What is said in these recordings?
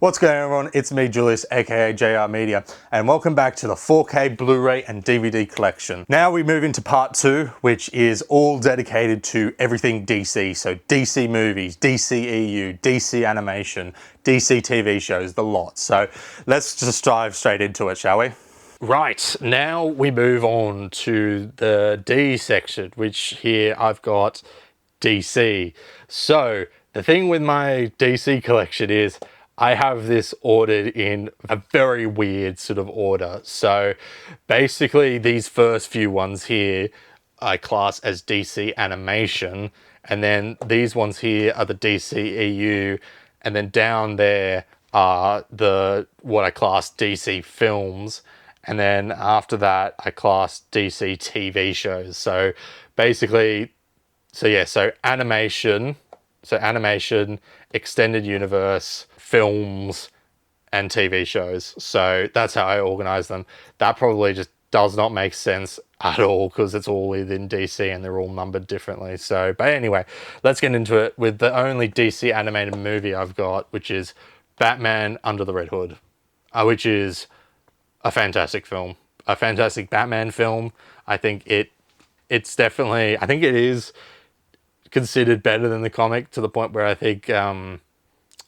What's going on, everyone? It's me, Julius, aka JR Media, and welcome back to the 4K Blu-ray and DVD collection. Now we move into part 2, which is all dedicated to everything DC. So DC movies, DCEU, DC animation, DC TV shows, the lot. So let's just dive straight into it, shall we? Right, now we move on to the D section, which here I've got DC. So the thing with my DC collection is I have this ordered in a very weird sort of order. So basically these first few ones here I class as DC animation, and then these ones here are the DCEU, and then down there are what I class DC films, and then after that I class DC TV shows. So basically, so animation, extended universe, films, and TV shows. So that's how I organize them. That probably just does not make sense at all because it's all within DC and they're all numbered differently. So, but anyway, let's get into it with the only DC animated movie I've got, which is Batman Under the Red Hood, which is a fantastic film, a fantastic Batman film. I think it's definitely, I think it is considered better than the comic, to the point where I think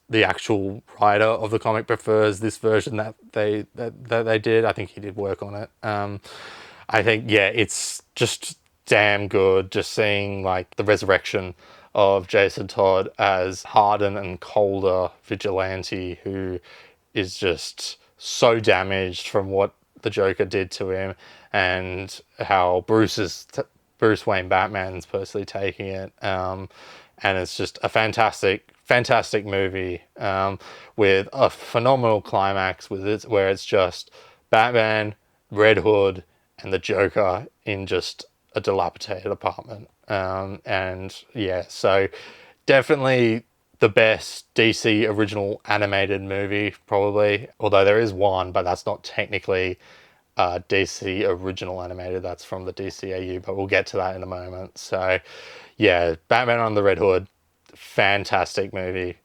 the actual writer of the comic prefers this version that they did. I think he did work on it. I think, yeah, it's just damn good, just seeing like the resurrection of Jason Todd as hardened and colder vigilante who is just so damaged from what the Joker did to him, and how Bruce Wayne Batman's personally taking it. And it's just a fantastic movie with a phenomenal climax where it's just Batman, Red Hood, and the Joker in just a dilapidated apartment. And yeah, so definitely the best DC original animated movie, probably. Although there is one, but that's not technically DC original animated. That's from the DCEU, but we'll get to that in a moment. So yeah, Batman on the Red Hood, fantastic movie.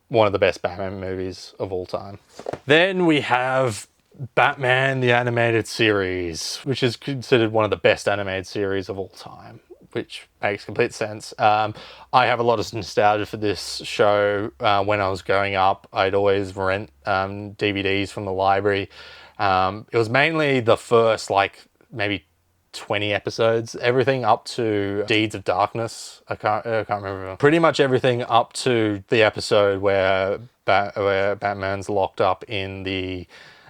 One of the best Batman movies of all time. Then we have Batman the Animated Series, which is considered one of the best animated series of all time, which makes complete sense. I have a lot of nostalgia for this show. When I was growing up, I'd always rent DVDs from the library. It was mainly the first, like, maybe 20 episodes, everything up to Deeds of Darkness. I can't remember. Pretty much everything up to the episode where Batman's locked up in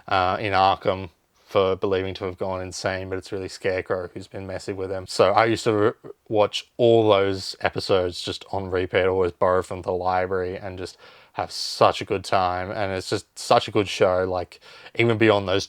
Arkham for believing to have gone insane, but it's really Scarecrow who's been messing with him. So I used to watch all those episodes just on repeat, always borrow from the library, and just have such a good time. And it's just such a good show. Like, even beyond those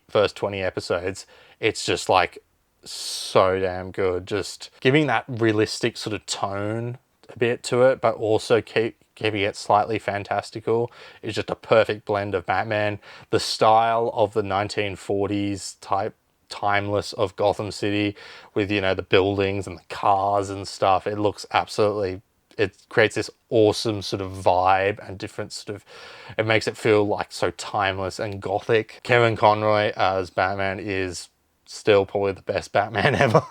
first 20 episodes, it's just like so damn good. Just giving that realistic sort of tone a bit to it, but also keeping it slightly fantastical. Is just a perfect blend of Batman. The style of the 1940s type timeless of Gotham City, with, you know, the buildings and the cars and stuff. It looks absolutely, it creates this awesome sort of vibe and different sort of, it makes it feel like so timeless and gothic. Kevin Conroy as Batman is still probably the best Batman ever.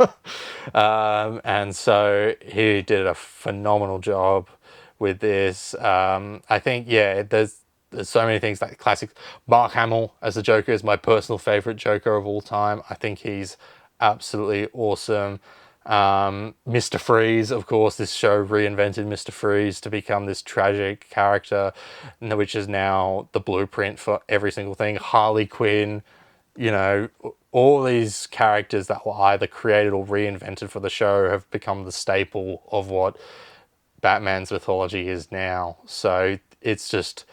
And so he did a phenomenal job with this. I think, yeah, there's so many things, like classics. Mark Hamill as the Joker is my personal favorite Joker of all time. I think he's absolutely awesome. Mr. Freeze, of course, this show reinvented Mr. Freeze to become this tragic character, which is now the blueprint for every single thing. Harley Quinn, you know, all these characters that were either created or reinvented for the show have become the staple of what Batman's mythology is now. So it's just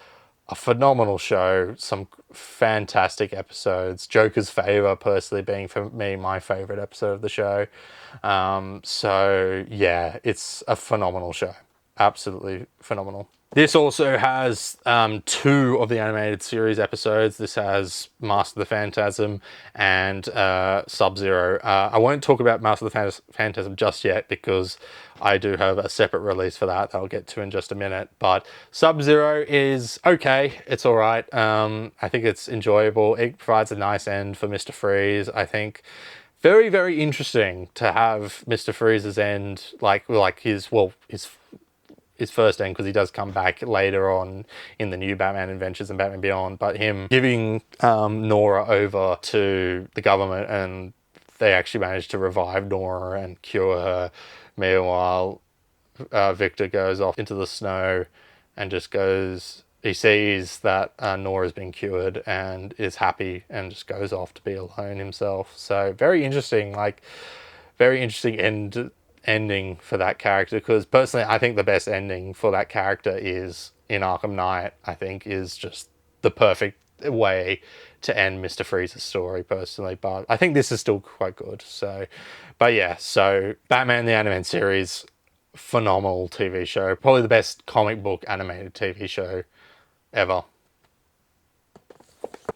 a phenomenal show, some fantastic episodes. Joker's Favor personally being, for me, my favorite episode of the show. So yeah, it's a phenomenal show, absolutely phenomenal. This also has 2 of the animated series episodes. This has Master of the Phantasm and Sub-Zero. I won't talk about Master of the Phantasm just yet because I do have a separate release for that I'll get to in just a minute. But Sub-Zero is okay. It's all right. I think it's enjoyable. It provides a nice end for Mr. Freeze. I think very, very interesting to have Mr. Freeze's end, like his first end, because he does come back later on in the new Batman Adventures and Batman Beyond, but him giving Nora over to the government, and they actually managed to revive Nora and cure her. Meanwhile, Victor goes off into the snow and just goes, he sees that Nora's been cured and is happy and just goes off to be alone himself. So very interesting, very interesting ending for that character, because personally I think the best ending for that character is in Arkham Knight. I think is just the perfect way to end Mr. Freeze's story personally, but I think this is still quite good. So, but yeah, so Batman the Animated Series, phenomenal TV show, probably the best comic book animated TV show ever.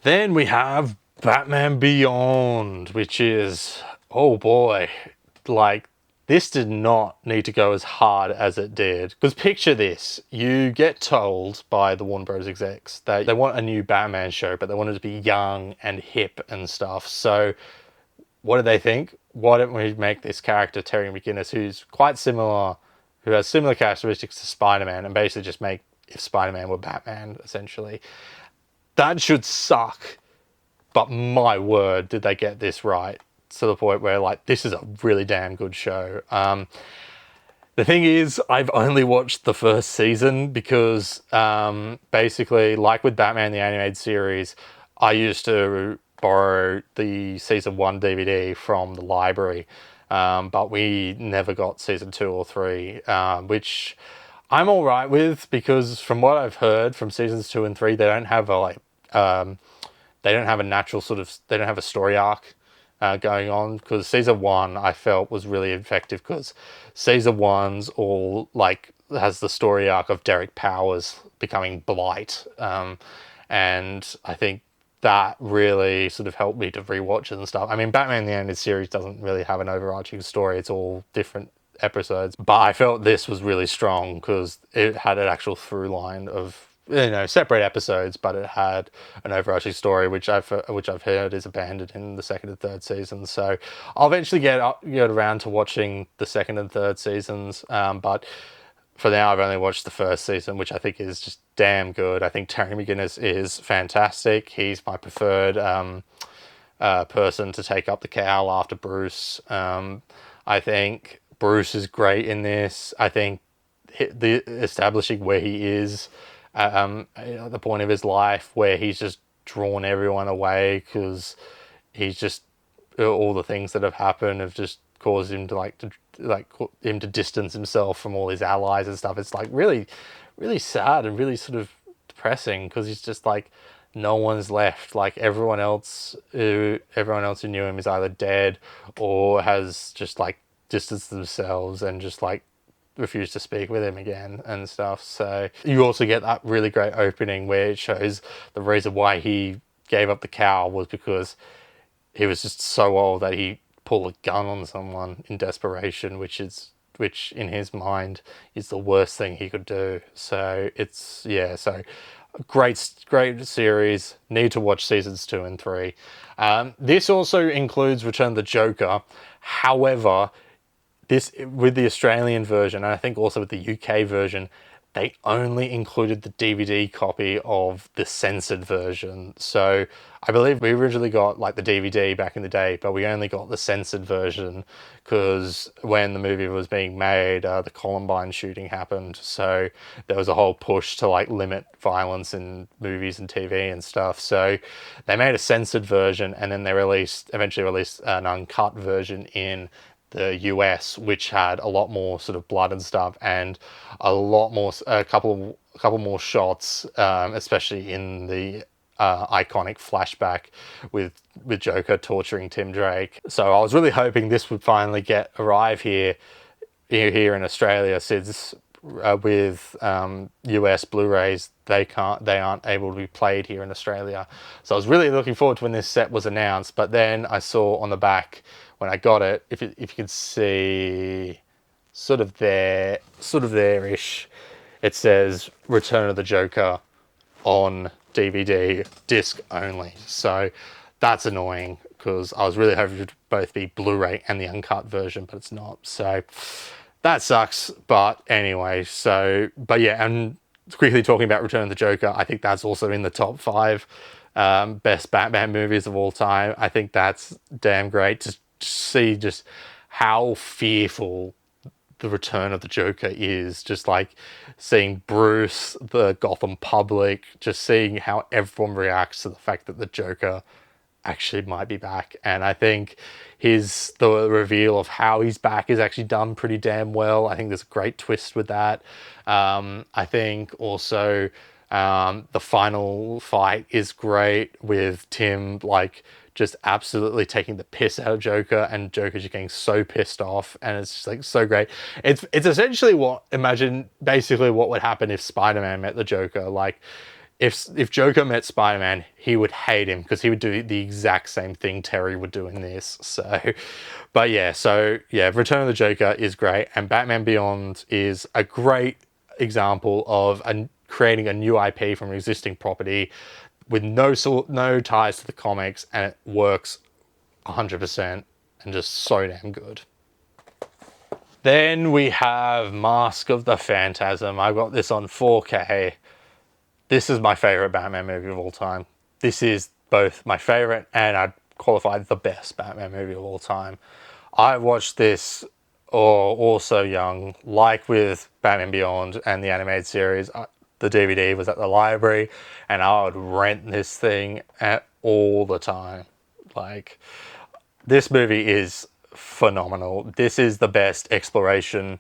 Then we have Batman Beyond, which is, oh boy, this did not need to go as hard as it did. Because picture this, you get told by the Warner Bros. Execs that they want a new Batman show, but they want it to be young and hip and stuff. So what do they think? Why don't we make this character, Terry McGinnis, who's quite similar, who has similar characteristics to Spider-Man, and basically just make if Spider-Man were Batman, essentially. That should suck. But my word, did they get this right? To the point where, this is a really damn good show. The thing is, I've only watched the first season because, basically, like with Batman the Animated Series, I used to borrow the season 1 DVD from the library, but we never got season 2 or 3, which I'm all right with, because from what I've heard from seasons 2 and 3, they don't have a they don't have a natural they don't have a story arc going on, because season 1 I felt was really effective, because season 1's all has the story arc of Derek Powers becoming Blight, and I think that really helped me to rewatch it and stuff. I mean, Batman the Animated Series doesn't really have an overarching story, it's all different episodes, but I felt this was really strong because it had an actual through line of separate episodes, but it had an overarching story, which I've heard is abandoned in the 2nd and 3rd seasons. So I'll eventually get around to watching the 2nd and 3rd seasons, but for now I've only watched the 1st season, which I think is just damn good. I think Terry McGinnis is fantastic. He's my preferred person to take up the cowl after Bruce. I think Bruce is great in this. I think the establishing where he is at the point of his life where he's just drawn everyone away, because he's just, all the things that have happened have just caused him to distance himself from all his allies and stuff. It's really, really sad and really depressing, because he's just no one's left. Everyone else who knew him is either dead or has just distanced themselves and just refuse to speak with him again and stuff. So you also get that really great opening where it shows the reason why he gave up the cowl was because he was just so old that he pulled a gun on someone in desperation, which in his mind is the worst thing he could do. So great series. Need to watch seasons 2 and 3. This also includes Return of the Joker. However, this, with the Australian version, and I think also with the UK version, they only included the DVD copy of the censored version. So I believe we originally got the DVD back in the day, but we only got the censored version because when the movie was being made, the Columbine shooting happened. So there was a whole push to limit violence in movies and TV and stuff. So they made a censored version, and then they eventually released an uncut version in the US, which had a lot more blood and stuff, and a couple more shots, especially in the iconic flashback with Joker torturing Tim Drake. So I was really hoping this would finally arrive here in Australia, since with US Blu-rays, they aren't able to be played here in Australia. So I was really looking forward to when this set was announced, but then I saw on the back when I got it, if you can see, sort of there-ish, it says Return of the Joker on DVD disc only. So that's annoying because I was really hoping it would both be Blu-ray and the uncut version, but it's not. So that sucks. But anyway, but yeah, and quickly talking about Return of the Joker, I think that's also in the top 5 best Batman movies of all time. I think that's damn great to see just how fearful the Return of the Joker is. Just like seeing Bruce, the Gotham public, just seeing how everyone reacts to the fact that the Joker actually might be back. And I think the reveal of how he's back is actually done pretty damn well. I think there's a great twist with that. I think also the final fight is great with Tim like just absolutely taking the piss out of Joker, and Joker just getting so pissed off, and it's just like so great. It's essentially basically what would happen if Spider-Man met the Joker. Like if Joker met Spider-Man, he would hate him because he would do the exact same thing Terry would do in this. So Return of the Joker is great, and Batman Beyond is a great example of creating a new IP from an existing property with no ties to the comics, and it works 100% and just so damn good. Then we have Mask of the Phantasm. I got this on 4K. This is my favorite Batman movie of all time. This is both my favorite and I'd qualify the best Batman movie of all time. I watched this also young, like with Batman Beyond and the animated series. The DVD was at the library, and I would rent this thing all the time. Like, this movie is phenomenal. This is the best exploration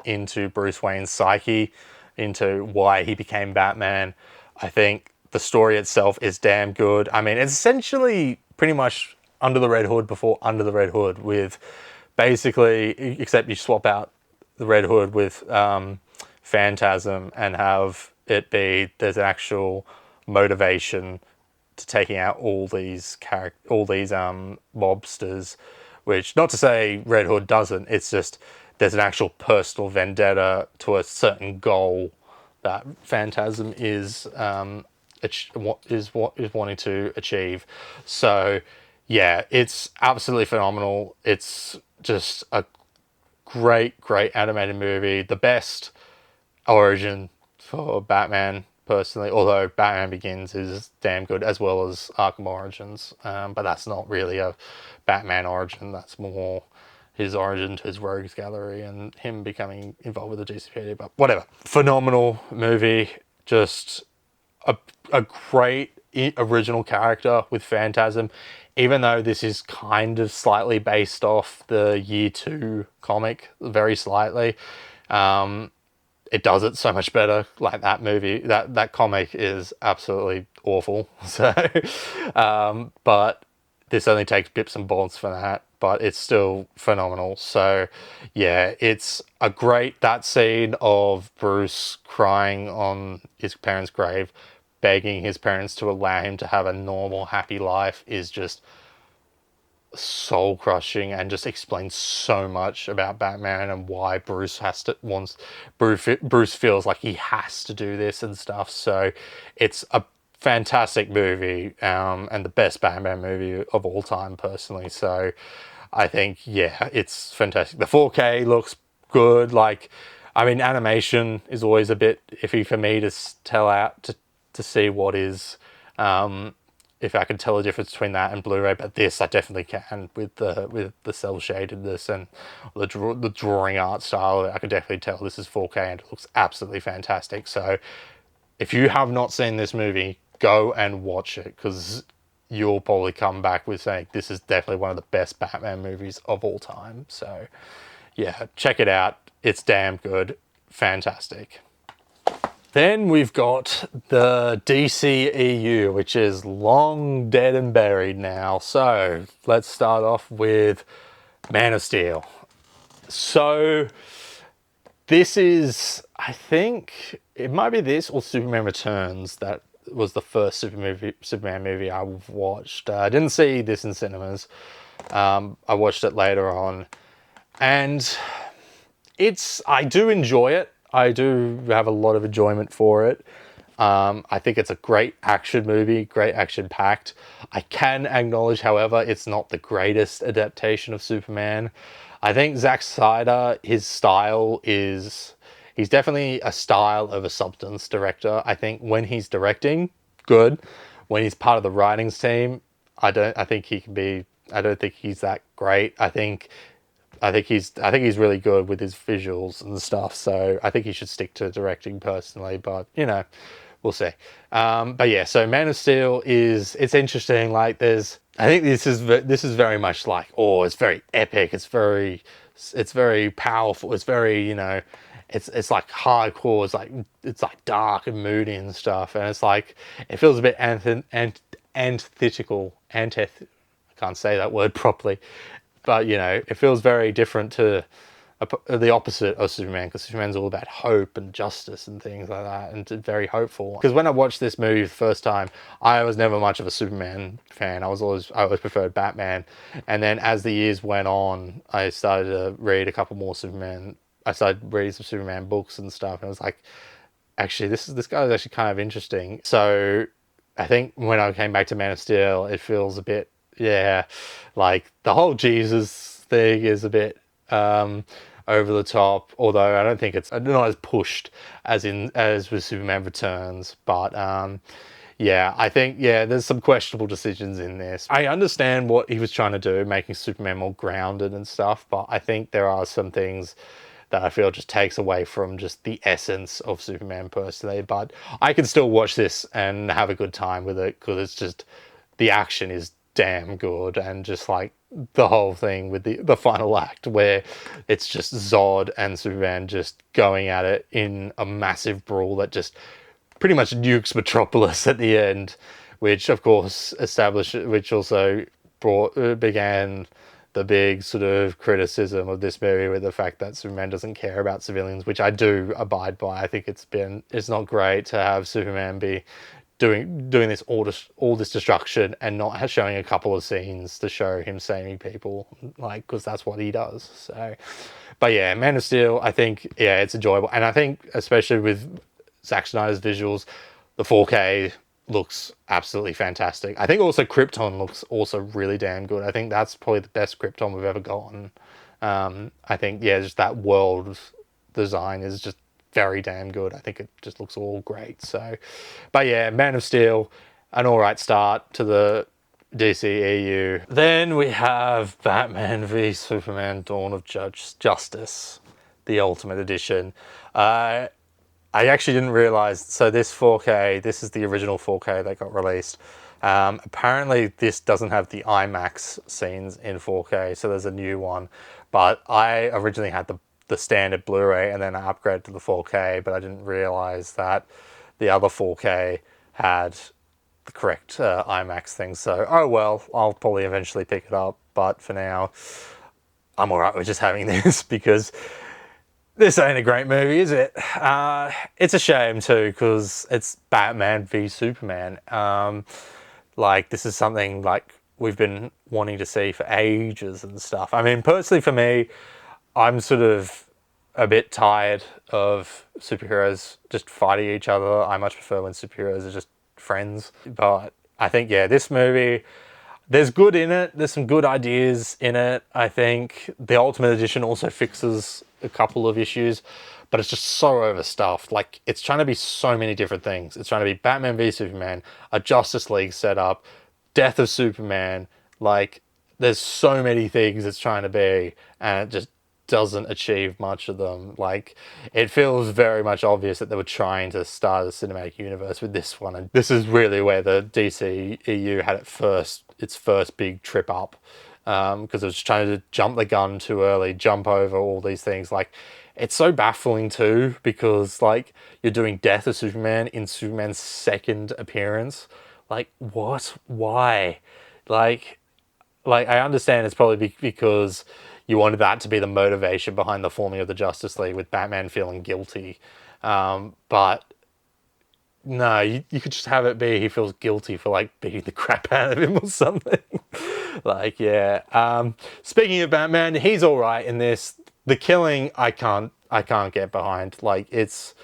into Bruce Wayne's psyche, into why he became Batman. I think the story itself is damn good. I mean, it's essentially pretty much Under the Red Hood before Under the Red Hood, with basically, except you swap out the Red Hood with Phantasm and have it be there's an actual motivation to taking out all these mobsters, which, not to say Red Hood doesn't, it's just there's an actual personal vendetta to a certain goal that Phantasm is wanting to achieve. So yeah, it's absolutely phenomenal. It's just a great animated movie. The best origin for Batman, personally, although Batman Begins is damn good, as well as Arkham Origins, but that's not really a Batman origin. That's more his origin to his rogues gallery and him becoming involved with the DCEU, but whatever. Phenomenal movie. Just a great original character with Phantasm, even though this is kind of slightly based off the Year 2 comic, very slightly. It does it so much better. Like, that movie, that comic is absolutely awful. So, but this only takes bips and bobs for that, but it's still phenomenal. So yeah, it's a great, that scene of Bruce crying on his parents' grave, begging his parents to allow him to have a normal, happy life, is just soul crushing and just explains so much about Batman and why Bruce feels like he has to do this and stuff. So it's a fantastic movie, and the best Batman movie of all time, personally. So I think, yeah, it's fantastic. The 4K looks good. Like, I mean, animation is always a bit iffy for me to tell out to see what is if I can tell the difference between that and Blu-ray, but this I definitely can with the cell shadedness and the drawing art style of it. I can definitely tell this is 4K and it looks absolutely fantastic. So if you have not seen this movie, go and watch it, because you'll probably come back with saying this is definitely one of the best Batman movies of all time. So yeah, check it out. It's damn good. Fantastic. Then we've got the DCEU, which is long dead and buried now. So let's start off with Man of Steel. So This is, I think, it might be this or Superman Returns that was the first Superman movie I watched. I didn't see this in cinemas. I watched it later on, and I do enjoy it. I do have a lot of enjoyment for it. I think it's a great action movie, great action packed. I can acknowledge, however, it's not the greatest adaptation of Superman. I think Zack Snyder, his style is, he's definitely a style over substance director. I think when he's directing, good. When he's part of the writing team, I think he can be, I don't think he's that great. I think he's really good with his visuals and stuff. So I think he should stick to directing personally, but you know, we'll see. But yeah, so Man of Steel it's interesting. Like I think this is very much like, oh, it's very epic. It's very powerful. It's very, you know, it's like hardcore. It's like dark and moody and stuff. And it's like, it feels a bit antithetical. I can't say that word properly, but you know, it feels very different to the opposite of Superman, because Superman's all about hope and justice and things like that, and very hopeful. Because when I watched this movie the first time, I was never much of a Superman fan. I always preferred Batman, and then as the years went on, I started to read a couple more Superman. I started reading some Superman books and stuff, and I was like, actually, this guy is actually kind of interesting. So I think when I came back to Man of Steel, it feels a bit, yeah, like the whole Jesus thing is a bit over the top, although I don't think it's not as pushed as with Superman Returns. But yeah, I think, yeah, there's some questionable decisions in this. I understand what he was trying to do, making Superman more grounded and stuff, but I think there are some things that I feel just takes away from just the essence of Superman personally. But I can still watch this and have a good time with it, because it's just, the action is damn good, and just like the whole thing with the final act where it's just Zod and Superman just going at it in a massive brawl that just pretty much nukes Metropolis at the end, which of course began the big sort of criticism of this movie, with the fact that Superman doesn't care about civilians, which I do abide by. I think it's not great to have Superman be doing this all this destruction and not showing a couple of scenes to show him saving people, like, because that's what he does. So, but yeah, Man of Steel, I think, yeah, it's enjoyable, and I think especially with Zack Snyder's visuals, the 4K looks absolutely fantastic. I think also Krypton looks also really damn good. I think that's probably the best Krypton we've ever gotten. I think, yeah, just that world design is just very damn good. I think it just looks all great. So, but yeah, Man of Steel, an alright start to the DCEU. Then we have Batman v Superman Dawn of Justice, the Ultimate Edition. I actually didn't realize, so this 4K, this is the original 4K that got released. Apparently this doesn't have the IMAX scenes in 4K, so there's a new one. But I originally had the standard Blu-ray, and then I upgraded to the 4K, but I didn't realize that the other 4K had the correct IMAX thing. So, oh well, I'll probably eventually pick it up, but for now, I'm alright with just having this, because this ain't a great movie, is it? It's a shame too, because it's Batman v Superman. Like, this is something like we've been wanting to see for ages and stuff. I mean, personally for me, I'm sort of a bit tired of superheroes just fighting each other. I much prefer when superheroes are just friends. But I think, yeah, this movie, there's good in it. There's some good ideas in it. I think the Ultimate Edition also fixes a couple of issues, but it's just so overstuffed. Like, it's trying to be so many different things. It's trying to be Batman v Superman, a Justice League setup, Death of Superman. Like, there's so many things it's trying to be, and it just doesn't achieve much of them. Like, it feels very much obvious that they were trying to start a cinematic universe with this one, and this is really where the DCEU had its first big trip up, because it was trying to jump the gun too early, jump over all these things. Like, it's so baffling too, because like, you're doing Death of Superman in Superman's second appearance. Like, what? Why? Like I understand it's probably because you wanted that to be the motivation behind the forming of the Justice League, with Batman feeling guilty. But no, you could just have it be he feels guilty for like beating the crap out of him or something. Like, yeah. Speaking of Batman, he's all right in this. The killing, I can't get behind. Like, it's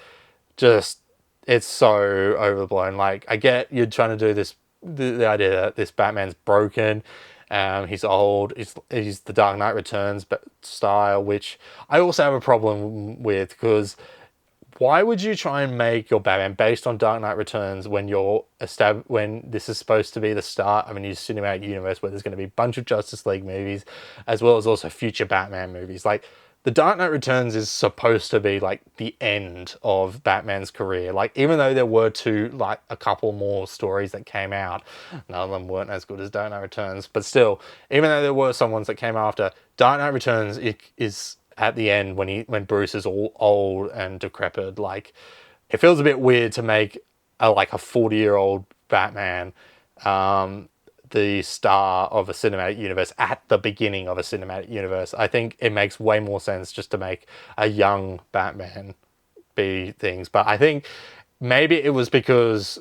just, it's so overblown. Like, I get you're trying to do this, the idea that this Batman's broken. He's old. He's the Dark Knight Returns style, which I also have a problem with, because why would you try and make your Batman based on Dark Knight Returns when when this is supposed to be the start of a new cinematic universe where there's going to be a bunch of Justice League movies, as well as also future Batman movies? Like, the Dark Knight Returns is supposed to be like the end of Batman's career. Like, even though there were a couple more stories that came out, none of them weren't as good as Dark Knight Returns. But still, even though there were some ones that came after, Dark Knight Returns is at the end when Bruce is all old and decrepit. Like, it feels a bit weird to make a 40-year-old Batman the star of a cinematic universe at the beginning of a cinematic universe. I think it makes way more sense just to make a young Batman be things. But I think maybe it was because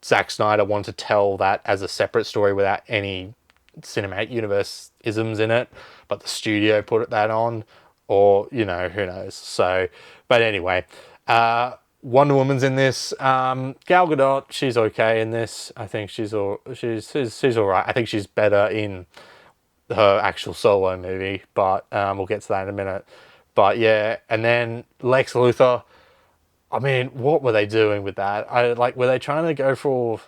Zack Snyder wanted to tell that as a separate story without any cinematic universe isms in it, but the studio put that on, or, who knows. So, but anyway, Wonder Woman's in this. Gal Gadot, she's okay in this. I think she's all right. I think she's better in her actual solo movie, but we'll get to that in a minute. But yeah, and then Lex Luthor. I mean, what were they doing with that? Were they trying to go for...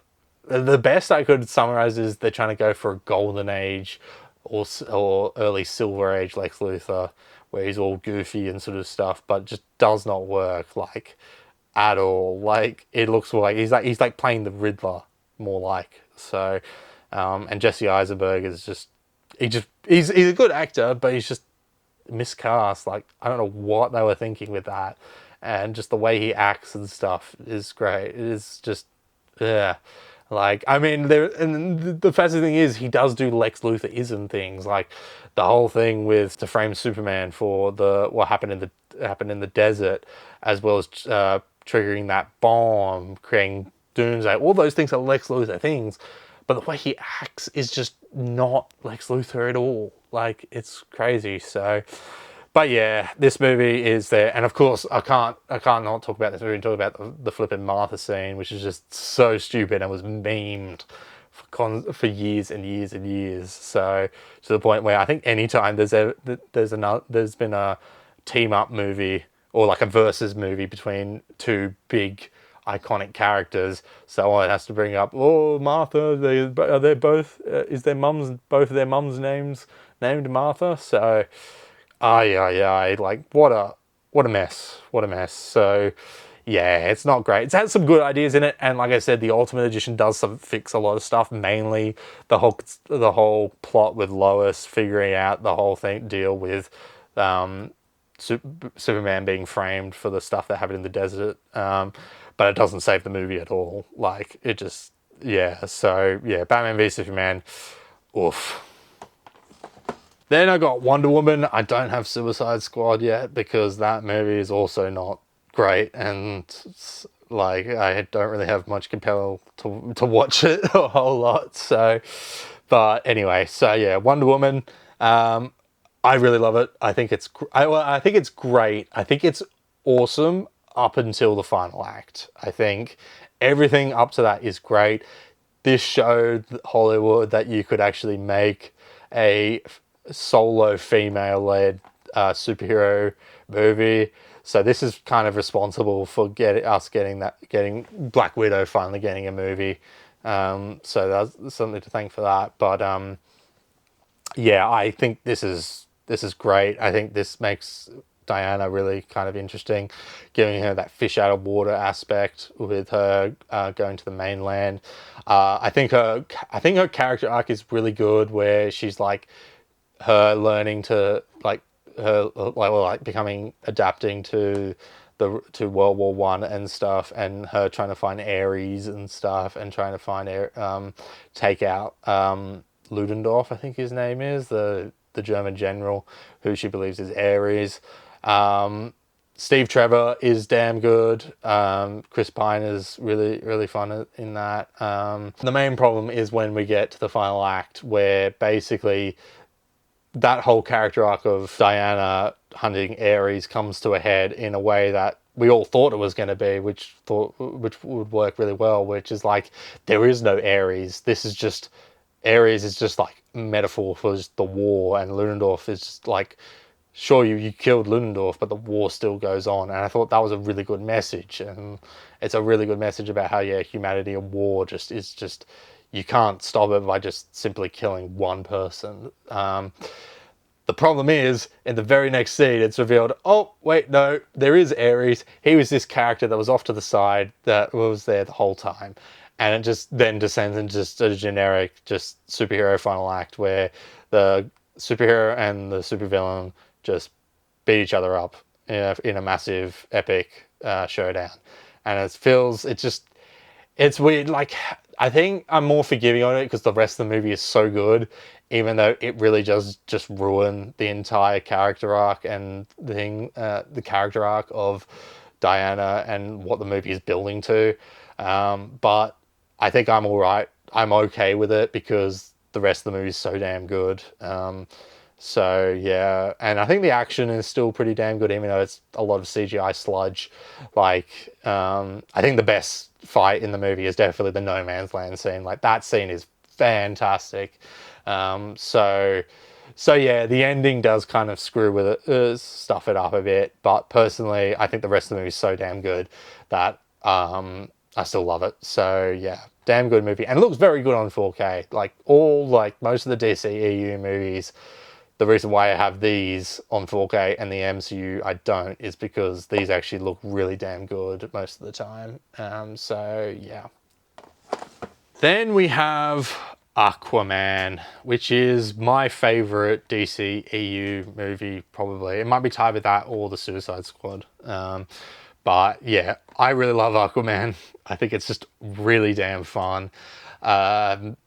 The best I could summarize is they're trying to go for a golden age or early silver age Lex Luthor, where he's all goofy and sort of stuff, but just does not work at all. Like, it looks like he's like playing the Riddler more like. So, and Jesse Eisenberg is just he's a good actor, but he's just miscast. Like, I don't know what they were thinking with that, and just the way he acts and stuff is great. It is just, yeah. Like, I mean, the fascinating thing is he does do Lex Luthor-ism things, like the whole thing with to frame Superman for what happened in the desert, as well as triggering that bomb, creating Doomsday. All those things are Lex Luthor things, but the way he acts is just not Lex Luthor at all. Like, it's crazy. So, but yeah, this movie is there, and of course I can't not talk about this movie and talk about the flipping Martha scene, which is just so stupid and was memed for years and years and years. So, to the point where I think anytime there's been a team up movie or like a versus movie between two big iconic characters, someone has to bring up, oh, Martha, they're both is their mums, both of their mums named Martha. So like, what a mess. So yeah, it's not great. It's had some good ideas in it, and like I said, the Ultimate Edition does fix a lot of stuff, mainly the whole plot with Lois figuring out the whole deal with Superman being framed for the stuff that happened in the desert, but it doesn't save the movie at all. Like, it just, yeah. So yeah, Batman v Superman, oof. Then I got Wonder Woman. I don't have Suicide Squad yet because that movie is also not great, and like, I don't really have much compel to watch it a whole lot. So, but anyway, so yeah, Wonder Woman. I really love it. I think it's I think it's great. I think it's awesome up until the final act. I think everything up to that is great. This showed Hollywood that you could actually make a solo female-led superhero movie. So this is kind of responsible for getting Black Widow finally getting a movie. So that's something to thank for that. But yeah, I think this is great. I think this makes Diana really kind of interesting, giving her that fish out of water aspect with her going to the mainland. I think her character arc is really good, where she's like, her learning to adapting to World War One and stuff, and her trying to find Ares and stuff, and trying to find take out Ludendorff, I think his name is, the the German general, who she believes is Ares. Steve Trevor is damn good. Chris Pine is really fun in that. The main problem is when we get to the final act, where basically that whole character arc of Diana hunting Ares comes to a head in a way that we all thought it was going to be, which would work really well, which is like, there is no Ares. Ares is just like metaphor for just the war, and Ludendorff is just like, sure, you killed Ludendorff, but the war still goes on. And I thought that was a really good message, and it's a really good message about how, yeah, humanity and war is just, you can't stop it by just simply killing one person. The problem is, in the very next scene, it's revealed, oh, wait, no, there is Ares. He was this character that was off to the side that was there the whole time. And it just then descends into just a generic, just superhero final act where the superhero and the supervillain just beat each other up in a massive, epic showdown. And it's weird. Like, I think I'm more forgiving on it because the rest of the movie is so good, even though it really does just ruin the entire character arc and the character arc of Diana and what the movie is building to. But I think I'm all right. I'm okay with it because the rest of the movie is so damn good. So yeah, and I think the action is still pretty damn good, even though it's a lot of CGI sludge. Like, I think the best fight in the movie is definitely the no man's land scene. Like, that scene is fantastic. So yeah, the ending does kind of screw with it, stuff it up a bit. But personally, I think the rest of the movie is so damn good that I still love it. So yeah, damn good movie, and it looks very good on 4K. Like most of the DCEU movies, the reason why I have these on 4K and the MCU I don't is because these actually look really damn good most of the time. So yeah. Then we have Aquaman, which is my favorite DCEU movie, probably. It might be tied with that or the Suicide Squad. But yeah, I really love Aquaman. I think it's just really damn fun.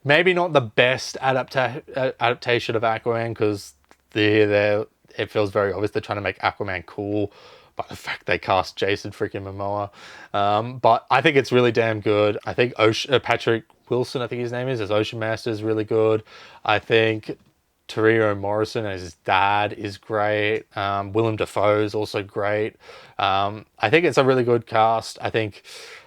Maybe not the best adaptation of Aquaman, because it feels very obvious they're trying to make Aquaman cool by the fact they cast Jason freaking Momoa. But I think it's really damn good. I think Patrick Wilson, I think his name is, as Ocean Master, is really good. I think Torrio Morrison as his dad is great. Willem Dafoe is also great. I think it's a really good cast. I think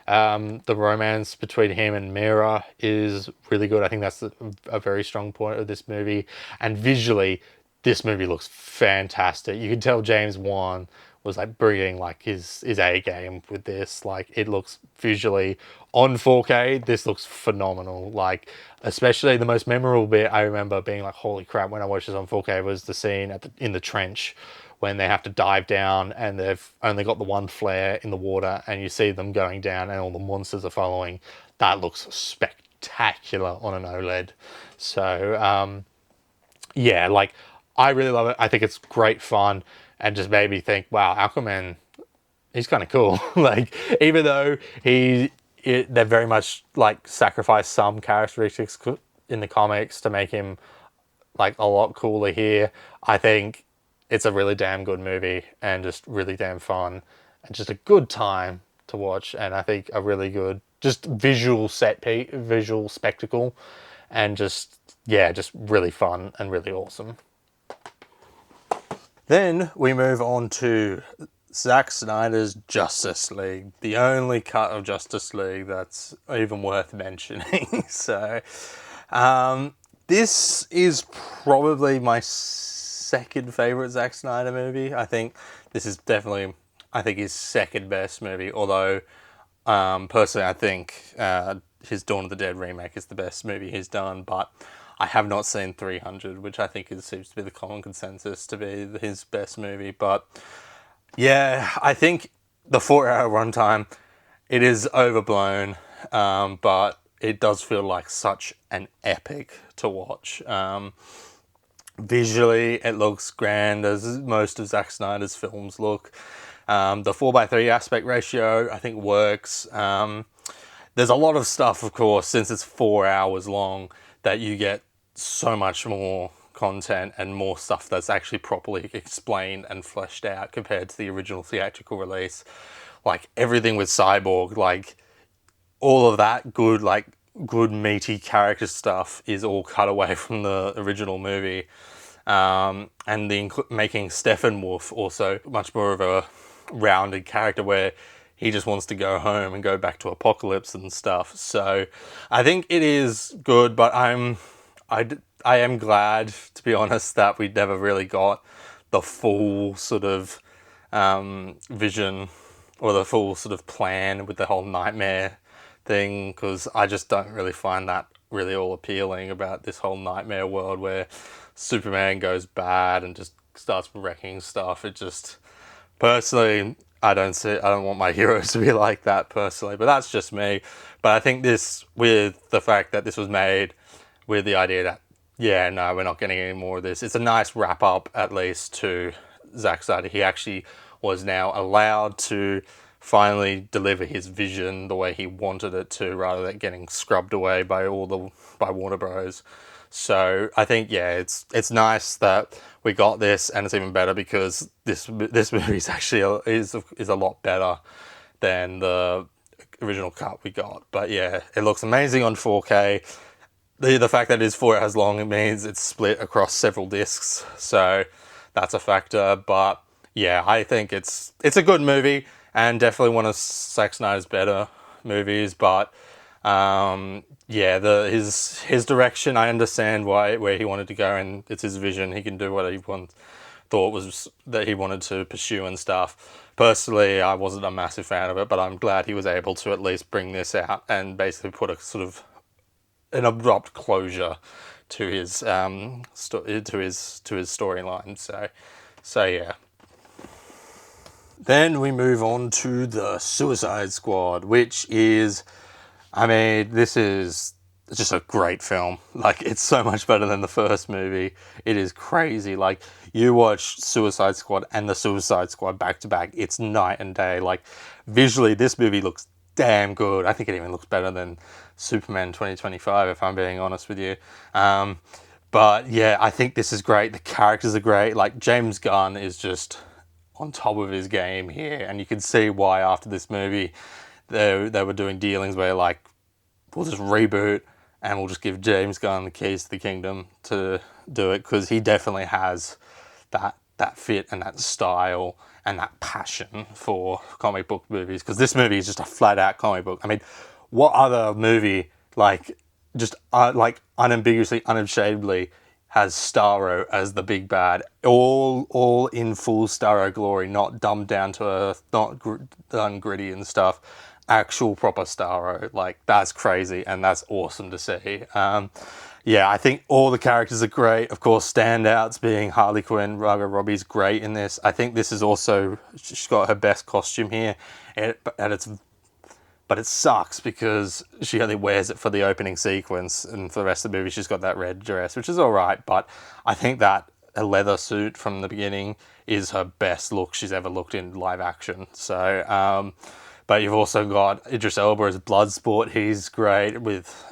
the romance between him and Mira is really good. I think that's a very strong point of this movie. And visually, this movie looks fantastic. You can tell James Wan was like bringing like his A game with this. Like, it looks visually on 4K. This looks phenomenal. Like, especially the most memorable bit I remember being like, holy crap, when I watched this on 4K was the scene in the trench when they have to dive down and they've only got the one flare in the water and you see them going down and all the monsters are following. That looks spectacular on an OLED. So, yeah, like, I really love it. I think it's great fun, and just made me think, wow, Aquaman, he's kind of cool. Like, even though they've very much like sacrificed some characteristics in the comics to make him like a lot cooler here, I think it's a really damn good movie and just really damn fun and just a good time to watch. And I think a really good just visual spectacle, and just, yeah, just really fun and really awesome. Then we move on to Zack Snyder's Justice League, the only cut of Justice League that's even worth mentioning. So, this is probably my second favorite Zack Snyder movie. I think this is definitely, his second best movie, although personally I think his Dawn of the Dead remake is the best movie he's done, but I have not seen 300, which I think seems to be the common consensus to be his best movie. But yeah, I think the 4-hour runtime, it is overblown, but it does feel like such an epic to watch. Visually, it looks grand, as most of Zack Snyder's films look. The 4:3 aspect ratio, I think, works. There's a lot of stuff, of course, since it's 4 hours long, that you get so much more content and more stuff that's actually properly explained and fleshed out compared to the original theatrical release. Like everything with Cyborg, like all of that good meaty character stuff is all cut away from the original movie. And making Steppenwolf also much more of a rounded character where he just wants to go home and go back to Apocalypse and stuff. So I think it is good, but I am glad, to be honest, that we never really got the full sort of vision or the full sort of plan with the whole nightmare thing, because I just don't really find that really all appealing about this whole nightmare world where Superman goes bad and just starts wrecking stuff. It just, personally, I don't want my heroes to be like that personally, but that's just me. But I think this, with the fact that this was made with the idea that, yeah, no, we're not getting any more of this, it's a nice wrap up at least to Zack Snyder. He actually was now allowed to finally deliver his vision the way he wanted it to, rather than getting scrubbed away by Warner Bros. So I think, yeah, it's nice that we got this, and it's even better because this movie is actually is a lot better than the original cut we got. But yeah, it looks amazing on 4K. The fact that it is 4 hours long, it means it's split across several discs, so that's a factor. But yeah, I think it's a good movie and definitely one of Zack Snyder's better movies. But yeah, his direction, I understand where he wanted to go, and it's his vision. He can do what he thought was that he wanted to pursue and stuff. Personally, I wasn't a massive fan of it, but I'm glad he was able to at least bring this out and basically put a sort of an abrupt closure to his storyline. So yeah. Then we move on to the Suicide Squad, which is, I mean, this is just a great film. Like, it's so much better than the first movie. It is crazy. Like, you watch Suicide Squad and the Suicide Squad back to back, it's night and day. Like, visually, this movie looks damn good. I think it even looks better than Superman 2025, if I'm being honest with you. But yeah, I think this is great. The characters are great. Like, James Gunn is just on top of his game here, and you can see why after this movie they were doing dealings where, like, we'll just reboot and we'll just give James Gunn the keys to the kingdom to do it, because he definitely has that fit and that style and that passion for comic book movies, because this movie is just a flat out comic book. I mean, what other movie, like, just like unambiguously, unashamedly has Starro as the big bad, all in full Starro glory, not dumbed down to earth, not done gritty and stuff, actual proper Starro. Like, that's crazy, and that's awesome to see. Yeah, I think all the characters are great. Of course, standouts being Harley Quinn. Margot Robbie's great in this. I think this is also, she's got her best costume here, but it sucks because she only wears it for the opening sequence, and for the rest of the movie she's got that red dress, which is alright, but I think that a leather suit from the beginning is her best look she's ever looked in live action. So, but you've also got Idris Elba as Bloodsport. He's great with...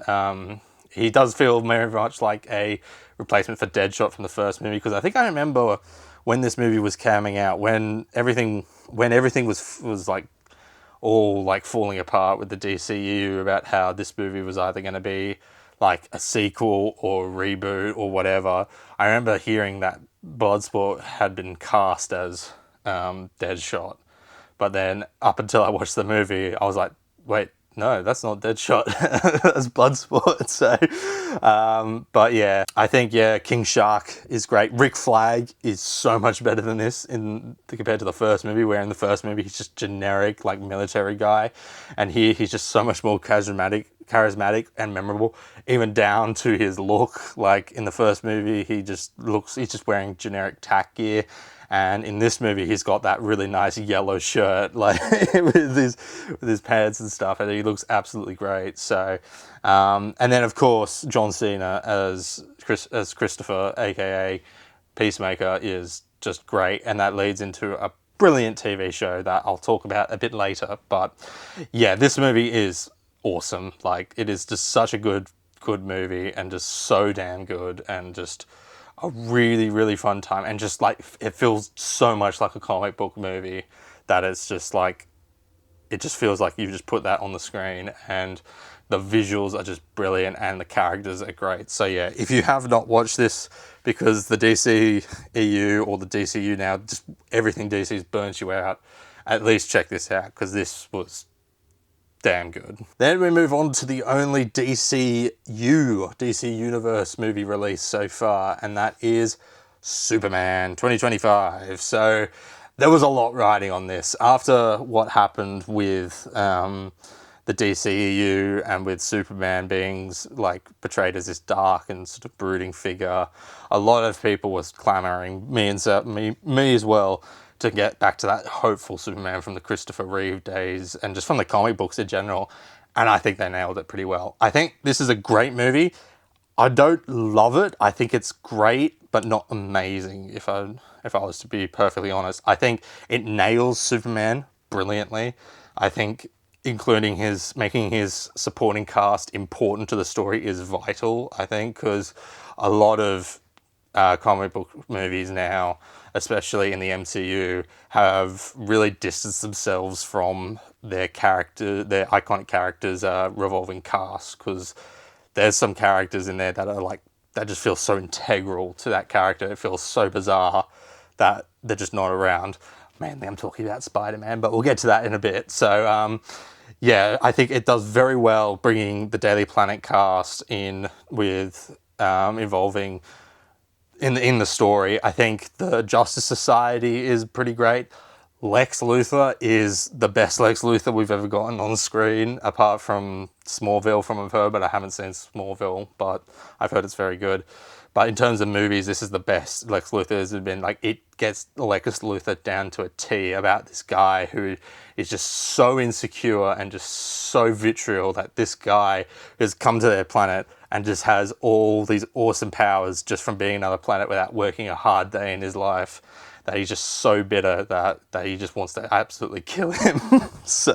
he does feel very much like a replacement for Deadshot from the first movie, because I think I remember when this movie was coming out, when everything was like all like falling apart with the DCEU about how this movie was either going to be like a sequel or a reboot or whatever. I remember hearing that Bloodsport had been cast as Deadshot, but then up until I watched the movie, I was like, wait, no, that's not Deadshot. That's Bloodsport. So, but yeah, I think, yeah, King Shark is great. Rick Flag is so much better than this compared to the first movie, where in the first movie he's just generic, like, military guy, and here he's just so much more charismatic and memorable, even down to his look. Like, in the first movie, he's just wearing generic tack gear. And in this movie, he's got that really nice yellow shirt, like with his pants and stuff, and he looks absolutely great. So, and then of course John Cena as Christopher, aka Peacemaker, is just great, and that leads into a brilliant TV show that I'll talk about a bit later. But yeah, this movie is awesome. Like, it is just such a good movie, and just so damn good, and just, a really, really fun time, and just like it feels so much like a comic book movie that it's just like it just feels like you just put that on the screen, and the visuals are just brilliant and the characters are great. So yeah, if you have not watched this because the DCEU or the DCU now, just everything DC's burns you out, at least check this out because this was damn good. Then we move on to the only DC Universe movie release so far, and that is Superman 2025. So there was a lot riding on this. After what happened with the DCEU and with Superman being like portrayed as this dark and sort of brooding figure, a lot of people was clamoring, me as well, to get back to that hopeful Superman from the Christopher Reeve days and just from the comic books in general. And I think they nailed it pretty well. I think this is a great movie. I don't love it. I think it's great, but not amazing, if I was to be perfectly honest. I think it nails Superman brilliantly. I think making his supporting cast important to the story is vital, I think, because a lot of comic book movies now, especially in the MCU, have really distanced themselves from their iconic characters' revolving cast, because there's some characters in there that are like, that just feel so integral to that character. It feels so bizarre that they're just not around. Mainly I'm talking about Spider-Man, but we'll get to that in a bit. So yeah, I think it does very well bringing the Daily Planet cast in with involving in the story. I think the Justice Society is pretty great. Lex Luthor is the best Lex Luthor we've ever gotten on screen, apart from Smallville from I've heard, but I haven't seen Smallville, but I've heard it's very good. But in terms of movies, this is the best Lex Luthor has been. Like, it gets Lex Luthor down to a T about this guy who is just so insecure and just so vitriol that this guy has come to their planet and just has all these awesome powers just from being another planet without working a hard day in his life, that he's just so bitter that he just wants to absolutely kill him. So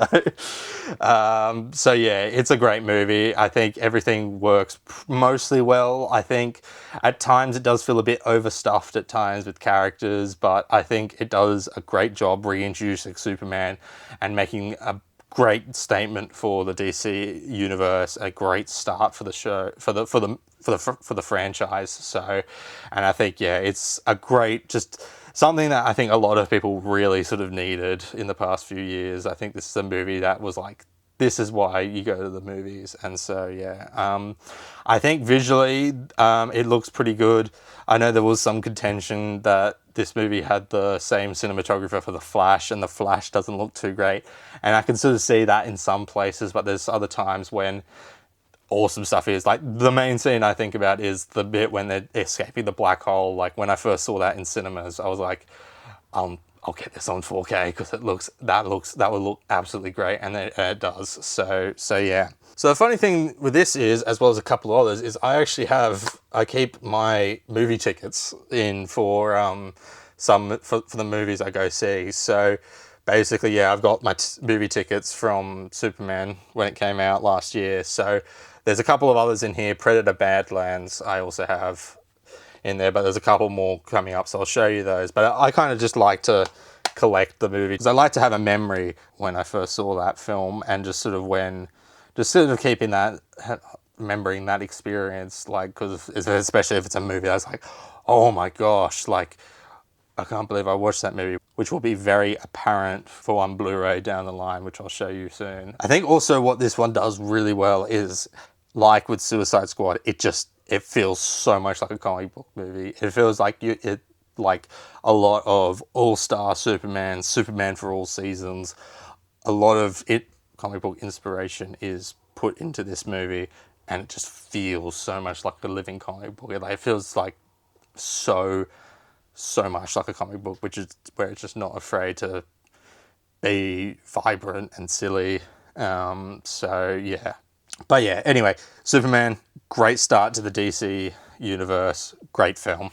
yeah, it's a great movie. I think everything works mostly well. I think at times it does feel a bit overstuffed at times with characters, but I think it does a great job reintroducing Superman and making a great statement for the DC universe, a great start for the show, for the franchise. So, and I think, yeah, it's a great, just something that I think a lot of people really sort of needed in the past few years. I think this is a movie that was like, this is why you go to the movies. And so, yeah, I think visually, it looks pretty good. I know there was some contention that this movie had the same cinematographer for The Flash, and The Flash doesn't look too great. And I can sort of see that in some places, but there's other times when awesome stuff is. Like, the main scene I think about is the bit when they're escaping the black hole. Like, when I first saw that in cinemas, I was like, I'll get this on 4K because that would look absolutely great, and it does. So yeah. So the funny thing with this is, as well as a couple of others, is I keep my movie tickets in for the movies I go see. So basically, yeah, I've got my movie tickets from Superman when it came out last year. So there's a couple of others in here. Predator Badlands I also have in there, but there's a couple more coming up, so I'll show you those. But I kind of just like to collect the movies, because I like to have a memory when I first saw that film, and just sort of keeping that, remembering that experience, like, because especially if it's a movie that's like, oh my gosh, like, I can't believe I watched that movie, which will be very apparent for on Blu-ray down the line, which I'll show you soon. I think also what this one does really well is, like with Suicide Squad, it feels so much like a comic book movie. It feels like like a lot of all-star Superman for all seasons. A lot of comic book inspiration is put into this movie, and it just feels so much like a living comic book. It feels like so much like a comic book, which is where it's just not afraid to be vibrant and silly. So yeah. But yeah, anyway, Superman, great start to the DC universe, great film.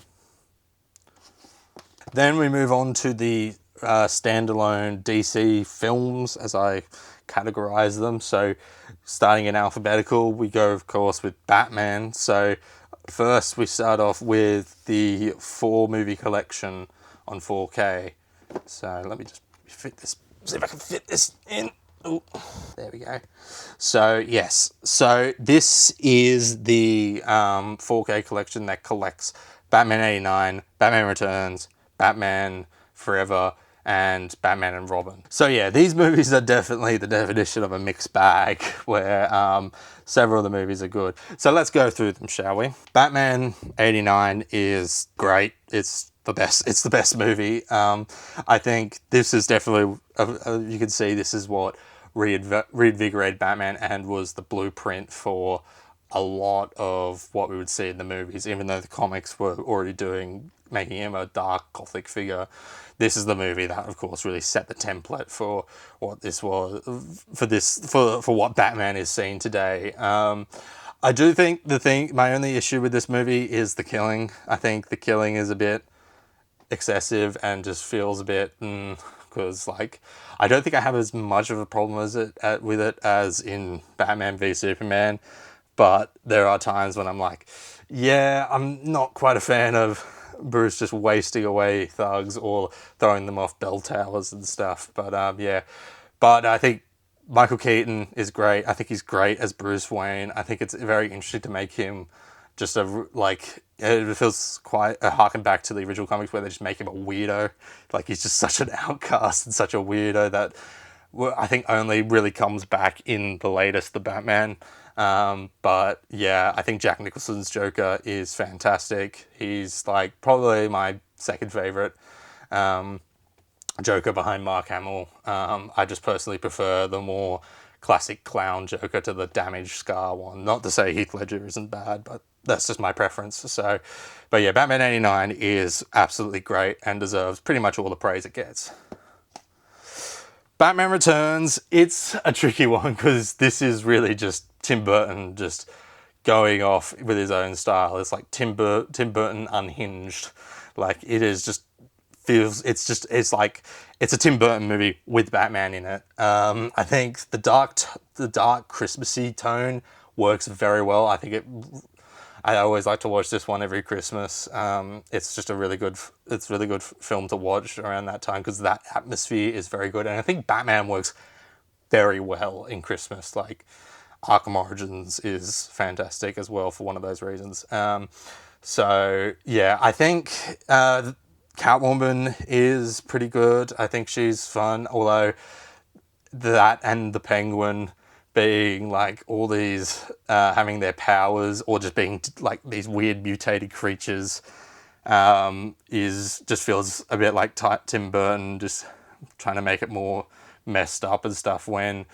Then we move on to the standalone DC films, as I categorize them. So starting in alphabetical, we go, of course, with Batman. So first we start off with the 4-movie collection on 4K. So let me just fit this, see if I can fit this in. Ooh, there we go. So yes, so this is the 4K collection that collects Batman 89, Batman Returns, Batman Forever, and Batman and Robin. So yeah, these movies are definitely the definition of a mixed bag, where several of the movies are good. So let's go through them, shall we? Batman 89 is great. It's the best. It's the best movie. I think this is definitely, you can see this is what reinvigorated Batman and was the blueprint for a lot of what we would see in the movies, even though the comics were already making him a dark gothic figure. This is the movie that, of course, really set the template for what this was, for what Batman is seen today. I do think my only issue with this movie is the killing. I think the killing is a bit excessive and just feels a bit, because like, I don't think I have as much of a problem with it as in Batman v Superman, but there are times when I'm like, yeah, I'm not quite a fan of Bruce just wasting away thugs or throwing them off bell towers and stuff. But yeah, but I think Michael Keaton is great. I think he's great as Bruce Wayne. I think it's very interesting to make him just it feels quite a harken back to the original comics where they just make him a weirdo. Like, he's just such an outcast and such a weirdo that I think only really comes back in the latest, the Batman. But yeah, I think Jack Nicholson's Joker is fantastic. He's like probably my second favorite Joker behind Mark Hamill. I just personally prefer the more classic clown Joker to the damaged scar one. Not to say Heath Ledger isn't bad, but that's just my preference. So, but yeah, Batman 89 is absolutely great and deserves pretty much all the praise it gets. Batman Returns, it's a tricky one because this is really just Tim Burton just going off with his own style. It's like Tim Burton unhinged. Like, it is just it's like it's a Tim Burton movie with Batman in it. I think the dark Christmassy tone works very well. I always like to watch this one every Christmas. It's just really good film to watch around that time because that atmosphere is very good, and I think Batman works very well in Christmas. Like, Arkham Origins is fantastic as well for one of those reasons. So yeah, I think Catwoman is pretty good. I think she's fun, although that and the Penguin being like all these having their powers or just being like these weird mutated creatures just feels a bit like Tim Burton just trying to make it more messed up and stuff, when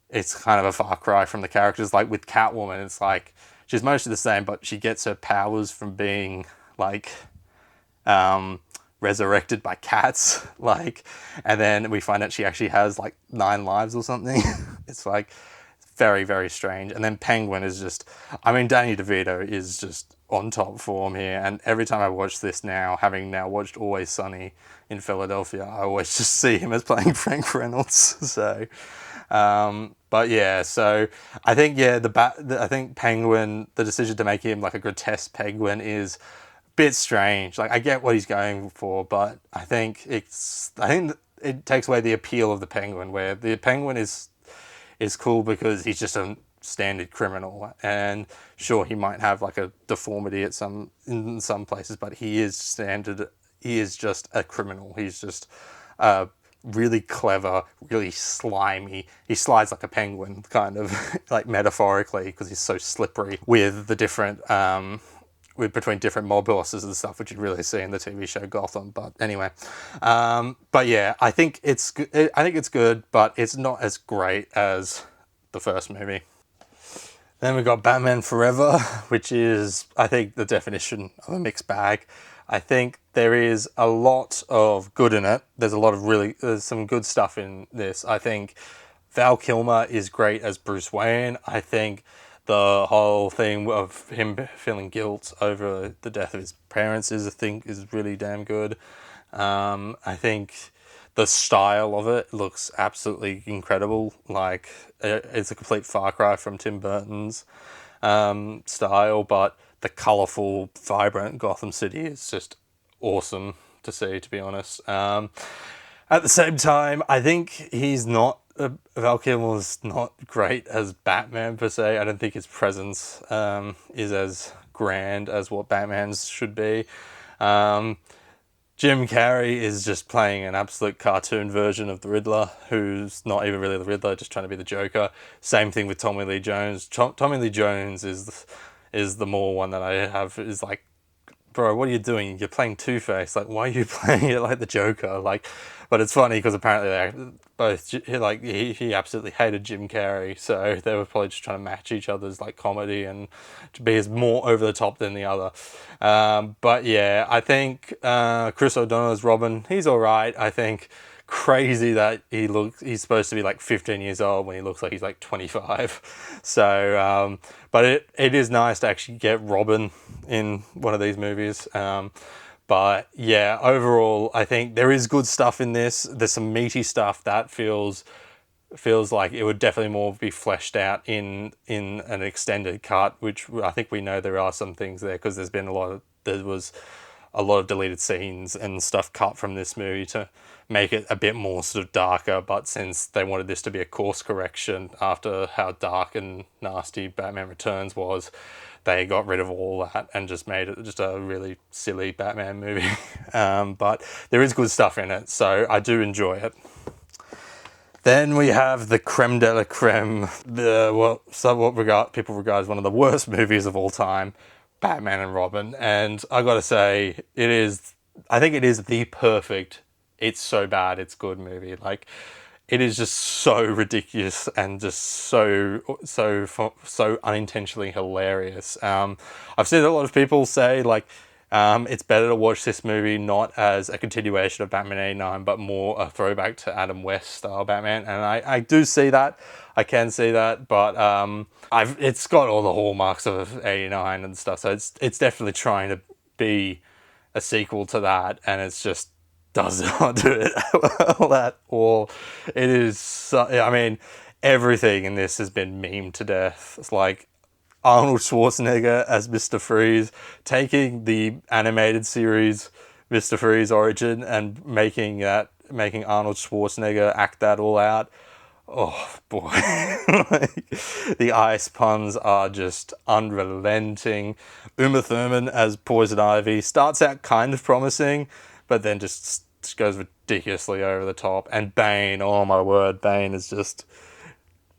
it's kind of a far cry from the characters. Like with Catwoman, it's like she's mostly the same, but she gets her powers from being like resurrected by cats, like, and then we find out she actually has like 9 lives or something. It's like very, very strange. And then Penguin is just, I mean, Danny DeVito is just on top form here, and every time I watch this now, having now watched Always Sunny in Philadelphia, I always just see him as playing Frank Reynolds. So but yeah, so I think, yeah, I think Penguin, the decision to make him like a grotesque penguin is a bit strange. Like, I get what he's going for, but I think it takes away the appeal of the Penguin, where the Penguin is cool because he's just a standard criminal, and sure, he might have like a deformity in some places, but he is standard. He is just a criminal. He's just really clever, really slimy. He slides like a penguin, kind of like metaphorically, because he's so slippery with the different between different mob bosses and stuff, which you really see in the TV show Gotham. But anyway, but yeah, I think it's good, but it's not as great as the first movie. Then we got Batman Forever, which is, I think, the definition of a mixed bag. I think there is a lot of good in it. There's some good stuff in this. I think Val Kilmer is great as Bruce Wayne. I think the whole thing of him feeling guilt over the death of his parents is really damn good. I think the style of it looks absolutely incredible. Like, it's a complete far cry from Tim Burton's style, but the colourful, vibrant Gotham City is just awesome to see, to be honest. At the same time, I think he's not, Val Kilmer's not great as Batman per se. I don't think his presence is as grand as what Batman's should be. Jim Carrey is just playing an absolute cartoon version of the Riddler, who's not even really the Riddler, just trying to be the Joker. Same thing with Tommy Lee Jones. Tommy Lee Jones is the more one that I have, is like, bro, what are you doing? You're playing Two-Face. Like, why are you playing it like the Joker? Like, but it's funny because apparently they both, like, he absolutely hated Jim Carrey, so they were probably just trying to match each other's like comedy and to be as more over the top than the other. But yeah, I think Chris O'Donnell as Robin, he's all right. I think crazy that he's supposed to be like 15 years old when he looks like he's like 25. So, but it is nice to actually get Robin in one of these movies. But yeah, overall, I think there is good stuff in this. There's some meaty stuff that feels like it would definitely more be fleshed out in an extended cut, which I think we know there are some things there because there was a lot of deleted scenes and stuff cut from this movie to make it a bit more sort of darker. But since they wanted this to be a course correction after how dark and nasty Batman Returns was, they got rid of all that and just made it just a really silly Batman movie. But there is good stuff in it, so I do enjoy it. Then we have the creme de la creme, what people regard as one of the worst movies of all time, Batman and Robin. And I gotta say, I think it is the perfect, it's so bad, it's good movie. Like, it is just so ridiculous and just so unintentionally hilarious. I've seen a lot of people say like, it's better to watch this movie not as a continuation of Batman '89, but more a throwback to Adam West style Batman. And I do see that. I can see that, but it's got all the hallmarks of '89 and stuff. So it's definitely trying to be a sequel to that, and it's just does not do it well at all. It is, I mean, everything in this has been memed to death. It's like Arnold Schwarzenegger as Mr. Freeze, taking the animated series Mr. Freeze Origin and making Arnold Schwarzenegger act that all out. Oh boy. Like, the ice puns are just unrelenting. Uma Thurman as Poison Ivy starts out kind of promising, but then just goes ridiculously over the top. And Bane, oh my word, Bane is just,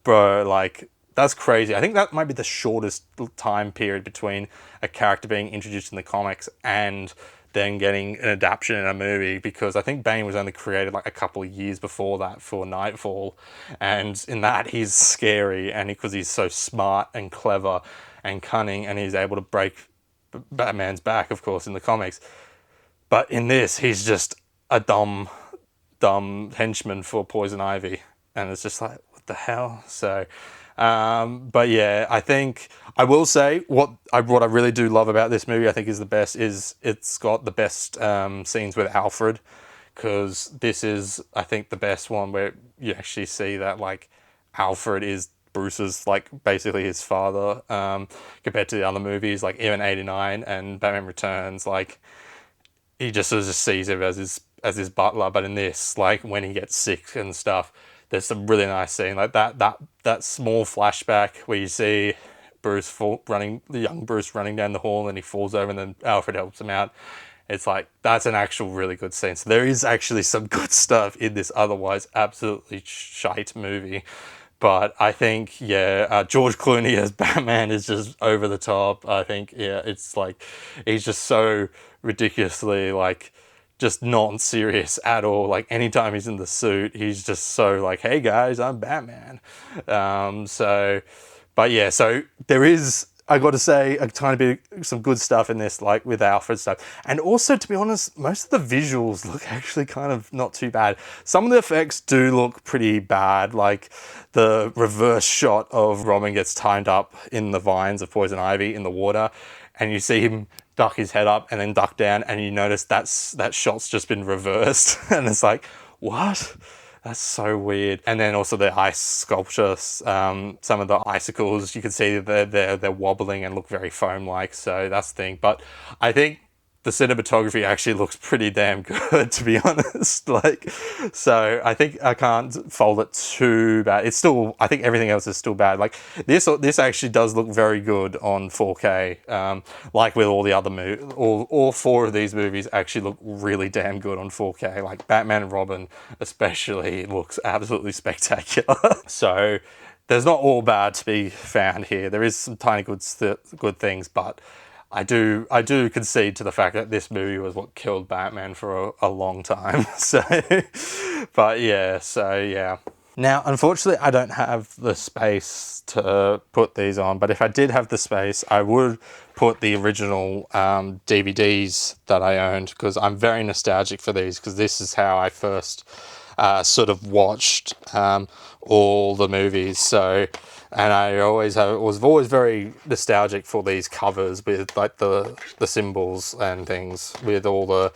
bro, like, that's crazy. I think that might be the shortest time period between a character being introduced in the comics and then getting an adaptation in a movie, because I think Bane was only created like a couple of years before that for Nightfall, and in that he's scary, and because he's so smart and clever and cunning, and he's able to break Batman's back, of course, in the comics. But in this, he's just a dumb henchman for Poison Ivy, and it's just like, what the hell? So, but yeah, I think I will say what I really do love about this movie, I think is the best, is it's got the best scenes with Alfred, because this is, I think, the best one where you actually see that like Alfred is Bruce's, like, basically his father, compared to the other movies, like even '89 and Batman Returns, like he just sort of sees him as his butler. But in this, like when he gets sick and stuff, there's some really nice scene like that small flashback where you see the young Bruce running down the hall and he falls over and then Alfred helps him out. It's like, that's an actual really good scene. So there is actually some good stuff in this otherwise absolutely shite movie. But I think, yeah, George Clooney as Batman is just over the top. I think, yeah, it's like, he's just so ridiculously, like, just not serious at all. Like, anytime he's in the suit, he's just so like, hey guys, I'm Batman. But yeah, so there is, I got to say, a tiny bit, some good stuff in this, like with Alfred stuff. And also, to be honest, most of the visuals look actually kind of not too bad. Some of the effects do look pretty bad, like the reverse shot of Robin gets tied up in the vines of Poison Ivy in the water, and you see him duck his head up and then duck down, and you notice that shot's just been reversed. And it's like, what? That's so weird. And then also the ice sculpture, some of the icicles, you can see that they're wobbling and look very foam-like, so that's the thing. But I think the cinematography actually looks pretty damn good, to be honest. Like, so I think I can't fault it too bad. It's still, I think everything else is still bad. Like this actually does look very good on 4K. Like with all the other movies, all four of these movies actually look really damn good on 4K. Like Batman and Robin especially looks absolutely spectacular. So there's not all bad to be found here. There is some tiny good things, but I do concede to the fact that this movie was what killed Batman for a long time. So, but yeah, so yeah. Now, unfortunately, I don't have the space to put these on, but if I did have the space, I would put the original DVDs that I owned, because I'm very nostalgic for these, because this is how I first sort of watched all the movies. So, and I was always very nostalgic for these covers with like the symbols and things, with all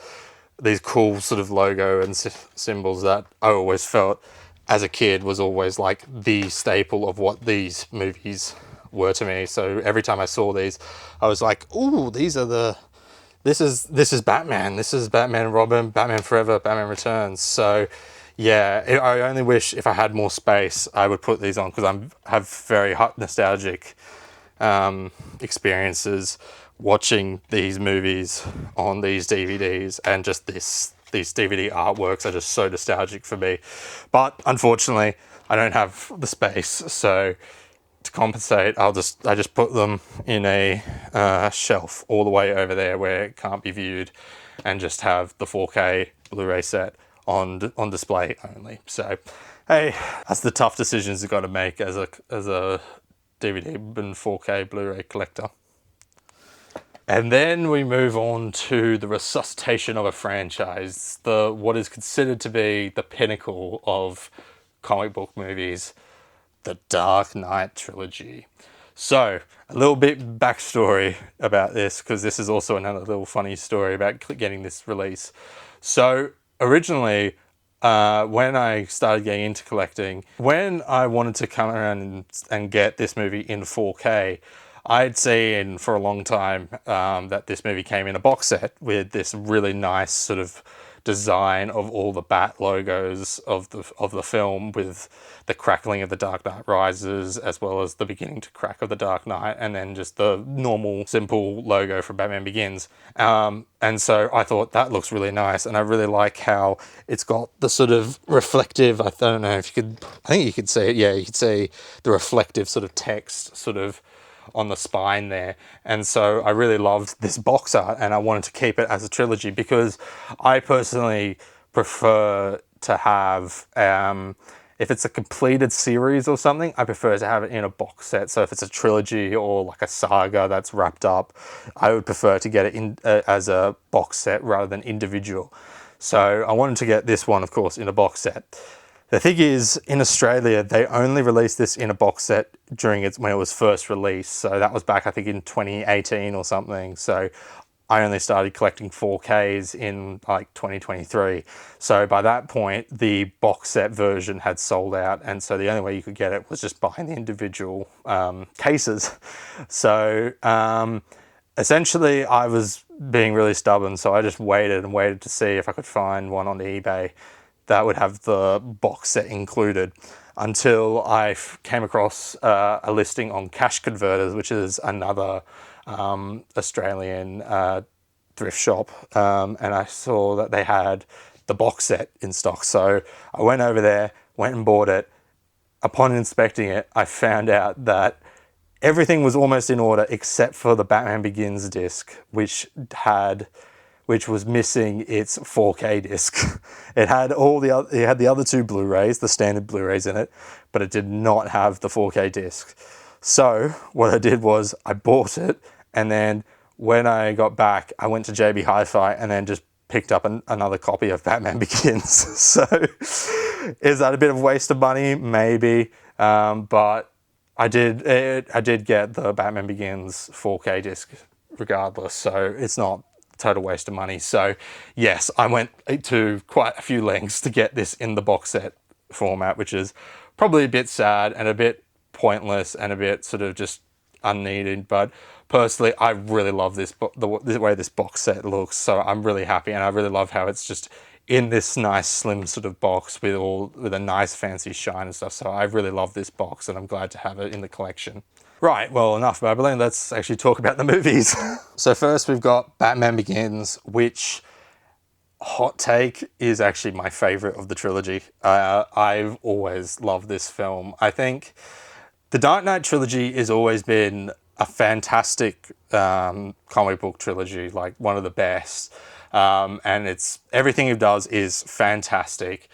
these cool sort of logo and symbols that I always felt as a kid was always like the staple of what these movies were to me. So every time I saw these, I was like, "Ooh, this is Batman. This is Batman and Robin, Batman Forever, Batman Returns." So yeah, I only wish if I had more space, I would put these on, because I have very hot nostalgic experiences watching these movies on these DVDs, and just these DVD artworks are just so nostalgic for me. But unfortunately, I don't have the space, so to compensate, I just put them in a shelf all the way over there where it can't be viewed, and just have the 4K Blu-ray set on display only. So, hey, that's the tough decisions you've got to make as a DVD and 4K Blu-ray collector. And then we move on to the resuscitation of a franchise, what is considered to be the pinnacle of comic book movies, the Dark Knight Trilogy. So, a little bit backstory about this, because this is also another little funny story about getting this release. So, originally, when I started getting into collecting, when I wanted to come around and get this movie in 4K, I'd seen for a long time that this movie came in a box set with this really nice sort of design of all the bat logos of the film, with the crackling of the Dark Knight Rises, as well as the beginning to crack of the Dark Knight, and then just the normal simple logo from Batman Begins. And so I thought that looks really nice, and I really like how it's got the sort of reflective, I don't know if you could, I think you could see it, yeah, you could see the reflective sort of text sort of on the spine there. And so I really loved this box art, and I wanted to keep it as a trilogy, because I personally prefer to have, if it's a completed series or something, I prefer to have it in a box set. So if it's a trilogy or like a saga that's wrapped up, I would prefer to get it in as a box set rather than individual. So I wanted to get this one, of course, in a box set. The thing is, in Australia, they only released this in a box set when it was first released. So that was back, I think, in 2018 or something. So I only started collecting 4Ks in like 2023. So by that point, the box set version had sold out. And so the only way you could get it was just buying the individual cases. So essentially, I was being really stubborn. So I just waited and waited to see if I could find one on eBay that would have the box set included, until I came across a listing on Cash Converters, which is another Australian thrift shop, and I saw that they had the box set in stock. So I went over there, went and bought it. Upon inspecting it, I found out that everything was almost in order except for the Batman Begins disc, which was missing its 4K disc. It had the other two Blu-rays, the standard Blu-rays in it, but it did not have the 4K disc. So what I did was I bought it, and then when I got back, I went to JB Hi-Fi and then just picked up another copy of Batman Begins. So is that a bit of a waste of money? Maybe, but I did get the Batman Begins 4K disc regardless, so it's not total waste of money. So yes, I went to quite a few lengths to get this in the box set format, which is probably a bit sad and a bit pointless and a bit sort of just unneeded. But personally, I really love this the way this box set looks, so I'm really happy, and I really love how it's just in this nice slim sort of box with a nice fancy shine and stuff. So I really love this box, and I'm glad to have it in the collection. Right, well, enough babbling. Let's actually talk about the movies. So first we've got Batman Begins, which, hot take, is actually my favorite of the trilogy. I've always loved this film. I think the Dark Knight trilogy has always been a fantastic comic book trilogy, like one of the best. And it's everything it does is fantastic.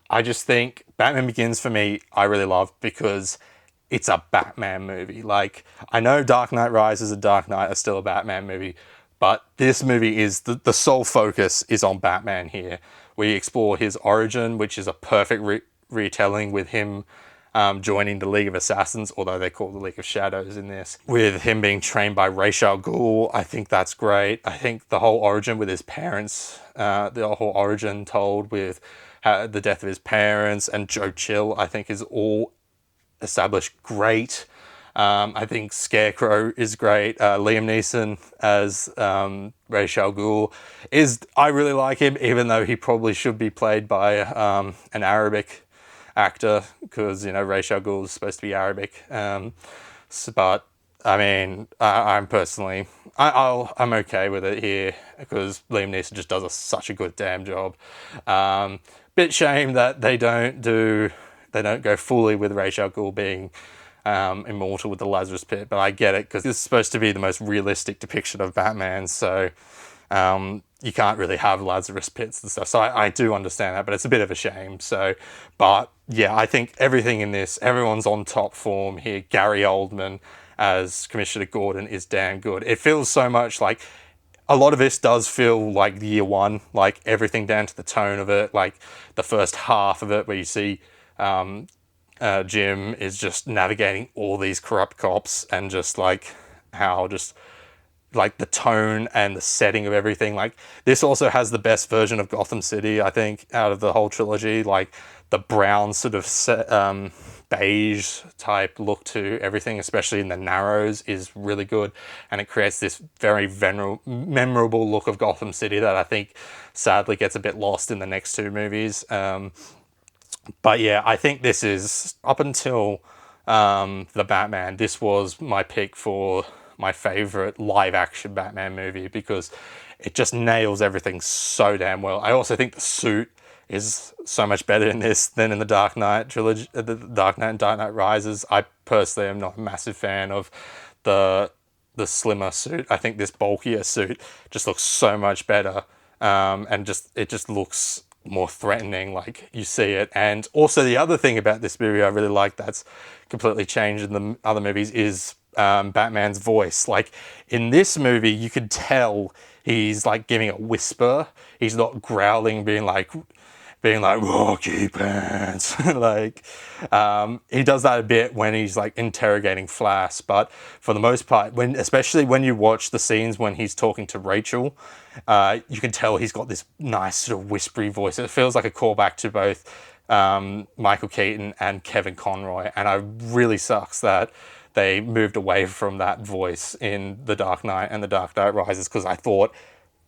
I just think Batman Begins, for me, I really love because it's a Batman movie. Like, I know Dark Knight Rises and Dark Knight are still a Batman movie, but this movie is the sole focus is on Batman here. We explore his origin, which is a perfect retelling with him joining the League of Assassins, although they call it the League of Shadows in this, with him being trained by Ra's al Ghul. I think that's great. I think the whole origin with his parents, the whole origin told with the death of his parents and Joe Chill, I think is all established great. I think Scarecrow is great. Liam Neeson as Ra's al Ghul I really like him, even though he probably should be played by an Arabic actor, because, you know, Ra's al Ghul is supposed to be Arabic. But I mean, I'm personally, I'm okay with it here because Liam Neeson just does such a good damn job. Bit shame that they don't go fully with Ra's al Ghul being immortal with the Lazarus Pit, but I get it because this is supposed to be the most realistic depiction of Batman, so you can't really have Lazarus Pits and stuff. So I do understand that, but it's a bit of a shame. So, but yeah, I think everything in this, everyone's on top form here. Gary Oldman as Commissioner Gordon is damn good. It feels so much like, a lot of this does feel like year one, like everything down to the tone of it, like the first half of it where you see Jim is just navigating all these corrupt cops and just like how just like the tone and the setting of everything. Like, this also has the best version of Gotham City, I think, out of the whole trilogy. Like the brown sort of beige type look to everything, especially in the Narrows, is really good, and it creates this very memorable look of Gotham City that I think sadly gets a bit lost in the next two movies. But yeah, I think this is, up until the Batman, this was my pick for my favorite live action Batman movie because it just nails everything so damn well. I also think the suit is so much better in this than in the Dark Knight trilogy, the Dark Knight and Dark Knight Rises. I personally am not a massive fan of the slimmer suit. I think this bulkier suit just looks so much better, and it just looks more threatening, like you see it. And also the other thing about this movie I really like that's completely changed in the other movies is Batman's voice. Like, in this movie you could tell he's like giving a whisper. He's not growling, being like Rocky Pants. Like, he does that a bit when he's like interrogating Flash, but for the most part, especially when you watch the scenes when he's talking to Rachel, you can tell he's got this nice sort of whispery voice. It feels like a callback to both Michael Keaton and Kevin Conroy, and it really sucks that they moved away from that voice in The Dark Knight and The Dark Knight Rises, because I thought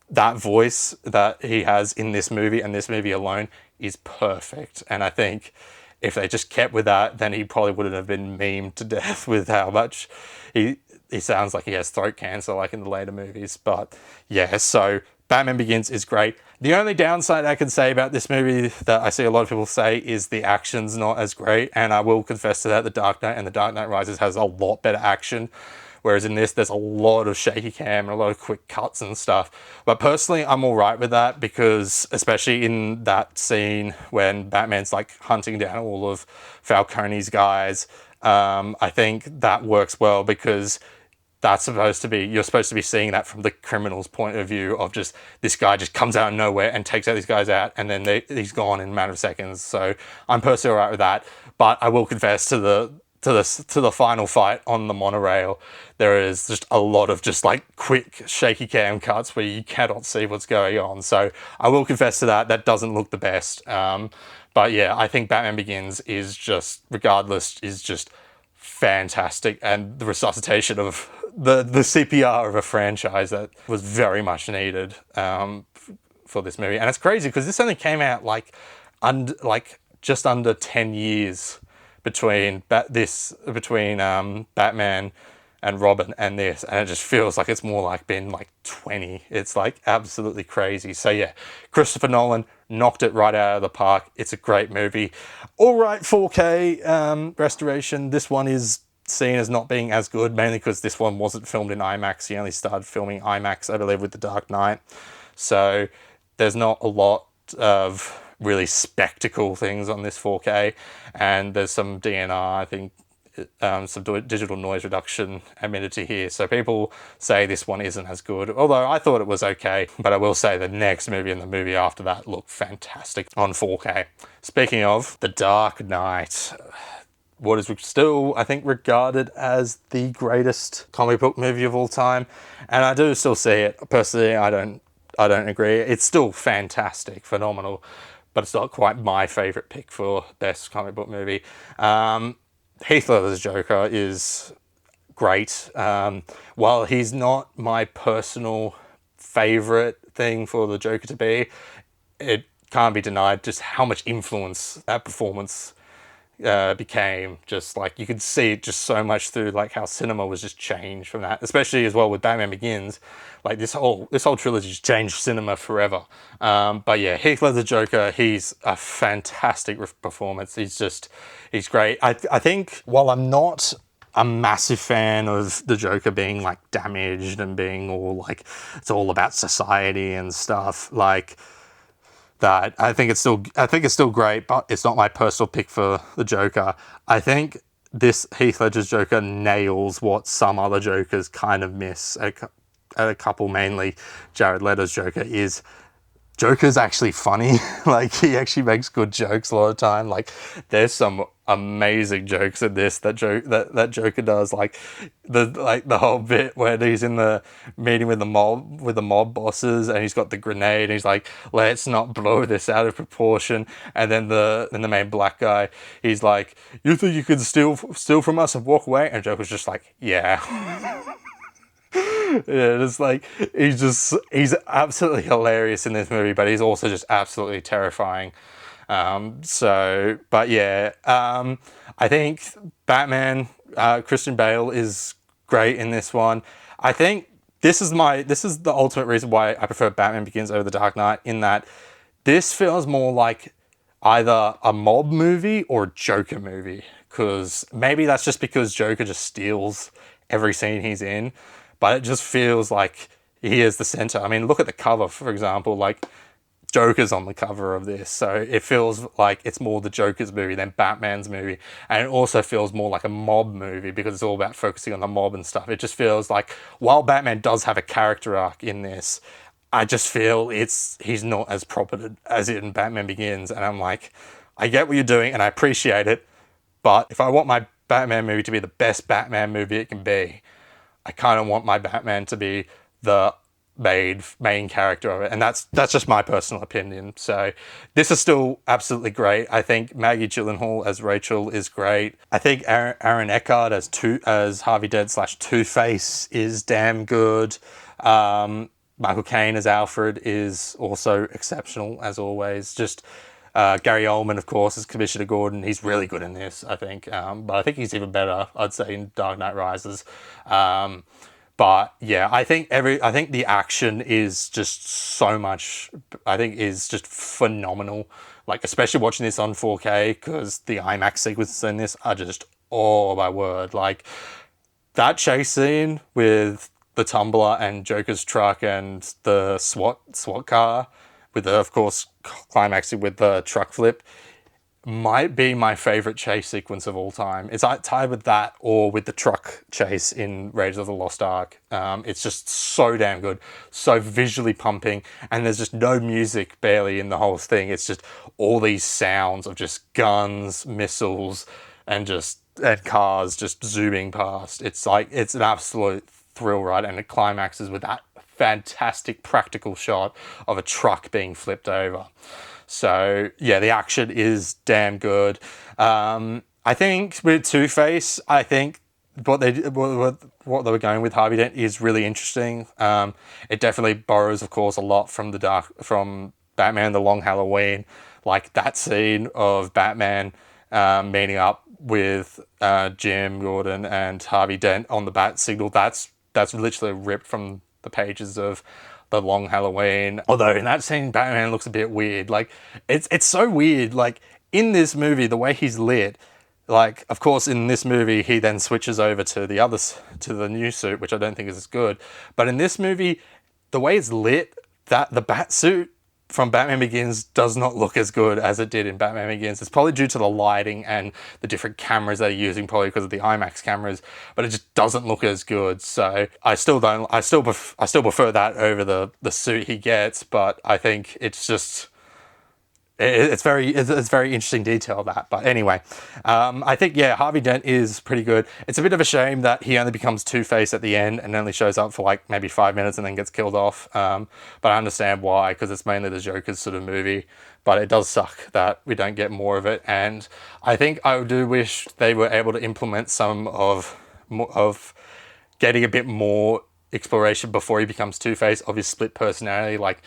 that voice that he has in this movie and this movie alone is perfect. And I think if they just kept with that, then he probably wouldn't have been memed to death with how much he sounds like he has throat cancer, like in the later movies. But yeah, so Batman Begins is great. The only downside I can say about this movie that I see a lot of people say is the action's not as great, and I will confess to that. The Dark Knight and The Dark Knight Rises has a lot better action, whereas in this there's a lot of shaky cam and a lot of quick cuts and stuff. But personally, I'm all right with that, because especially in that scene when Batman's like hunting down all of Falcone's guys, I think that works well, because you're supposed to be seeing that from the criminal's point of view, of just this guy just comes out of nowhere and takes out these guys out, and then he's gone in a matter of seconds. So I'm personally all right with that. But I will confess to the final fight on the monorail, there is just a lot of just like quick shaky cam cuts where you cannot see what's going on. So I will confess to that. That doesn't look the best. But yeah, I think Batman Begins is just, regardless, is just fantastic, and the resuscitation of the CPR of a franchise that was very much needed for this movie. And it's crazy because this only came out like just under 10 years between Batman and Robin and this, and it just feels like it's more like been like 20. It's like absolutely crazy. So yeah, Christopher Nolan knocked it right out of the park. It's a great movie. All right, 4K restoration. This one is seen as not being as good, mainly because this one wasn't filmed in IMAX. He only started filming IMAX, I believe, with The Dark Knight. So there's not a lot of really spectacle things on this 4K, and there's some DNR, I think, some digital noise reduction amenity here. So people say this one isn't as good, although I thought it was okay. But I will say the next movie and the movie after that look fantastic on 4K. Speaking of The Dark Knight, what is still, I think, regarded as the greatest comic book movie of all time, and I do still see it. Personally, I don't agree. It's still fantastic, phenomenal, but it's not quite my favorite pick for best comic book movie. Heath Ledger's Joker is great. While he's not my personal favorite thing for the Joker to be, it can't be denied just how much influence that performance became. Just like you could see it just so much through like how cinema was just changed from that, especially as well with Batman Begins. Like this whole trilogy just changed cinema forever. But yeah, Heath Ledger's Joker, he's a fantastic performance. He's great. I think while I'm not a massive fan of the Joker being like damaged and being all like it's all about society and stuff like that, I think it's still great, but it's not my personal pick for the Joker. I think this Heath Ledger's Joker nails what some other Jokers kind of miss. A couple, mainly Jared Leto's Joker, is Joker's actually funny. Like he actually makes good jokes a lot of time. Like there's some amazing jokes in this that Joker does. Like the whole bit where he's in the meeting with the mob bosses, and he's got the grenade, and he's like, "Let's not blow this out of proportion." And then the main black guy, he's like, "You think you can steal from us and walk away?" And Joker's just like, "Yeah." Yeah, it's like he's absolutely hilarious in this movie, but he's also just absolutely terrifying. But yeah, I think Batman, Christian Bale is great in this one. I think this is the ultimate reason why I prefer Batman Begins over The Dark Knight, in that this feels more like either a mob movie or a Joker movie, because maybe that's just because Joker just steals every scene he's in. But it just feels like he is the center. I mean, look at the cover, for example. Like, Joker's on the cover of this. So it feels like it's more the Joker's movie than Batman's movie. And it also feels more like a mob movie because it's all about focusing on the mob and stuff. It just feels like, while Batman does have a character arc in this, I just feel he's not as proper as in Batman Begins. And I'm like, I get what you're doing and I appreciate it. But if I want my Batman movie to be the best Batman movie it can be, I kind of want my Batman to be the main character of it, and that's just my personal opinion. So this is still absolutely great. I think Maggie Gyllenhaal as Rachel is great. I think Aaron Eckhart as Harvey Dent / Two-Face is damn good. Michael Caine as Alfred is also exceptional as always. Just Gary Oldman, of course, as Commissioner Gordon. He's really good in this, I think. But I think he's even better, I'd say, in Dark Knight Rises. But yeah, I think the action is just so much. I think is just phenomenal. Like, especially watching this on 4K, because the IMAX sequences in this are just, oh my word, like that chase scene with the tumbler and Joker's truck and the SWAT car, with of course climaxing with the truck flip, might be my favorite chase sequence of all time. It's tied with that or with the truck chase in Raiders of the Lost Ark. It's just so damn good, so visually pumping, and there's just no music barely in the whole thing. It's just all these sounds of just guns, missiles, and cars just zooming past. It's like, it's an absolute thrill ride, and it climaxes with that fantastic practical shot of a truck being flipped over. So yeah, the action is damn good. I think with Two-Face, I think what they were going with Harvey Dent is really interesting. It definitely borrows, of course, a lot from from Batman: The Long Halloween, like that scene of Batman meeting up with Jim Gordon and Harvey Dent on the Bat Signal. That's literally ripped from the pages of The Long Halloween. Although in that scene, Batman looks a bit weird. Like it's so weird. Like in this movie, the way he's lit. Like, of course, in this movie, he then switches over to to the new suit, which I don't think is as good. But in this movie, the way it's lit, that the bat suit from Batman Begins does not look as good as it did in Batman Begins. It's probably due to the lighting and the different cameras they're using, probably because of the IMAX cameras, but it just doesn't look as good. So I still prefer that over the suit he gets, but I think it's just... It's very interesting detail, that. But anyway, I think, yeah, Harvey Dent is pretty good. It's a bit of a shame that he only becomes Two-Face at the end and only shows up for like maybe 5 minutes and then gets killed off. But I understand why, because it's mainly the Joker's sort of movie. But it does suck that we don't get more of it. And I think I do wish they were able to implement some of getting a bit more exploration before he becomes Two-Face of his split personality, like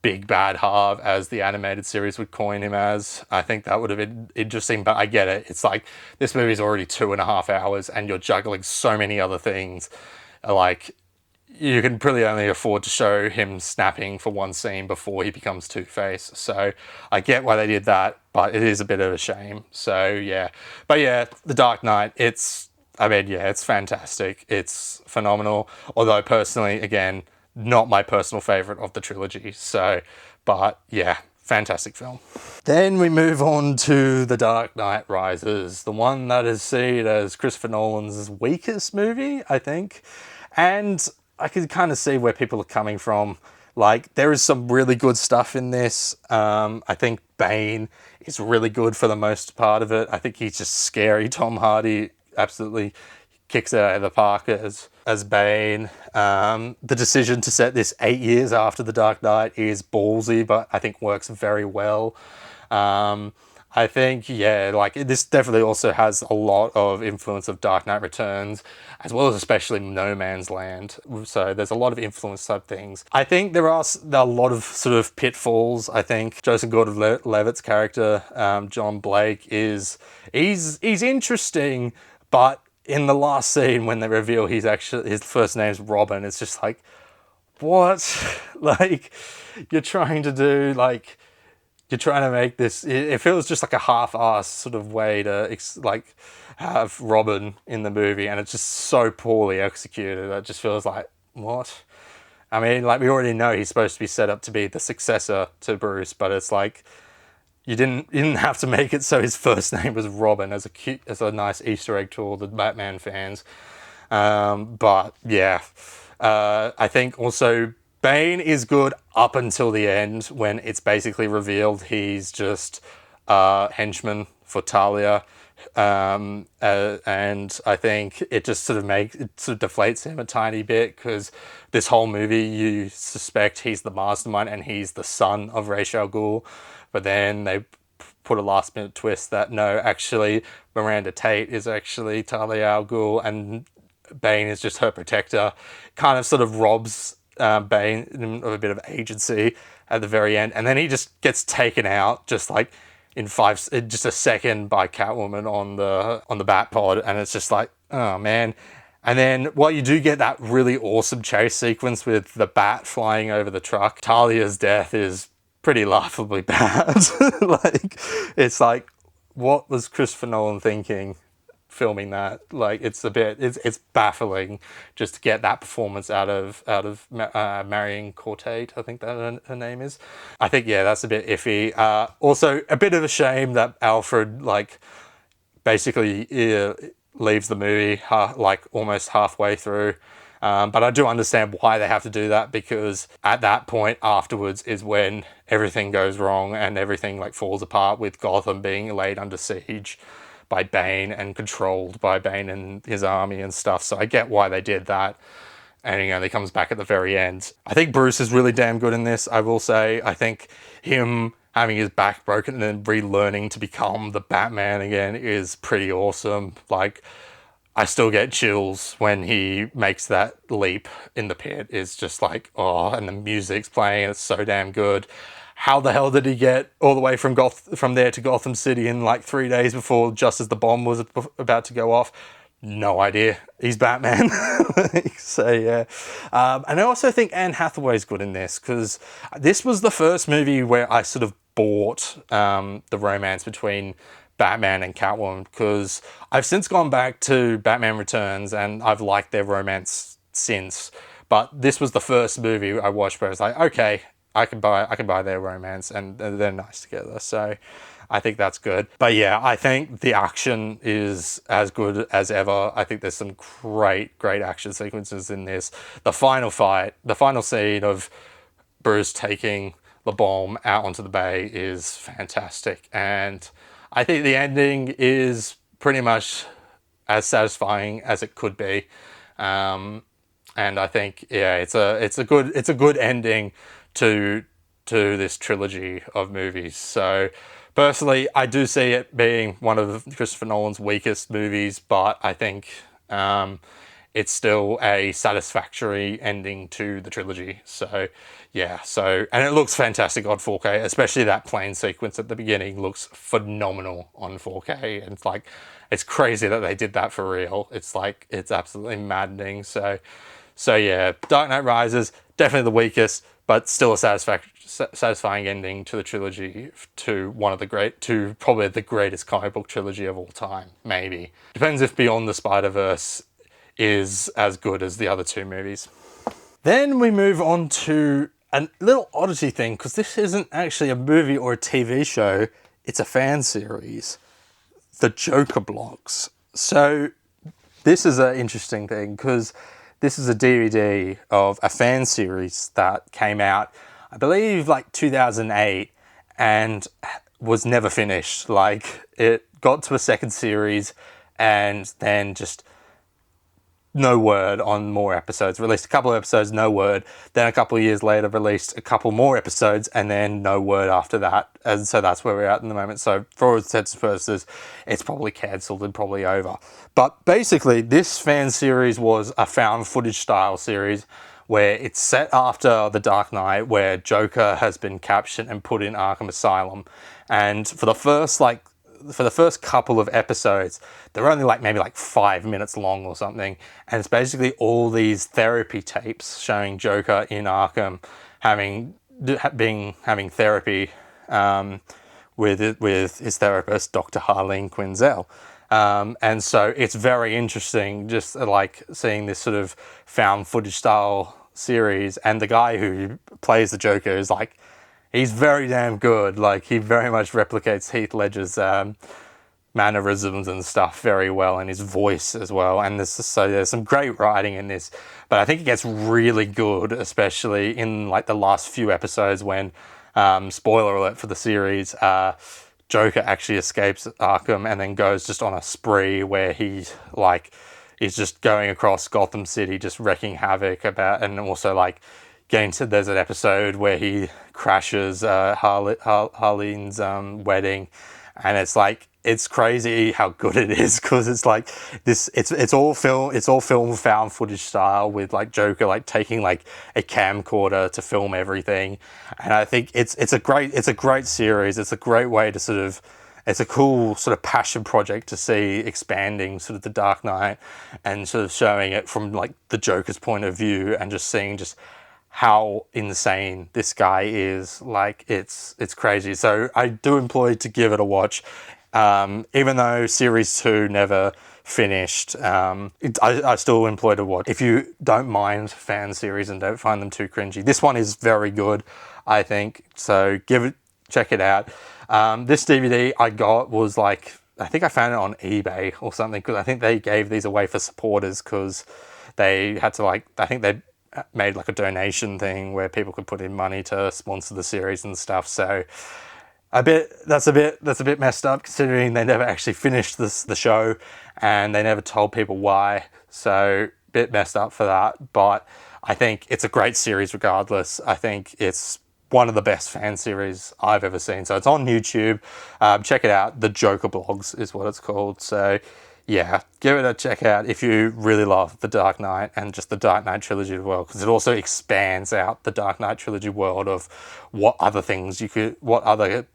Big Bad Harv, as the animated series would coin him as. I think that would have been interesting, but I get it. It's like, this movie's already 2.5 hours and you're juggling so many other things. Like, you can really only afford to show him snapping for one scene before he becomes Two-Face. So I get why they did that, but it is a bit of a shame. So yeah. But yeah, The Dark Knight, it's fantastic. It's phenomenal. Although personally, again, not my personal favourite of the trilogy. So, but yeah, fantastic film. Then we move on to The Dark Knight Rises, the one that is seen as Christopher Nolan's weakest movie, I think. And I can kind of see where people are coming from. Like, there is some really good stuff in this. I think Bane is really good for the most part of it. I think he's just scary. Tom Hardy absolutely kicks it out of the park as Bane. The decision to set this 8 years after The Dark Knight is ballsy, but I think works very well. I think, yeah, like, this definitely also has a lot of influence of Dark Knight Returns, as well as especially No Man's Land. So there's a lot of influence type things. I think there are a lot of sort of pitfalls. I think Joseph Gordon-Levitt's character, John Blake, he's interesting, but in the last scene when they reveal his first name's Robin, it's just like, what? Like, you're trying to make this, it feels just like a half-assed sort of way to like have Robin in the movie, and it's just so poorly executed. It just feels like, what? I mean, like, we already know he's supposed to be set up to be the successor to Bruce, but it's like, you didn't have to make it so his first name was Robin as a nice Easter egg to all the Batman fans. But yeah, I think also Bane is good up until the end, when it's basically revealed he's just a henchman for Talia. And I think it just sort of deflates him a tiny bit, because this whole movie you suspect he's the mastermind and he's the son of Ra's al Ghul, but then they put a last minute twist that no, actually Miranda Tate is actually Talia al Ghul and Bane is just her protector. Kind of sort of robs Bane of a bit of agency at the very end, and then he just gets taken out just like in just a second by Catwoman on the Batpod, and it's just like, oh man. And then while you do get that really awesome chase sequence with the bat flying over the truck, Talia's death is pretty laughably bad. Like, it's like, what was Christopher Nolan thinking filming that? Like, it's baffling just to get that performance out of Marion Cotillard, I think that her name is. I think, yeah, that's a bit iffy. Also, a bit of a shame that Alfred, like, basically leaves the movie like almost halfway through. But I do understand why they have to do that, because at that point afterwards is when everything goes wrong and everything like falls apart, with Gotham being laid under siege by Bane and controlled by Bane and his army and stuff. So I get why they did that. And he comes back at the very end. I think Bruce is really damn good in this, I will say. I think him having his back broken and then relearning to become the Batman again is pretty awesome. Like, I still get chills when he makes that leap in the pit. It's just like, oh, and the music's playing and it's so damn good. How the hell did he get all the way from there to Gotham City in like 3 days before, just as the bomb was about to go off? No idea. He's Batman. So yeah. And I also think Anne Hathaway's good in this, because this was the first movie where I sort of bought the romance between Batman and Catwoman, because I've since gone back to Batman Returns and I've liked their romance since. But this was the first movie I watched where I was like, okay, I can buy their romance, and they're nice together. So I think that's good. But yeah, I think the action is as good as ever. I think there's some great action sequences in this. The final fight, the final scene of Bruce taking the bomb out onto the bay is fantastic. And I think the ending is pretty much as satisfying as it could be. And I think, yeah, it's a good ending to this trilogy of movies. So personally, I do see it being one of Christopher Nolan's weakest movies, but I think it's still a satisfactory ending to the trilogy. So yeah, and it looks fantastic on 4K, especially that plane sequence at the beginning looks phenomenal on 4K. And it's crazy that they did that for real. It's absolutely maddening. So yeah, Dark Knight Rises, definitely the weakest, but still a satisfying ending to the trilogy, to probably the greatest comic book trilogy of all time, maybe. Depends if Beyond the Spider-Verse is as good as the other two movies. Then we move on to a little oddity thing, because this isn't actually a movie or a TV show, it's a fan series, The Joker Blocks. So this is an interesting thing, because this is a DVD of a fan series that came out, I believe, 2008, and was never finished. It got to a second series, and then just no word on more episodes. Released a couple of episodes, no word. Then a couple of years later, released a couple more episodes, and then no word after that. And so that's where we're at in the moment. So for all intents and purposes, it's probably cancelled and probably over. But basically, this fan series was a found footage style series where it's set after The Dark Knight, where Joker has been captured and put in Arkham Asylum. And for the first couple of episodes, they're only maybe 5 minutes long or something, and it's basically all these therapy tapes showing Joker in Arkham having therapy with his therapist, Dr. Harleen Quinzel. And so it's very interesting just seeing this sort of found footage style series, and the guy who plays the Joker is he's very damn good. He very much replicates Heath Ledger's mannerisms and stuff very well, and his voice as well. And there's some great writing in this, but I think it gets really good, especially in the last few episodes when, spoiler alert for the series, Joker actually escapes Arkham and then goes just on a spree where he's just going across Gotham City, just wreaking havoc and also there's an episode where he crashes Harleen's wedding, and it's crazy how good it is, because it's all film found footage style, with Joker taking a camcorder to film everything. And I think it's a great series. It's a great way to it's a cool sort of passion project to see expanding sort of the Dark Knight and sort of showing it from the Joker's point of view, and just seeing just how insane this guy is. It's crazy. So I do implore you to give it a watch. Even though series 2 never finished, I still employ to watch. If you don't mind fan series and don't find them too cringy, this one is very good, I think. So check it out. This DVD I got was I think I found it on eBay or something, because I think they gave these away for supporters, because they had to I think they made a donation thing where people could put in money to sponsor the series and stuff. So that's a bit messed up, considering they never actually finished the show and they never told people why. So bit messed up for that, but I think it's a great series regardless. I think it's one of the best fan series I've ever seen. So it's on YouTube. Check it out. The Joker Blogs is what it's called. So yeah, give it a check out if you really love The Dark Knight and just the Dark Knight trilogy as well, because it also expands out the Dark Knight trilogy world of what other things you could, what other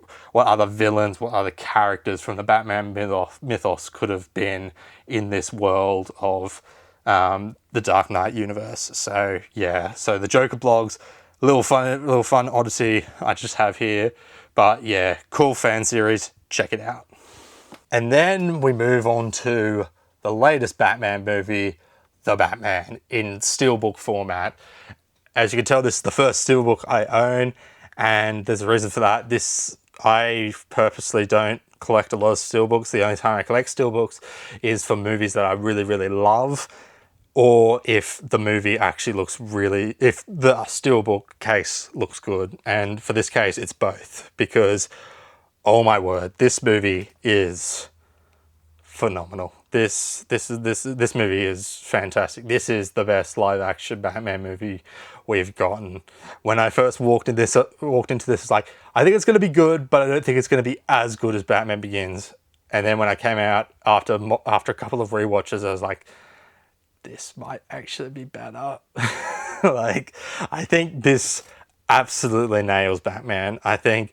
villains, what other characters from the Batman mythos could have been in this world of the Dark Knight universe. So yeah, so the Joker Blogs, little fun odyssey I just have here, but yeah, cool fan series. Check it out. And then we move on to the latest Batman movie, The Batman, in steelbook format. As you can tell, this is the first steelbook I own, and there's a reason for that. I purposely don't collect a lot of steelbooks. The only time I collect steelbooks is for movies that I really, really love, or if the movie actually if the steelbook case looks good. And for this case, it's both, because oh my word, this movie is phenomenal. This movie is fantastic. This is the best live action Batman movie we've gotten. When I first walked into this, it's like, I think it's going to be good, but I don't think it's going to be as good as Batman Begins. And then when I came out after a couple of rewatches, I was like, this might actually be better. Like, I think this absolutely nails Batman. I think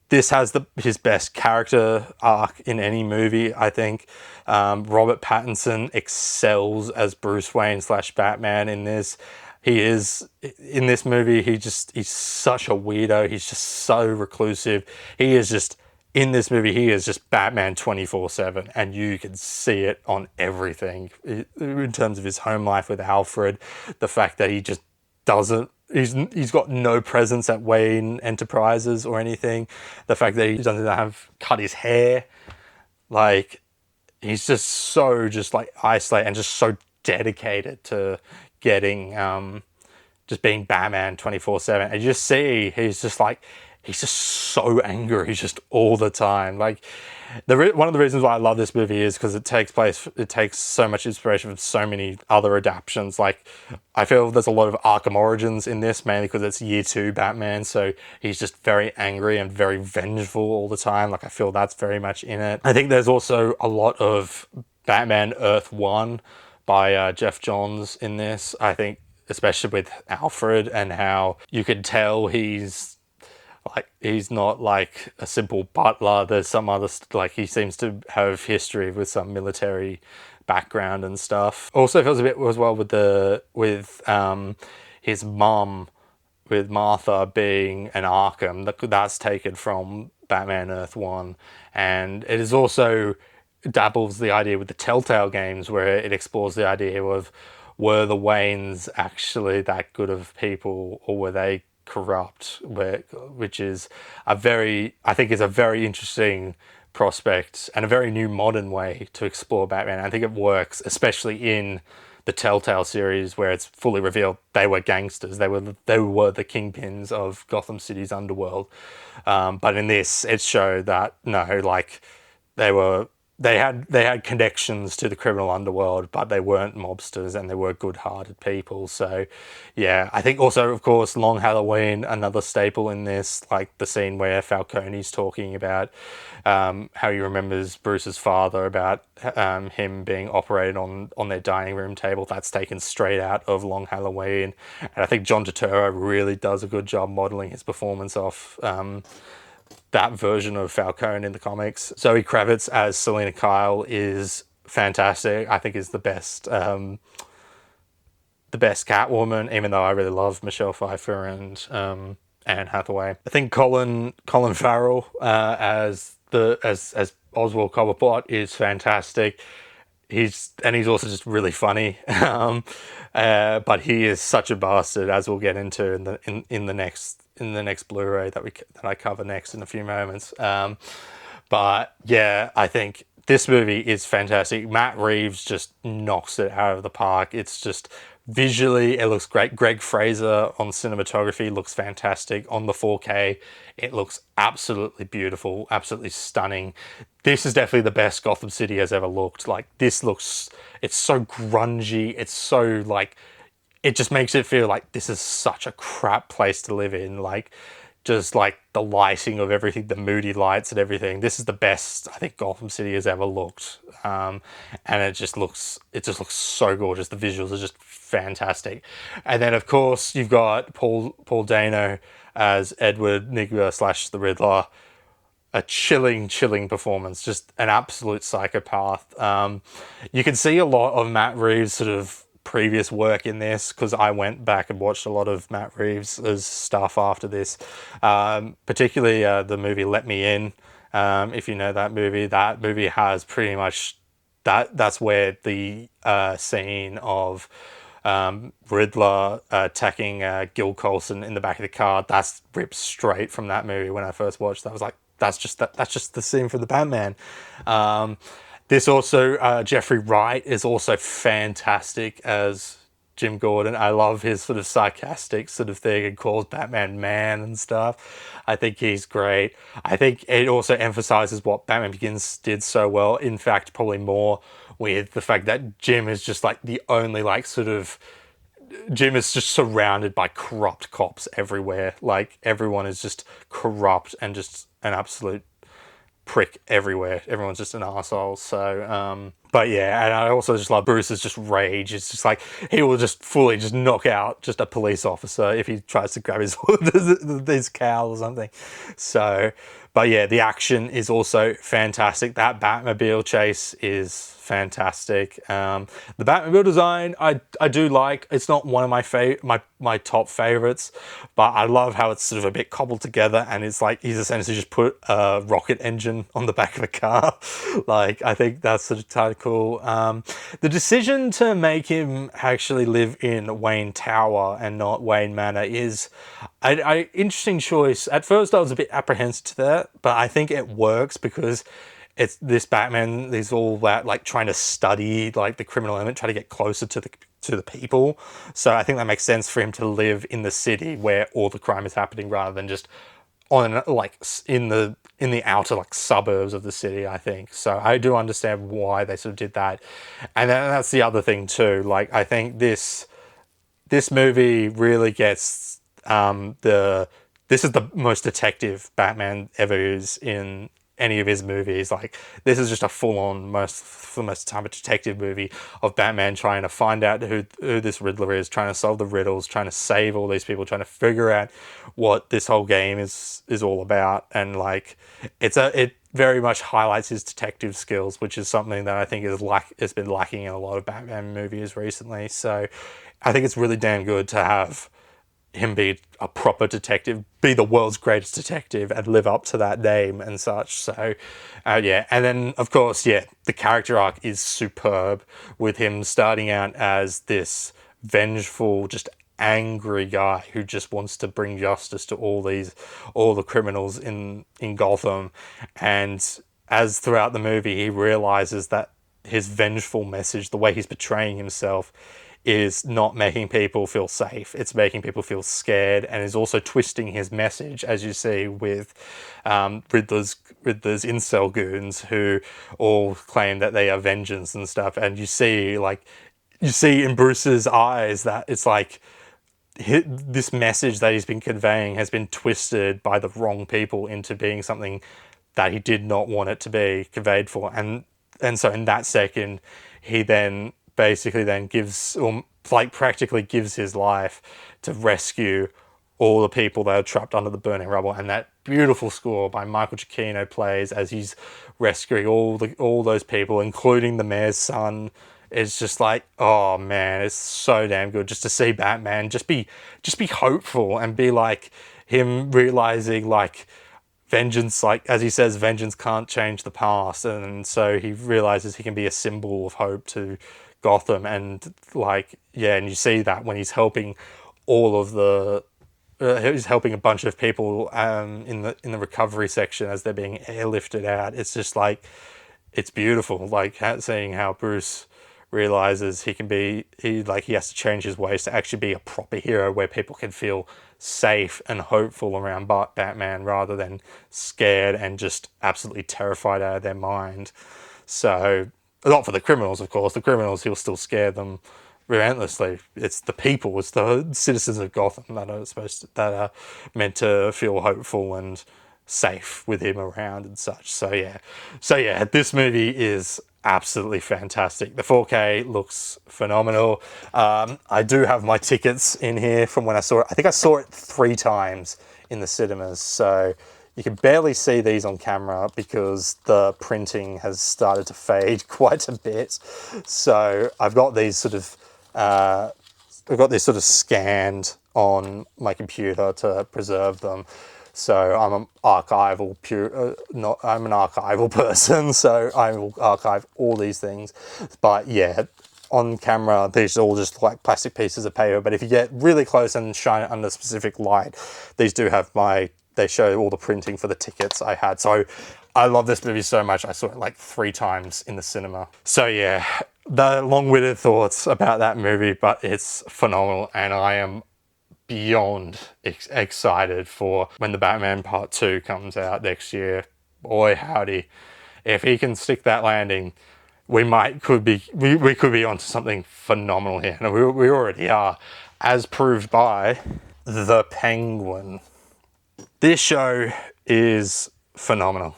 this has his best character arc in any movie. I think Robert Pattinson excels as Bruce Wayne / Batman in this. He is, in this movie, he's such a weirdo. He's just so reclusive. In this movie, he is just Batman 24/7, and you can see it on everything in terms of his home life with Alfred, the fact that he just doesn't, he's got no presence at Wayne Enterprises or anything, the fact that he doesn't have cut his hair, like, he's just so like isolated and just so dedicated to getting just being Batman 24/7. And you just see he's just so angry, he's just all the time. Like, one of the reasons why I love this movie is because it takes so much inspiration from so many other adaptations. Like, I feel there's a lot of Arkham Origins in this, mainly because it's year 2 Batman, so he's just very angry and very vengeful all the time. Like, I feel that's very much in it. I think there's also a lot of Batman Earth 1 by Jeff Johns in this. I think especially with Alfred, and how you can tell he's not like a simple butler. There's some other, like, he seems to have history with some military background and stuff. Also feels a bit as well with his mum, with Martha being an Arkham. That's taken from Batman Earth 1. And it is also dabbles the idea with the Telltale games, where it explores the idea of, were the Waynes actually that good of people, or were they corrupt? Which is I think is a very interesting prospect and a very new modern way to explore Batman. I think it works, especially in the Telltale series, where it's fully revealed they were gangsters. They were the kingpins of Gotham City's underworld. But in this, it showed that no, like, they had connections to the criminal underworld, but they weren't mobsters, and they were good-hearted people. So yeah, I think also, of course, Long Halloween, another staple in this, like the scene where Falcone's talking about how he remembers Bruce's father, about him being operated on their dining room table. That's taken straight out of Long Halloween. And I think John Turturro really does a good job modeling his performance off that version of Falcone in the comics. Zoe Kravitz as Selena Kyle is fantastic. I think is the best Catwoman, even though I really love Michelle Pfeiffer and Anne Hathaway. I think Colin Farrell as Oswald Cobblepot is fantastic. He's also just really funny, but he is such a bastard, as we'll get into in the next Blu-ray that I cover next in a few moments. But yeah, I think this movie is fantastic. Matt Reeves just knocks it out of the park. It's just, visually, it looks great. Greg Fraser on cinematography looks fantastic. On the 4K, it looks absolutely beautiful, absolutely stunning. This is definitely the best Gotham City has ever looked. Like, it's so grungy. It's so, like, it just makes it feel like this is such a crap place to live in. Like, just like the lighting of everything, the moody lights and everything. This is the best I think Gotham City has ever looked, and it just looks so gorgeous. The visuals are just fantastic, and then of course you've got Paul Dano as Edward Nigma slash the Riddler. A chilling performance, just an absolute psychopath. You can see a lot of Matt Reeves' sort of previous work in this, because I went back and watched a lot of Matt Reeves' stuff after this, particularly the movie Let Me In. If you know that movie has pretty much that's where the scene of Riddler attacking Gil Colson in the back of the car, that's ripped straight from that movie. When I first watched that, I was like, that's just the scene from the Batman. This also, Jeffrey Wright is also fantastic as Jim Gordon. I love his sort of sarcastic sort of thing and calls Batman man and stuff. I think he's great. I think it also emphasizes what Batman Begins did so well. In fact, probably more with the fact that Jim is just like the only like sort of Jim is just surrounded by corrupt cops everywhere. Like everyone is just corrupt and just an absolute prick everywhere. Everyone's just an asshole. So, but yeah, and I also just love Bruce's just rage. It's just like he will just fully just knock out just a police officer if he tries to grab his cowl or something. So, but yeah, the action is also fantastic. That Batmobile chase is fantastic. The Batmobile design I do like. It's not one of my top favorites, but I love how it's sort of a bit cobbled together, and it's like he's essentially just put a rocket engine on the back of a car. Like I think that's sort of kind of cool. The decision to make him actually live in Wayne Tower and not Wayne Manor is a interesting choice. At first I was a bit apprehensive to that, but I think it works because it's this Batman is all that like trying to study like the criminal element, try to get closer to the people. So I think that makes sense for him to live in the city where all the crime is happening, rather than just on like in the outer like suburbs of the city. I think so. I do understand why they sort of did that, and that's the other thing too. Like I think this movie really gets this is the most detective Batman ever is in any of his movies. Like this is just a full-on for the most time a detective movie of Batman trying to find out who this Riddler is, trying to solve the riddles, trying to save all these people, trying to figure out what this whole game is all about. And like it very much highlights his detective skills, which is something that I think has been lacking in a lot of Batman movies recently. So I think it's really damn good to have him be a proper detective, be the world's greatest detective, and live up to that name and such. So, yeah. And then, of course, yeah, the character arc is superb, with him starting out as this vengeful, just angry guy who just wants to bring justice to all the criminals in Gotham. And as throughout the movie, he realizes that his vengeful message, the way he's portraying himself, is not making people feel safe. It's making people feel scared, and is also twisting his message, as you see with Riddler's incel goons, who all claim that they are vengeance and stuff. And you see in Bruce's eyes that it's like this message that he's been conveying has been twisted by the wrong people into being something that he did not want it to be conveyed for. And so in that second, he then basically then gives, or like practically gives his life to rescue all the people that are trapped under the burning rubble. And that beautiful score by Michael Giacchino plays as he's rescuing all those people, including the mayor's son. It's just like, oh man, it's so damn good just to see Batman just be hopeful, and be like him realizing like vengeance, like as he says, vengeance can't change the past. And so he realizes he can be a symbol of hope to Gotham. And like, yeah, and you see that when he's helping all of the he's helping a bunch of people in the recovery section as they're being airlifted out. It's just like, it's beautiful, like seeing how Bruce realizes he has to change his ways to actually be a proper hero, where people can feel safe and hopeful around Batman, rather than scared and just absolutely terrified out of their mind. So, not for the criminals, of course. The criminals, he'll still scare them relentlessly. It's the people, it's the citizens of Gotham that are meant to feel hopeful and safe with him around and such. So yeah, this movie is absolutely fantastic. The 4K looks phenomenal. I do have my tickets in here from when I saw it. I think I saw it 3 times in the cinemas, so you can barely see these on camera because the printing has started to fade quite a bit. So I've got these sort of scanned on my computer to preserve them. So I'm an archival I'm an archival person, so I will archive all these things. But yeah, on camera, these all just like plastic pieces of paper. But if you get really close and shine it under specific light, these do have they show all the printing for the tickets I had. So I love this movie so much. I saw it like 3 times in the cinema. So yeah, the long-winded thoughts about that movie, but it's phenomenal, and I am beyond excited for when the Batman Part 2 comes out next year. Boy howdy, if he can stick that landing, we could be onto something phenomenal here, and we already are, as proved by The Penguin. This show is phenomenal.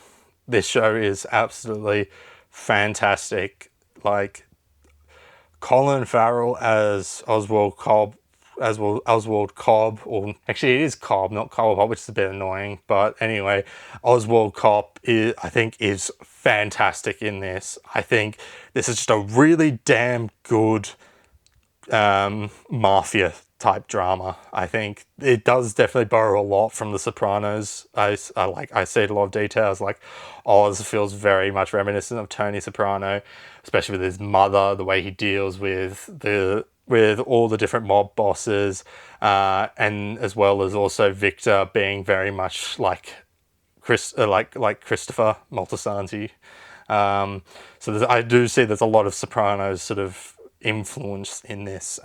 This show is absolutely fantastic. Like, Colin Farrell as Oswald Cobb, or actually it is Cobb, not Cobb, which is a bit annoying. But anyway, Oswald Cobb I think is fantastic in this. I think this is just a really damn good mafia type drama. I think it does definitely borrow a lot from The Sopranos. I see a lot of details. Like, Oz feels very much reminiscent of Tony Soprano, especially with his mother, the way he deals with all the different mob bosses, and as well as also Victor being very much like Christopher Moltisanti. So I do see there's a lot of Sopranos sort of influence in this.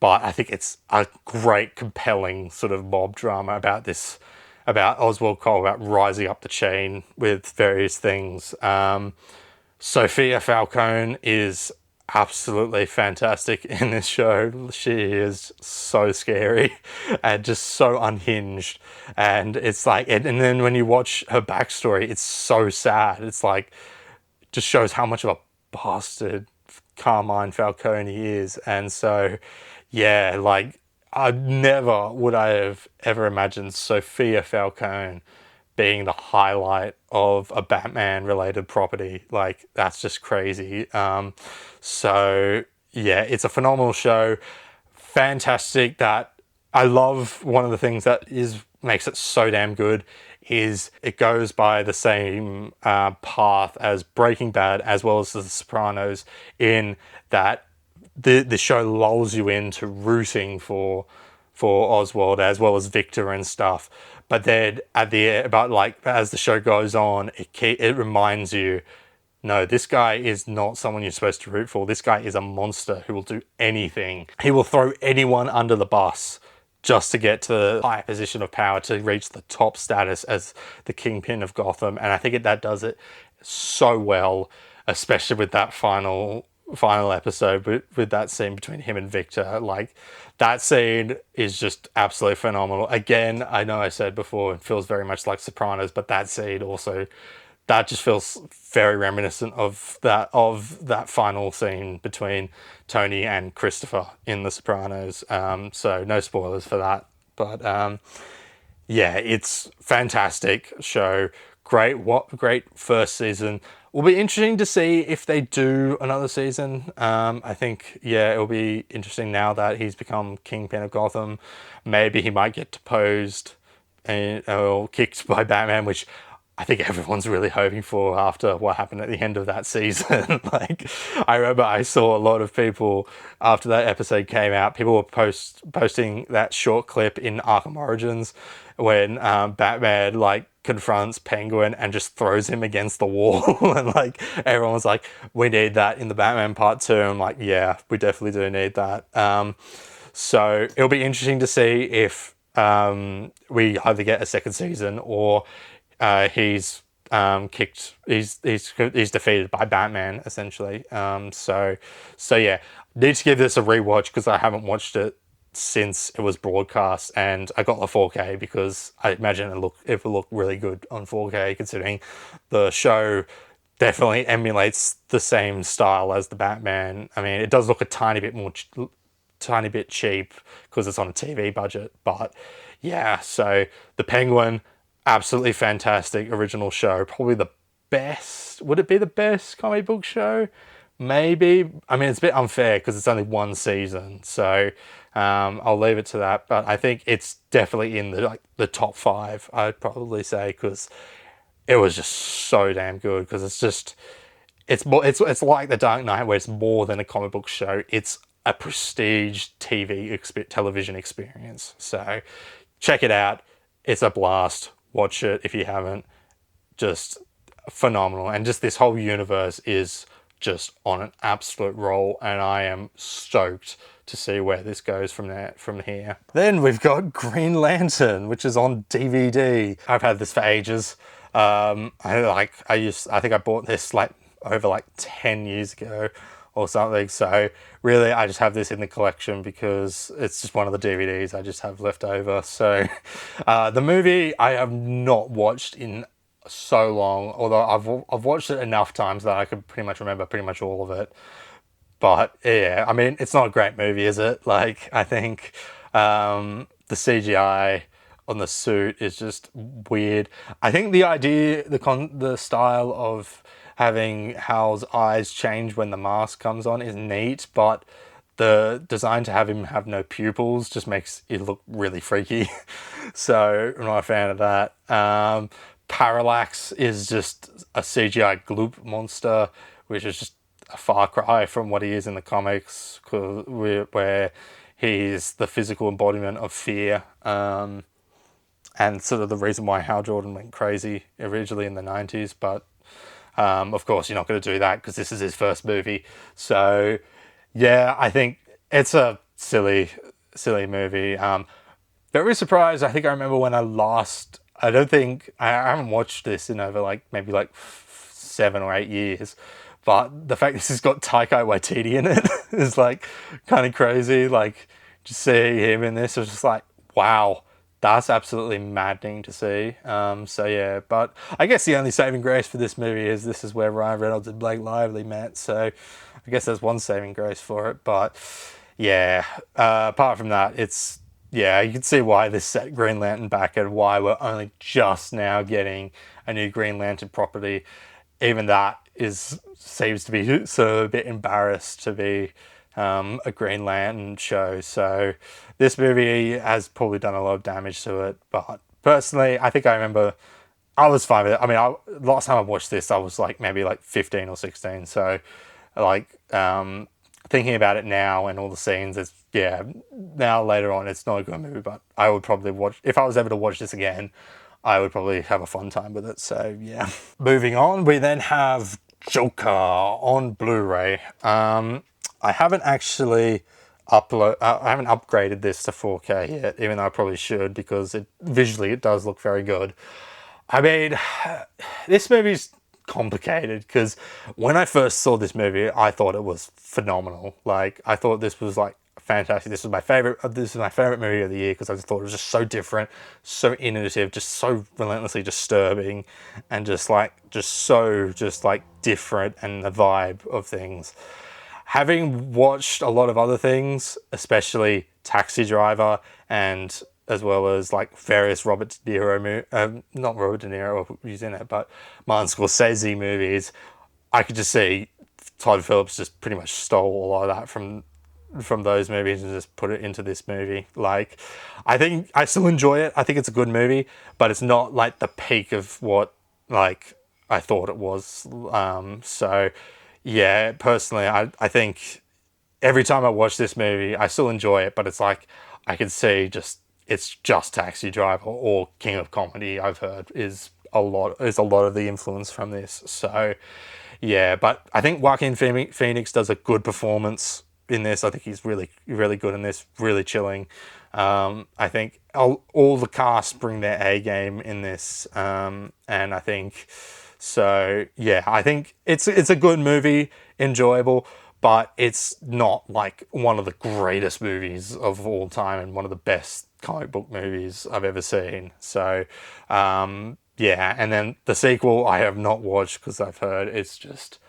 But I think it's a great, compelling sort of mob drama about Oswald Cobb, about rising up the chain with various things. Sophia Falcone is absolutely fantastic in this show. She is so scary and just so unhinged. And it's like, and then when you watch her backstory, it's so sad. It's like, just shows how much of a bastard Carmine Falcone is. And so, yeah, like, never would I have ever imagined Sophia Falcone being the highlight of a Batman related property. Like, that's just crazy. So yeah, it's a phenomenal show. Fantastic. That I love, one of the things that makes it so damn good is it goes by the same path as Breaking Bad as well as The Sopranos, in that the show lulls you into rooting for Oswald as well as Victor and stuff. But then as the show goes on, it reminds you, no, this guy is not someone you're supposed to root for. This guy is a monster who will do anything. He will throw anyone under the bus just to get to the high position of power, to reach the top status as the kingpin of Gotham. And I think that does it so well, especially with that final episode with that scene between him and Victor. Like, that scene is just absolutely phenomenal. Again, I know I said before it feels very much like Sopranos, but that scene also, that just feels very reminiscent of that final scene between Tony and Christopher in The Sopranos. So no spoilers for that, but yeah, it's fantastic show. Great first season. Will be interesting to see if they do another season. I think, yeah, it'll be interesting now that he's become Kingpin of Gotham. Maybe he might get deposed or kicked by Batman, which I think everyone's really hoping for after what happened at the end of that season. Like, I remember I saw a lot of people after that episode came out, people were posting that short clip in Arkham Origins when Batman like confronts Penguin and just throws him against the wall. And like, everyone was like, we need that in the Batman Part 2. I'm like, yeah, we definitely do need that. So it'll be interesting to see if we either get a second season or he's defeated by Batman, essentially. So yeah, Need to give this a rewatch because I haven't watched it since it was broadcast, and I got the 4K because I imagine it will look really good on 4K, considering the show definitely emulates the same style as the Batman. I mean, it does look a tiny bit cheap because it's on a TV budget, but yeah. So the Penguin, absolutely fantastic original show, probably the best. Would it be the best comic book show? Maybe. I mean, it's a bit unfair because it's only one season, so I'll leave it to that. But I think it's definitely in the top five. I'd probably say because it was just so damn good. Because it's like the Dark Knight, where it's more than a comic book show. It's a prestige television experience. So check it out. It's a blast. Watch it if you haven't. Just phenomenal, and just this whole universe is just on an absolute roll, and I am stoked to see where this goes from here. Then we've got Green Lantern, which is on DVD. I've had this for ages. I think I bought this over 10 years ago or something. So really, I just have this in the collection because it's just one of the DVDs I just have left over. So the movie I have not watched in so long, although I've watched it enough times that I could pretty much remember pretty much all of it. But yeah, I mean, it's not a great movie, is it? I think the CGI on the suit is just weird. I think the idea, the style of having Hal's eyes change when the mask comes on is neat, but the design to have him have no pupils just makes it look really freaky. So I'm not a fan of that. Parallax is just a CGI gloop monster, which is just a far cry from what he is in the comics, where he's the physical embodiment of fear. And sort of the reason why Hal Jordan went crazy originally in the 90s. But of course, you're not going to do that because this is his first movie. So yeah, I think it's a silly movie. Very surprised. I think I remember when I haven't watched this in over maybe 7 or 8 years. But the fact this has got Taika Waititi in it is kind of crazy. Just see him in this, it's just wow, that's absolutely maddening to see. So yeah, but I guess the only saving grace for this movie is this is where Ryan Reynolds and Blake Lively met. So I guess there's one saving grace for it. But yeah, apart from that, you can see why this set Green Lantern back and why we're only just now getting a new Green Lantern property. Even that seems to be sort of a bit embarrassed to be a Green Lantern show. So this movie has probably done a lot of damage to it. But personally, I think I remember I was fine with it. I mean, last time I watched this, I was maybe 15 or 16. So thinking about it now and all the scenes, now later on, it's not a good movie, but I would probably if I was able to watch this again, I would probably have a fun time with it. So yeah. Moving on, we then have Joker on Blu-ray. I haven't actually I haven't upgraded this to 4K yet, even though I probably should, because visually it does look very good. I mean, this movie's complicated because when I first saw this movie, I thought it was phenomenal. I thought this was fantastic. This was my favorite. This is my favorite movie of the year because I just thought it was just so different, so innovative, just so relentlessly disturbing, and just different, and the vibe of things. Having watched a lot of other things, especially Taxi Driver, and as well as various Robert De Niro not Robert De Niro who's in it, but Martin Scorsese movies, I could just see Todd Phillips just pretty much stole a lot of that from those movies and just put it into this movie. I think I still enjoy it. I think it's a good movie, but it's not the peak of what I thought it was. So yeah, personally, I think every time I watch this movie, I still enjoy it, but it's I can see it's just Taxi Driver or King of Comedy. I've heard is a lot of the influence from this. So yeah, but I think Joaquin Phoenix does a good performance in this. I think he's really, really good in this, really chilling. I think all the cast bring their A game in this, and I think so. Yeah, I think it's a good movie, enjoyable, but it's not like one of the greatest movies of all time and one of the best comic book movies I've ever seen. So, yeah, and then the sequel I have not watched because I've heard it's just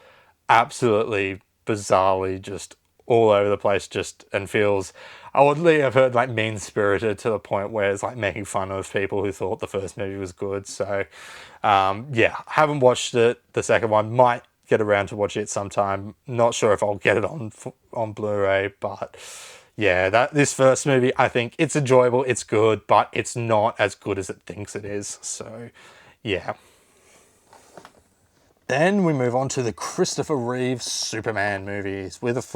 absolutely bizarrely just all over the place, just and feels oddly, I've heard, like mean spirited to the point where it's like making fun of people who thought the first movie was good. So yeah, haven't watched it. The second one, might get around to watch it sometime. Not sure if I'll get it on Blu-ray, but yeah, that this first movie, I think it's enjoyable, it's good, but it's not as good as it thinks it is. So yeah. Then we move on to the Christopher Reeve Superman movies, with of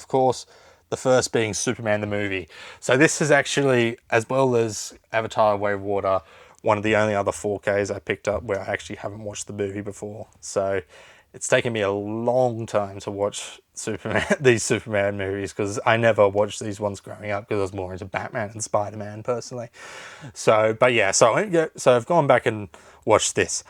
course, the first being Superman the movie. So this is actually, as well as Avatar: Way of Water, one of the only other 4Ks I picked up where I actually haven't watched the movie before. So it's taken me a long time to watch these Superman movies, because I never watched these ones growing up because I was more into Batman and Spider-Man personally. So, but yeah, so I've gone back and watched this.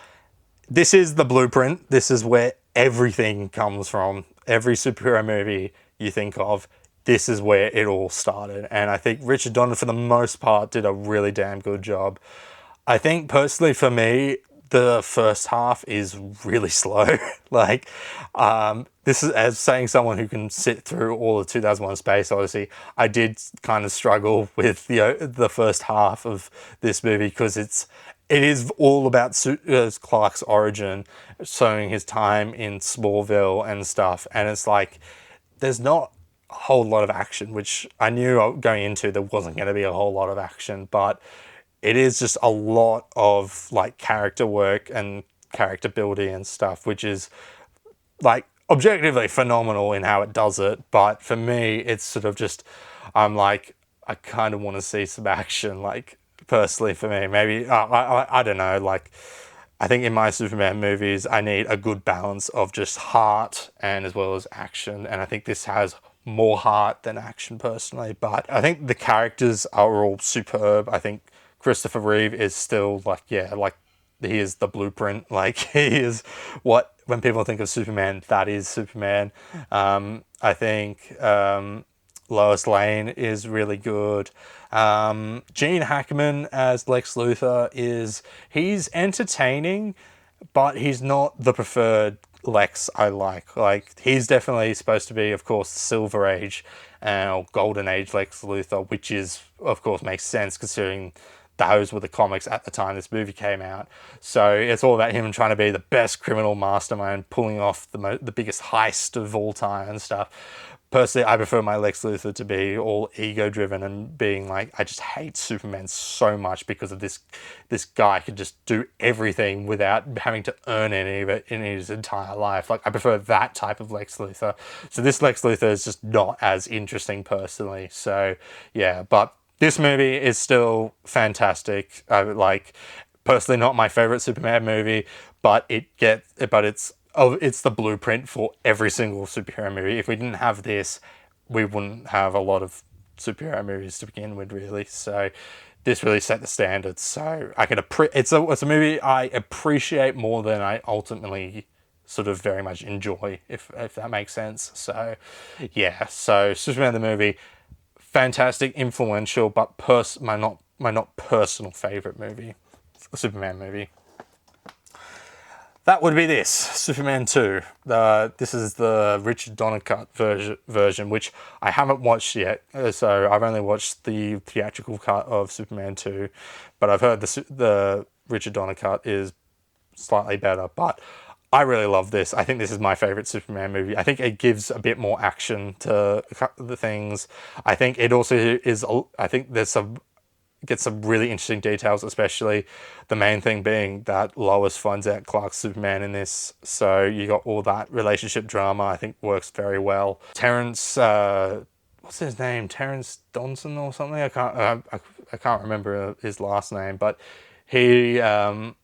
This is the blueprint. This is where everything comes from. Every superhero movie you think of, this is where it all started. And I think Richard Donner, for the most part, did a really damn good job. I think personally for me, the first half is really slow. Like, this is as saying someone who can sit through all of 2001: Space Odyssey. I did kind of struggle with the first half of this movie because it is all about Clark's origin, showing his time in Smallville and stuff, and it's like there's not a whole lot of action, which I knew going into there wasn't going to be a whole lot of action, but it is just a lot of like character work and character building and stuff, which is like objectively phenomenal in how it does it. But for me, it's sort of just, I'm like, I kind of want to see some action, like personally for me. Maybe, I don't know, like, I think in my Superman movies, I need a good balance of just heart and as well as action. And I think this has more heart than action personally. But I think the characters are all superb. I think Christopher Reeve is still like, yeah, like he is the blueprint. Like he is what, when people think of Superman, that is Superman. I think Lois Lane is really good. Gene Hackman as Lex Luthor he's entertaining, but he's not the preferred Lex I like. Like, he's definitely supposed to be, of course, Silver Age or Golden Age Lex Luthor, which is, of course, makes sense considering those were the comics at the time this movie came out. So it's all about him trying to be the best criminal mastermind, pulling off the biggest heist of all time and stuff. Personally, I prefer my Lex Luthor to be all ego-driven and being like, I just hate Superman so much because of this guy can just do everything without having to earn any of it in his entire life. Like, I prefer that type of Lex Luthor. So this Lex Luthor is just not as interesting personally. So, yeah, but this movie is still fantastic. I like, personally not my favorite Superman movie, but it's the blueprint for every single superhero movie. If we didn't have this, we wouldn't have a lot of superhero movies to begin with, really. So this really set the standards. So it's a movie I appreciate more than I ultimately sort of very much enjoy, if that makes sense. So yeah, so Superman the movie, fantastic, influential, but my not personal favorite movie, Superman movie. That would be this, Superman 2. This is the Richard Donner cut version, which I haven't watched yet. So I've only watched the theatrical cut of Superman 2, but I've heard the Richard Donner cut is slightly better. But I really love this. I think this is my favorite Superman movie. I think it gives a bit more action to the things. I think it also is, I think there's gets some really interesting details, especially the main thing being that Lois finds out Clark's Superman in this. So you got all that relationship drama, I think works very well. Terrence, what's his name? Terrence Donson or something? I can't remember his last name, but he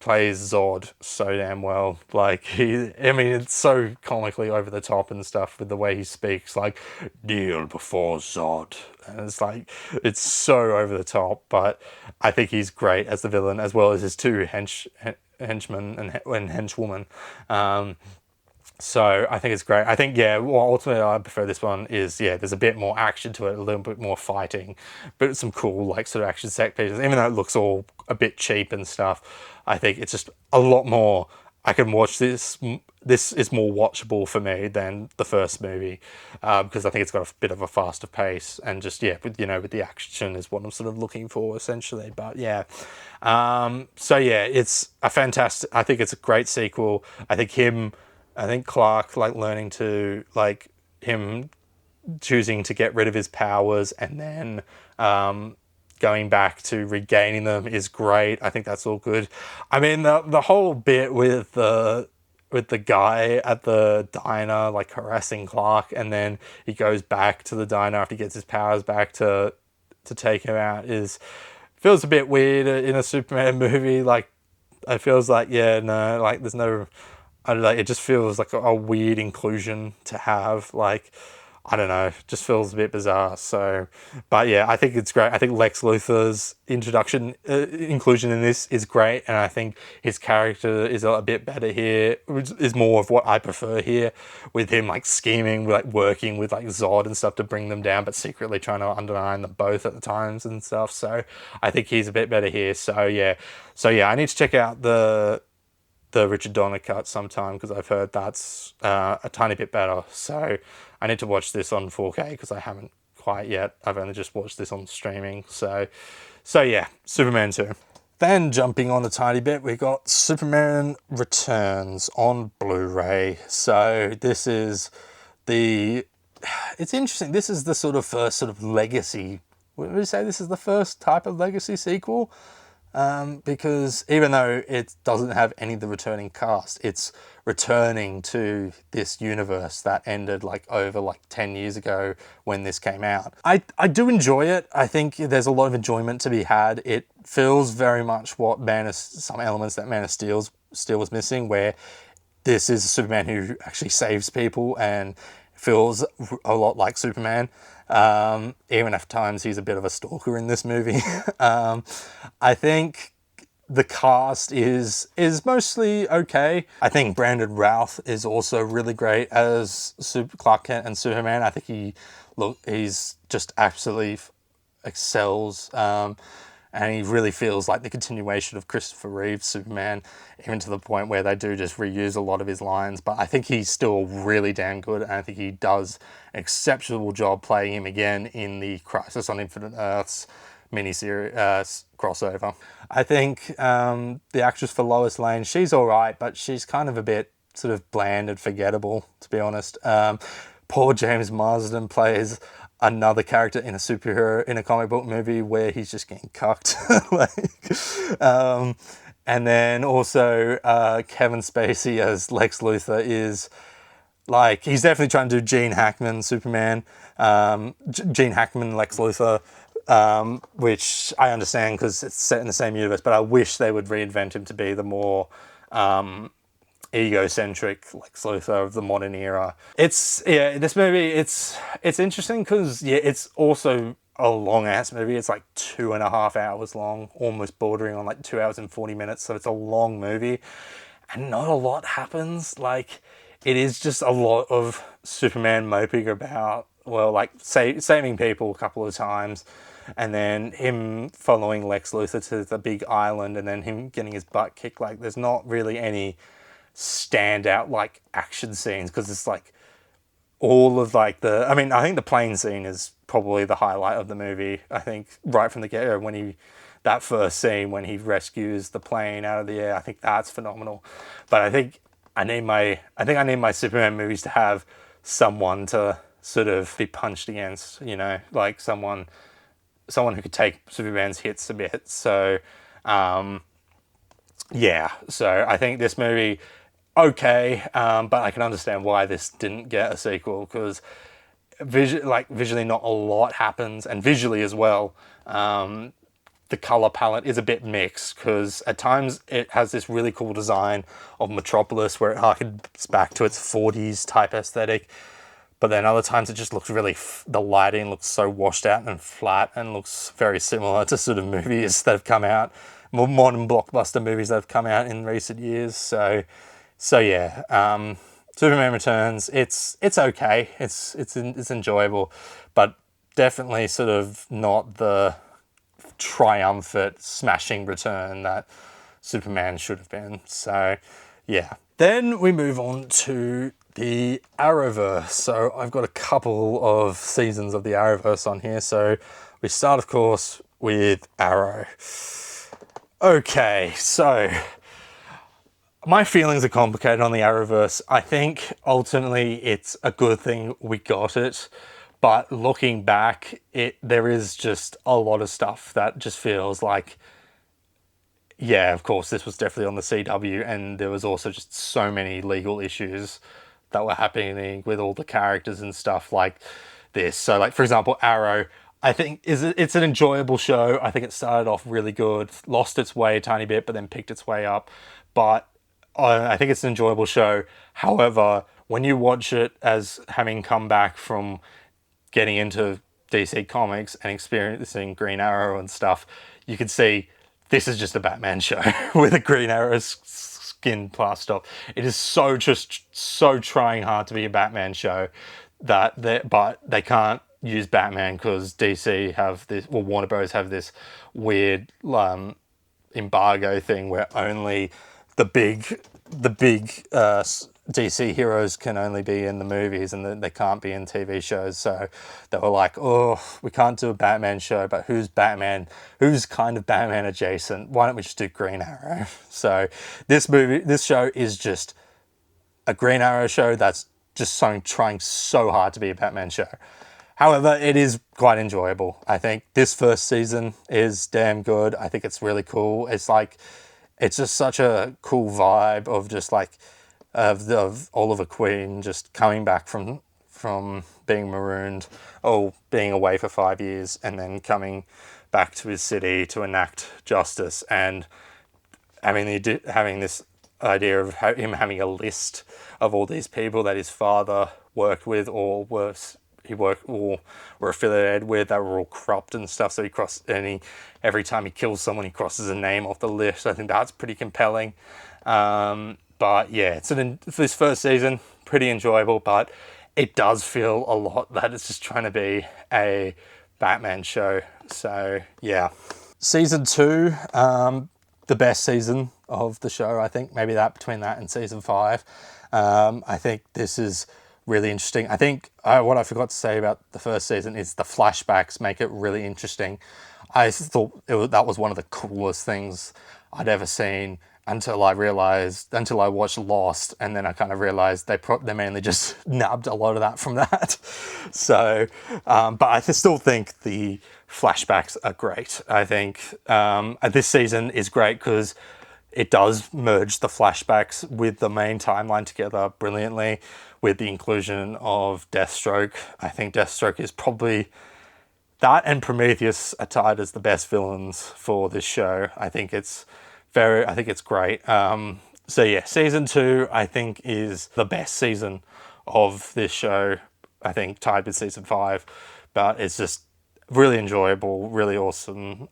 plays Zod so damn well. Like, it's so comically over the top and stuff with the way he speaks, like, kneel before Zod. And it's like, it's so over the top, but I think he's great as the villain, as well as his two henchmen and henchwoman. So I think it's great. I think, yeah, well, ultimately I prefer this one is, yeah, there's a bit more action to it, a little bit more fighting, but some cool, like, sort of action set pieces. Even though it looks all a bit cheap and stuff, I think it's just a lot more. I can watch this. This is more watchable for me than the first movie, because I think it's got a bit of a faster pace and just, yeah, with the action is what I'm sort of looking for essentially. But yeah, so yeah, it's a fantastic. I think it's a great sequel. I think Clark, like, learning to, like, him choosing to get rid of his powers and then going back to regaining them is great. I think that's all good. I mean, the whole bit with the guy at the diner, like, harassing Clark, and then he goes back to the diner after he gets his powers back to take him out is feels a bit weird in a Superman movie. Like, it feels like, yeah, no, like, there's no, I don't know, it just feels like a weird inclusion to have. Like, I don't know, just feels a bit bizarre. So, but yeah, I think it's great. I think Lex Luthor's inclusion in this is great, and I think his character is a bit better here, which is more of what I prefer here, with him, like, scheming, like, working with, like, Zod and stuff to bring them down, but secretly trying to undermine them both at the times and stuff. So, I think he's a bit better here. So yeah, I need to check out the Richard Donner cut sometime because I've heard that's a tiny bit better. So I need to watch this on 4K because I haven't quite yet. I've only just watched this on streaming. So yeah, Superman 2. Then jumping on a tiny bit, we got Superman Returns on Blu-ray. So this is it's interesting. This is the sort of first sort of legacy. Would you say this is the first type of legacy sequel? Because even though it doesn't have any of the returning cast, it's returning to this universe that ended, like, over, like, 10 years ago when this came out. I do enjoy it. I think there's a lot of enjoyment to be had. It feels very much what some elements that Man of Steel was missing, where this is a Superman who actually saves people and feels a lot like Superman. Even if at times he's a bit of a stalker in this movie. I think the cast is mostly okay. I think Brandon Routh is also really great as Clark Kent and Superman. I think he's just absolutely excels. And he really feels like the continuation of Christopher Reeve's Superman, even to the point where they do just reuse a lot of his lines. But I think he's still really damn good, and I think he does an exceptional job playing him again in the Crisis on Infinite Earths miniseries crossover. I think the actress for Lois Lane, she's all right, but she's kind of a bit sort of bland and forgettable, to be honest. Paul James Marsden plays another character in a comic book movie where he's just getting cucked. And then also Kevin Spacey as Lex Luthor is, like, he's definitely trying to do Gene Hackman Superman, Gene Hackman Lex Luthor, which I understand because it's set in the same universe, but I wish they would reinvent him to be the more egocentric Lex Luthor of the modern era. This movie, it's interesting because, yeah, it's also a long ass movie. It's like 2.5 hours long, almost bordering on like 2 hours and 40 minutes. So it's a long movie, and not a lot happens. Like, it is just a lot of Superman moping about, well, like, saving people a couple of times, and then him following Lex Luthor to the big island, and then him getting his butt kicked. Like, there's not really any standout, like, action scenes, because it's like all of, like, I think the plane scene is probably the highlight of the movie. I think right from the get-go, that first scene when he rescues the plane out of the air, I think that's phenomenal. But I think I need my Superman movies to have someone to sort of be punched against, like someone who could take Superman's hits a bit. So yeah, so I think this movie, okay, but I can understand why this didn't get a sequel, because visually not a lot happens, and visually as well, the color palette is a bit mixed, because at times it has this really cool design of Metropolis where it harkens back to its 40s type aesthetic, but then other times it just looks the lighting looks so washed out and flat and looks very similar to sort of movies that have come out, more modern blockbuster movies that have come out in recent years. So yeah, Superman Returns, it's okay. It's enjoyable, but definitely sort of not the triumphant, smashing return that Superman should have been. So, yeah. Then we move on to the Arrowverse. So I've got a couple of seasons of the Arrowverse on here. So we start, of course, with Arrow. Okay, so my feelings are complicated on the Arrowverse. I think ultimately it's a good thing we got it. But looking back, there is just a lot of stuff that just feels like, yeah, of course, this was definitely on the CW, and there was also just so many legal issues that were happening with all the characters and stuff like this. So, like, for example, Arrow, I think it's an enjoyable show. I think it started off really good, lost its way a tiny bit, but then picked its way up. But I think it's an enjoyable show. However, when you watch it as having come back from getting into DC Comics and experiencing Green Arrow and stuff, you can see this is just a Batman show with a Green Arrow skin plastered off. It is so trying hard to be a Batman show but they can't use Batman because DC have this, well, Warner Bros. Have this weird embargo thing where only the big DC heroes can only be in the movies and they can't be in TV shows. So they were like, oh, we can't do a Batman show, but who's Batman? Who's kind of Batman adjacent? Why don't we just do Green Arrow? So this show is just a Green Arrow show that's just trying so hard to be a Batman show. However, it is quite enjoyable. I think this first season is damn good. I think it's really cool. It's just such a cool vibe of just like of Oliver Queen just coming back from being marooned or being away for 5 years and then coming back to his city to enact justice, and having this idea of him having a list of all these people that his father worked with or were affiliated with that were all corrupt and stuff. So every time he kills someone, he crosses a name off the list. I think that's pretty compelling. But yeah, this first season, pretty enjoyable, but it does feel a lot that it's just trying to be a Batman show. So yeah. Season 2, the best season of the show, I think. Maybe between that and season 5. I think this is really interesting. I think what I forgot to say about the first season is the flashbacks make it really interesting. I thought that was one of the coolest things I'd ever seen until I watched Lost, and then I kind of realized they mainly just nabbed a lot of that from that. So, but I still think the flashbacks are great. I think this season is great because it does merge the flashbacks with the main timeline together brilliantly with the inclusion of Deathstroke. I think Deathstroke is probably, that and Prometheus are tied as the best villains for this show. I think it's great. So yeah, season 2 I think is the best season of this show. I think tied with season 5, but it's just really enjoyable, really awesome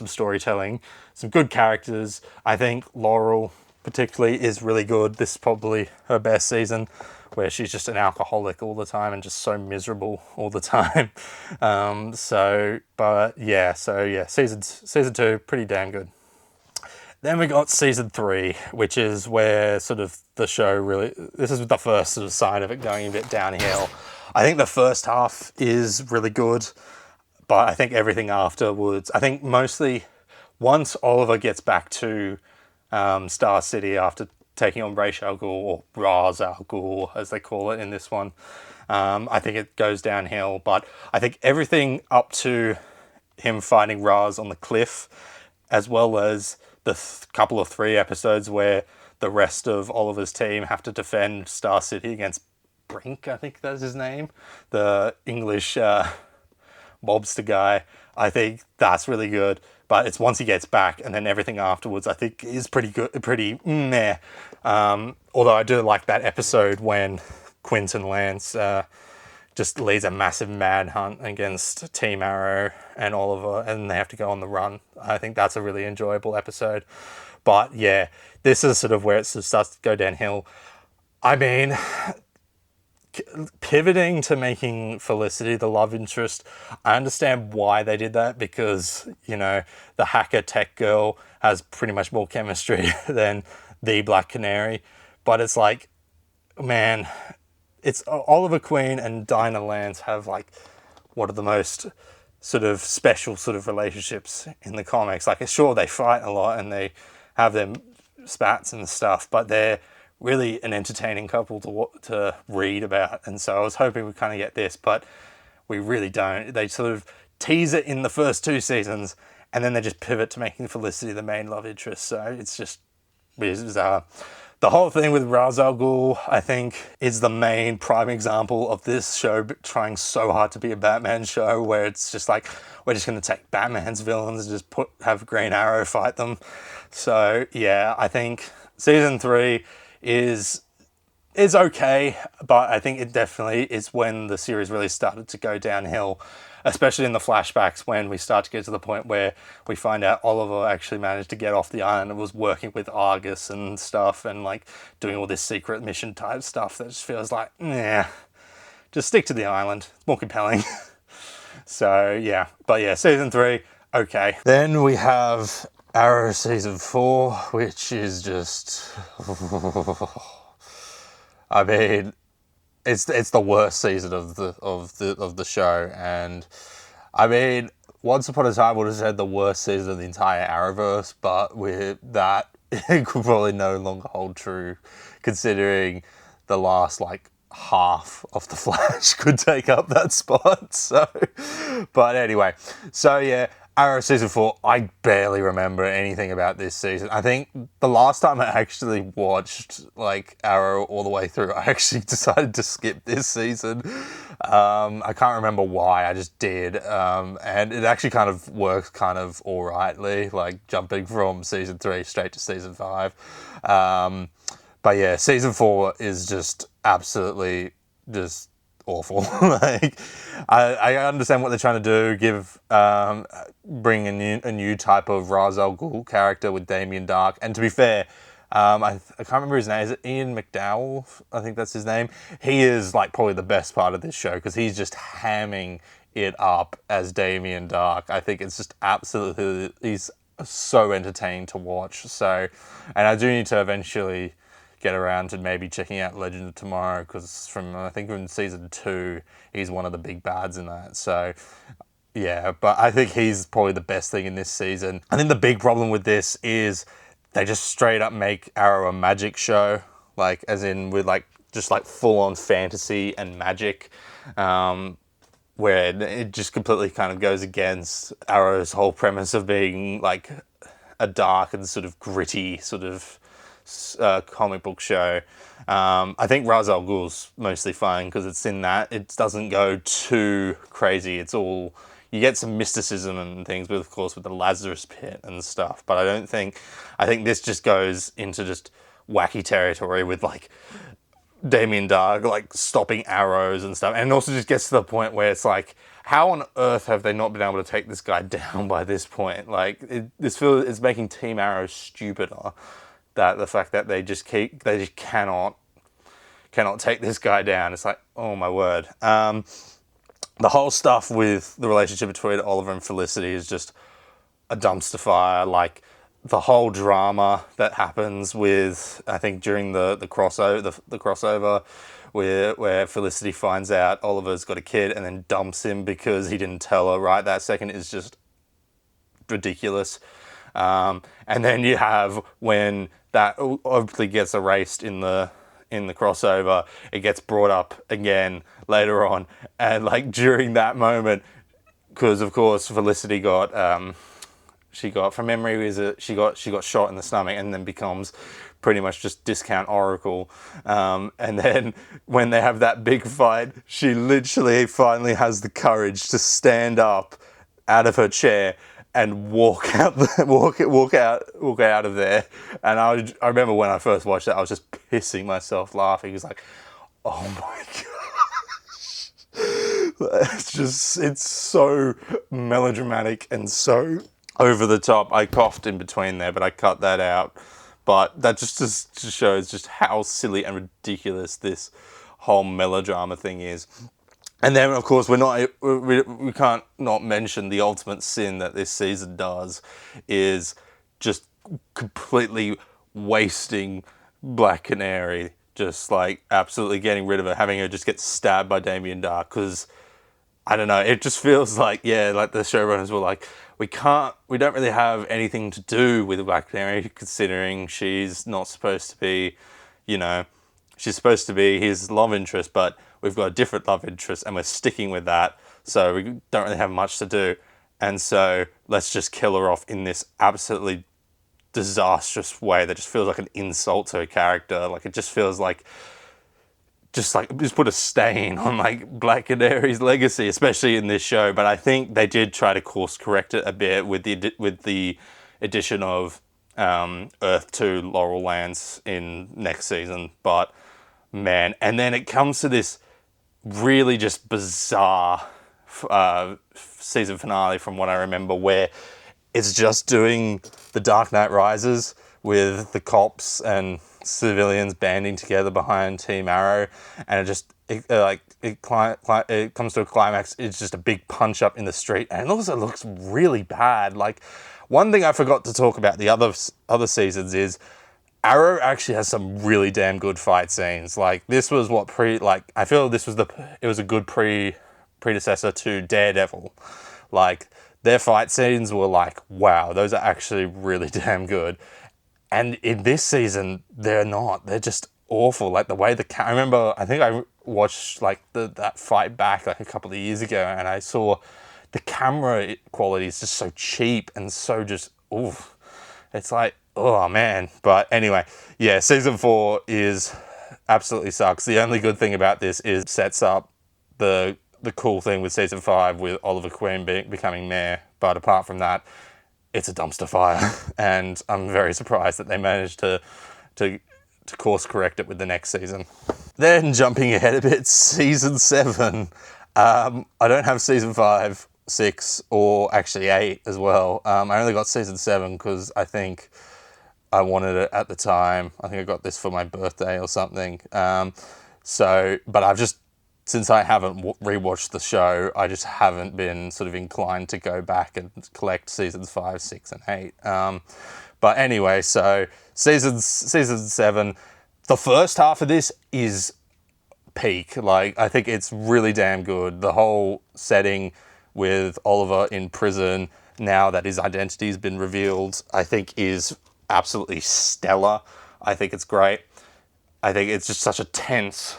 storytelling, some good characters. I think Laurel particularly is really good. This is probably her best season, where she's just an alcoholic all the time and just so miserable all the time. Season 2, pretty damn good. Then we got season 3, which is where sort of the show really, this is the first sort of sign of it going a bit downhill. I think the first half is really good, but I think everything afterwards, I think mostly once Oliver gets back to Star City after taking on Ra's al Ghul, or Ra's al Ghul as they call it in this one, I think it goes downhill. But I think everything up to him fighting Ra's on the cliff, as well as the couple of 3 episodes where the rest of Oliver's team have to defend Star City against Brink, I think that's his name, the English mobster guy. I think that's really good, but it's once he gets back, and then everything afterwards I think is pretty good, pretty meh. Although I do like that episode when Quentin Lance just leads a massive manhunt against Team Arrow and Oliver, and they have to go on the run. I think that's a really enjoyable episode. But yeah, this is sort of where it starts to go downhill. I mean, pivoting to making Felicity the love interest, I understand why they did that, because, you know, the hacker tech girl has pretty much more chemistry than the Black Canary. But it's like, man, it's Oliver Queen and Dinah Lance have like one of the most sort of special sort of relationships in the comics. Like, sure, they fight a lot and they have them spats and stuff, but they're really an entertaining couple to read about. And so I was hoping we kind of get this, but we really don't. They sort of tease it in the first 2 seasons, and then they just pivot to making Felicity the main love interest. So it's just bizarre. The whole thing with Ra's al Ghul, I think, is the main prime example of this show trying so hard to be a Batman show, where it's just like, we're just going to take Batman's villains and just have Green Arrow fight them. So yeah, I think season 3 is okay, but I think it definitely is when the series really started to go downhill, especially in the flashbacks, when we start to get to the point where we find out Oliver actually managed to get off the island and was working with Argus and stuff, and like doing all this secret mission type stuff that just feels like, nah, just stick to the island. It's more compelling. So yeah, but yeah, season 3, okay. Then we have Arrow season 4, which is just I mean, it's the worst season of the show, and I mean, once upon a time would have said the worst season of the entire Arrowverse, but with that, it could probably no longer hold true, considering the last like half of the Flash could take up that spot. So, but anyway, so yeah. Arrow season 4, I barely remember anything about this season. I think the last time I actually watched like Arrow all the way through, I actually decided to skip this season. I can't remember why, I just did. And it actually kind of works kind of all rightly, like jumping from season 3 straight to season 5. But yeah, season 4 is just absolutely just awful. Like, I understand what they're trying to do, bring a new type of Ra's al Ghul character with Damien Dark. And to be fair, I can't remember his name. Is it Ian McDowell? I think that's his name. He is like probably the best part of this show, because he's just hamming it up as Damien Dark. I think it's just absolutely, he's so entertaining to watch. So, and I do need to eventually get around to maybe checking out Legend of Tomorrow, because I think from season 2, he's one of the big bads in that. So yeah, but I think he's probably the best thing in this season. I think the big problem with this is they just straight up make Arrow a magic show, like as in with like just like full on fantasy and magic, where it just completely kind of goes against Arrow's whole premise of being like a dark and sort of gritty sort of comic book show. I think Ra's al Ghul's mostly fine because it's in that. It doesn't go too crazy. It's all, you get some mysticism and things, but of course with the Lazarus Pit and stuff. But I think this just goes into just wacky territory with like Damien Dark like stopping arrows and stuff, and it also just gets to the point where it's like, how on earth have they not been able to take this guy down by this point? Like, it's making Team Arrow stupider. That the fact that they just cannot take this guy down. It's like, oh my word. The whole stuff with the relationship between Oliver and Felicity is just a dumpster fire. Like, the whole drama that happens with, I think during the crossover where Felicity finds out Oliver's got a kid and then dumps him because he didn't tell her right that second, is just ridiculous. And then you have when that obviously gets erased in the crossover, it gets brought up again later on, and like during that moment, because of course Felicity got from memory, she got shot in the stomach and then becomes pretty much just discount Oracle, and then when they have that big fight, she literally finally has the courage to stand up out of her chair and walk out of there. And I remember when I first watched it, I was just pissing myself laughing. It's like, oh my god, it's so melodramatic and so over the top. I coughed in between there, but I cut that out. But that just shows just how silly and ridiculous this whole melodrama thing is. And then, of course, we can't not mention the ultimate sin that this season does is just completely wasting Black Canary, just like absolutely getting rid of her, having her just get stabbed by Damien Dark, because I don't know, it just feels like, yeah, like the showrunners were like, we don't really have anything to do with Black Canary, considering she's not supposed to be, you know, she's supposed to be his love interest, but we've got a different love interest and we're sticking with that, so we don't really have much to do. And so let's just kill her off in this absolutely disastrous way that just feels like an insult to her character. Like, it just feels like just put a stain on like Black Canary's legacy, especially in this show. But I think they did try to course correct it a bit with the addition of Earth 2 Laurel Lands in next season. But man, and then it comes to this really just bizarre season finale, from what I remember, where it's just doing the Dark Knight Rises with the cops and civilians banding together behind Team Arrow, and it comes to a climax. It's just a big punch up in the street, and it also looks really bad. Like, one thing I forgot to talk about the other seasons is Arrow actually has some really damn good fight scenes. Like, this was I feel this was it was a good predecessor to Daredevil. Like, their fight scenes were like, wow, those are actually really damn good. And in this season, they're not. They're just awful. Like, the way I remember, I think I watched like that fight back like a couple of years ago, and I saw the camera quality is just so cheap and so just, oof. It's like, oh man. But anyway, yeah, season 4 is absolutely sucks. The only good thing about this is it sets up the cool thing with season 5 with Oliver Queen becoming mayor. But apart from that, it's a dumpster fire, and I'm very surprised that they managed to course correct it with the next season. Then, jumping ahead a bit, season 7. I don't have season 5, 6, or actually 8 as well. I only got season 7 because I think I wanted it at the time. I think I got this for my birthday or something. But I've just, since I haven't rewatched the show, I just haven't been sort of inclined to go back and collect seasons 5, 6, and 8. But anyway, so season 7, the first half of this is peak. Like, I think it's really damn good. The whole setting with Oliver in prison, now that his identity's been revealed, I think is absolutely stellar. I think it's great. I think it's just such a tense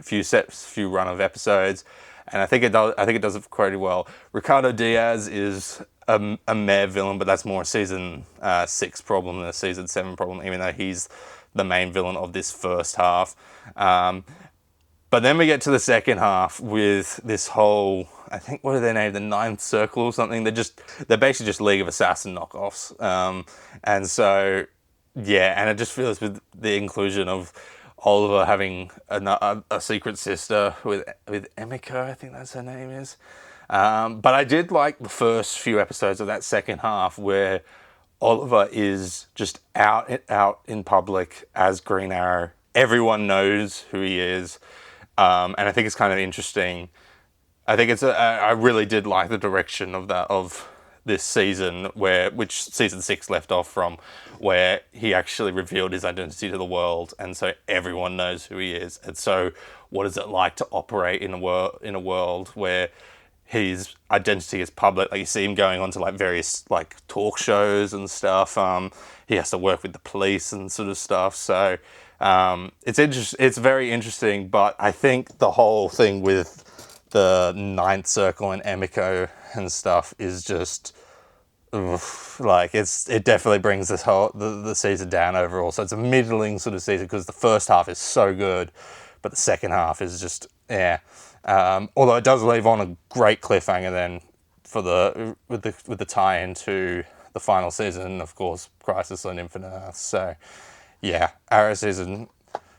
few run of episodes, and I think it does it quite well. Ricardo Diaz is a meh villain, but that's more a season 6 problem than a season 7 problem, even though he's the main villain of this first half. But then we get to the second half with this whole, I think, what are they named? The Ninth Circle or something? They're basically just League of Assassin knockoffs. And so, yeah, and it just feels with the inclusion of Oliver having a secret sister with Emiko, I think that's her name is. But I did like the first few episodes of that second half where Oliver is just out in public as Green Arrow. Everyone knows who he is. And I think it's kind of interesting. I think I really did like the direction of this season, which season 6 left off from, where he actually revealed his identity to the world, and so everyone knows who he is. And so, what is it like to operate in a world where his identity is public? Like, you see him going on to like various like talk shows and stuff. He has to work with the police and sort of stuff. So it's very interesting. But I think the whole thing with the Ninth Circle and Emiko and stuff is just like it definitely brings this whole the season down overall. So it's a middling sort of season because the first half is so good, but the second half is just although it does leave on a great cliffhanger then with the tie-in to the final season, of course, Crisis on Infinite Earths. So yeah, Arrow season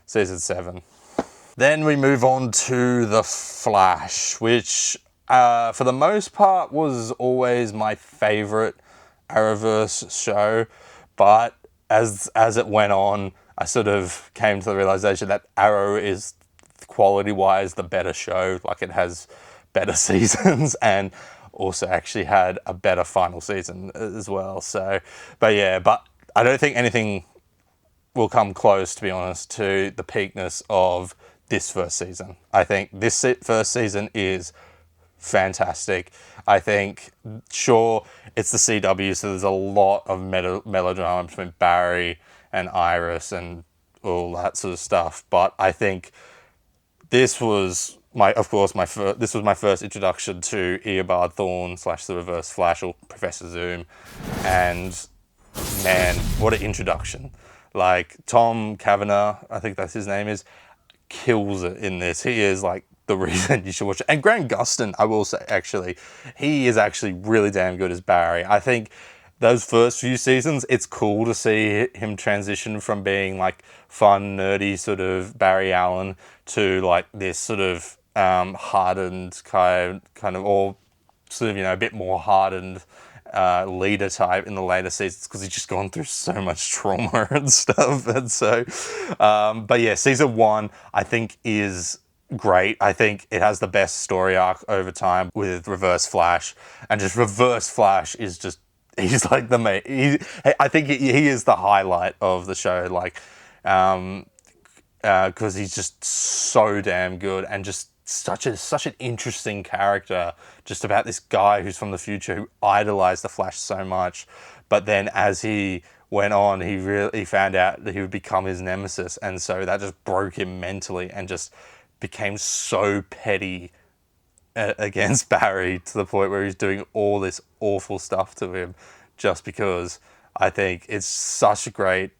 7. Then we move on to The Flash, which for the most part was always my favourite Arrowverse show. But as it went on, I sort of came to the realization that Arrow is quality-wise the better show. Like, it has better seasons and also actually had a better final season as well. So, but I don't think anything will come close, to be honest, to the peakness of this first season. I think this first season is fantastic. I think, sure, it's the CW, so there's a lot of melodrama between Barry and Iris and all that sort of stuff. But I think this was this was my first introduction to Eobard Thawne / the Reverse Flash, or Professor Zoom, and man, what an introduction! Like, Tom Cavanagh, I think that's his name is, kills it in this. He is like the reason you should watch it. And Grant Gustin, I will say, actually, he is actually really damn good as Barry. I think those first few seasons, it's cool to see him transition from being like fun, nerdy sort of Barry Allen to like this sort of hardened kind of, or sort of, a bit more hardened leader type in the later seasons, because he's just gone through so much trauma and stuff. And so, but yeah, season 1 I think is great. I think it has the best story arc over time with Reverse Flash, and just Reverse Flash is just, he's like the main. I think he is the highlight of the show. Like, because he's just so damn good, and just such an interesting character, just about this guy who's from the future who idolized the Flash so much, but then as he went on, he found out that he would become his nemesis, and so that just broke him mentally, and just became so petty against Barry, to the point where he's doing all this awful stuff to him just because. I think he's such a great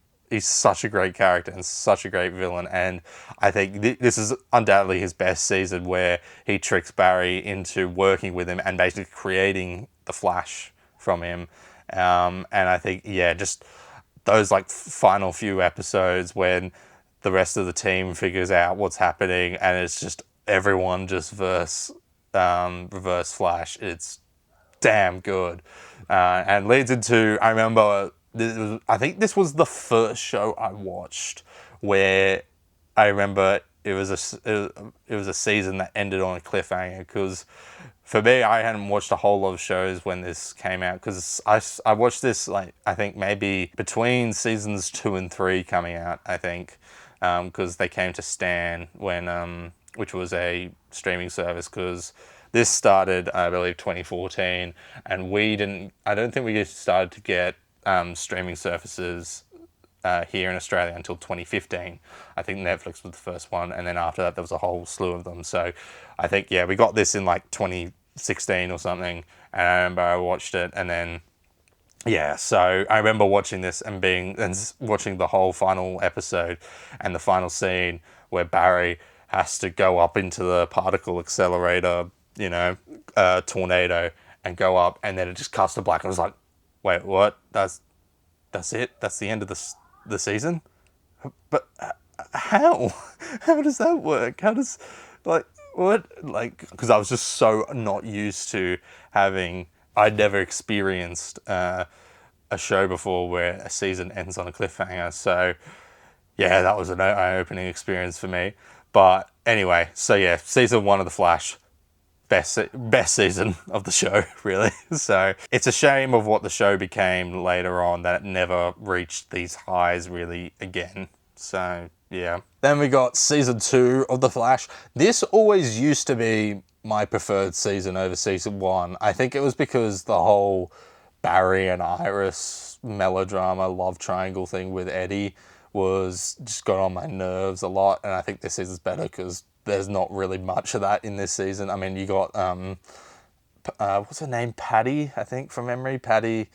character and such a great villain, and I think this is undoubtedly his best season, where he tricks Barry into working with him and basically creating the Flash from him. And I think, just those like final few episodes when the rest of the team figures out what's happening, and it's just everyone just Reverse Flash. It's damn good, and leads into, I remember, I think this was the first show I watched where I remember it was a season that ended on a cliffhanger, because for me, I hadn't watched a whole lot of shows when this came out, because I watched this, like, I think maybe between seasons 2 and 3 coming out, I think, because they came to Stan when which was a streaming service, because this started, I believe, 2014, and I don't think we started to get streaming services here in Australia until 2015. I think Netflix was the first one, and then after that there was a whole slew of them. So I think, we got this in like 2016 or something, and I remember I watched it, and then so I remember watching this and watching the whole final episode and the final scene where Barry has to go up into the particle accelerator, tornado, and go up, and then it just cuts to black. I was like, wait, what? That's it? That's the end of the season? But how? How does that work? How does, like, what? Like, because I was just so not used to I'd never experienced a show before where a season ends on a cliffhanger. So, that was an eye-opening experience for me. But anyway, so season 1 of The Flash, best season of the show, really. So it's a shame of what the show became later on, that it never reached these highs really again. So then we got season 2 of The Flash. This always used to be my preferred season over season 1. I think it was because the whole Barry and Iris melodrama love triangle thing with Eddie was just got on my nerves a lot, and I think this season's better because there's not really much of that in this season. I mean, you got what's her name, Patty, I think, from memory. Patty,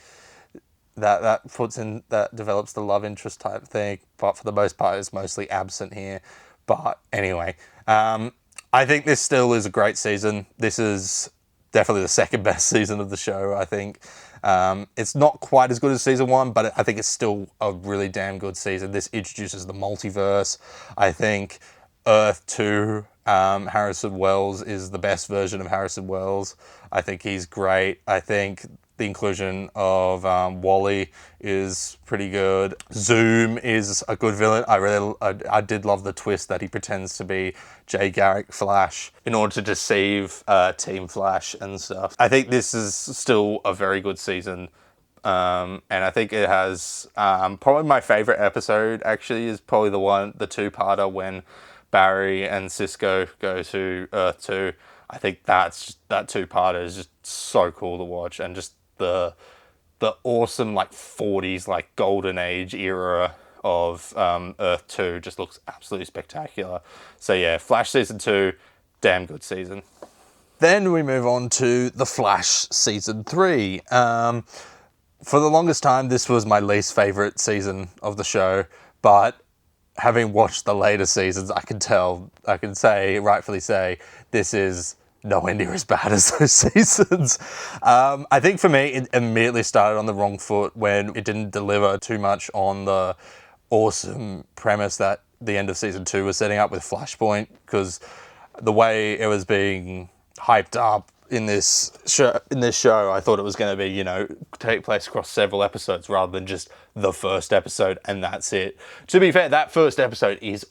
that develops the love interest type thing, but for the most part is mostly absent here. But anyway, I think this still is a great season. This is definitely the second best season of the show, I think. It's not quite as good as season 1, but I think it's still a really damn good season. This introduces the multiverse. I think Earth 2 Harrison Wells is the best version of Harrison Wells. I think he's great. I think the inclusion of Wally is pretty good. Zoom is a good villain. I did love the twist that he pretends to be Jay Garrick Flash in order to deceive Team Flash and stuff. I think this is still a very good season. And I think it has probably my favorite episode actually is probably the two-parter when Barry and Cisco go to Earth 2. I think that two-parter is just so cool to watch, and just the awesome like 40s like golden age era of Earth 2 just looks absolutely spectacular. So yeah, Flash season 2, damn good season. Then we move on to The Flash season 3. For the longest time, this was my least favorite season of the show, but having watched the later seasons, I can rightfully say, this is nowhere near as bad as those seasons. I think for me, it immediately started on the wrong foot when it didn't deliver too much on the awesome premise that the end of season 2 was setting up with Flashpoint, because the way it was being hyped up in this show, I thought it was going to be, take place across several episodes rather than just the first episode and that's it. To be fair, that first episode is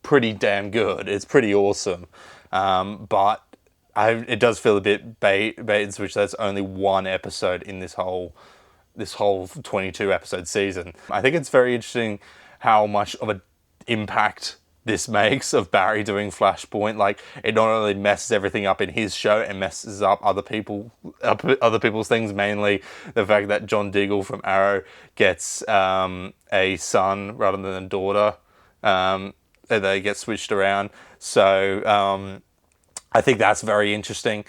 pretty damn good. It's pretty awesome. But it does feel a bit bait and switch. That's only one episode in this whole 22 episode season. I think it's very interesting how much of an impact this makes of Barry doing Flashpoint. Like, it not only messes everything up in his show, it messes up other people's things, mainly the fact that John Diggle from Arrow gets a son rather than a daughter. They get switched around. So I think that's very interesting.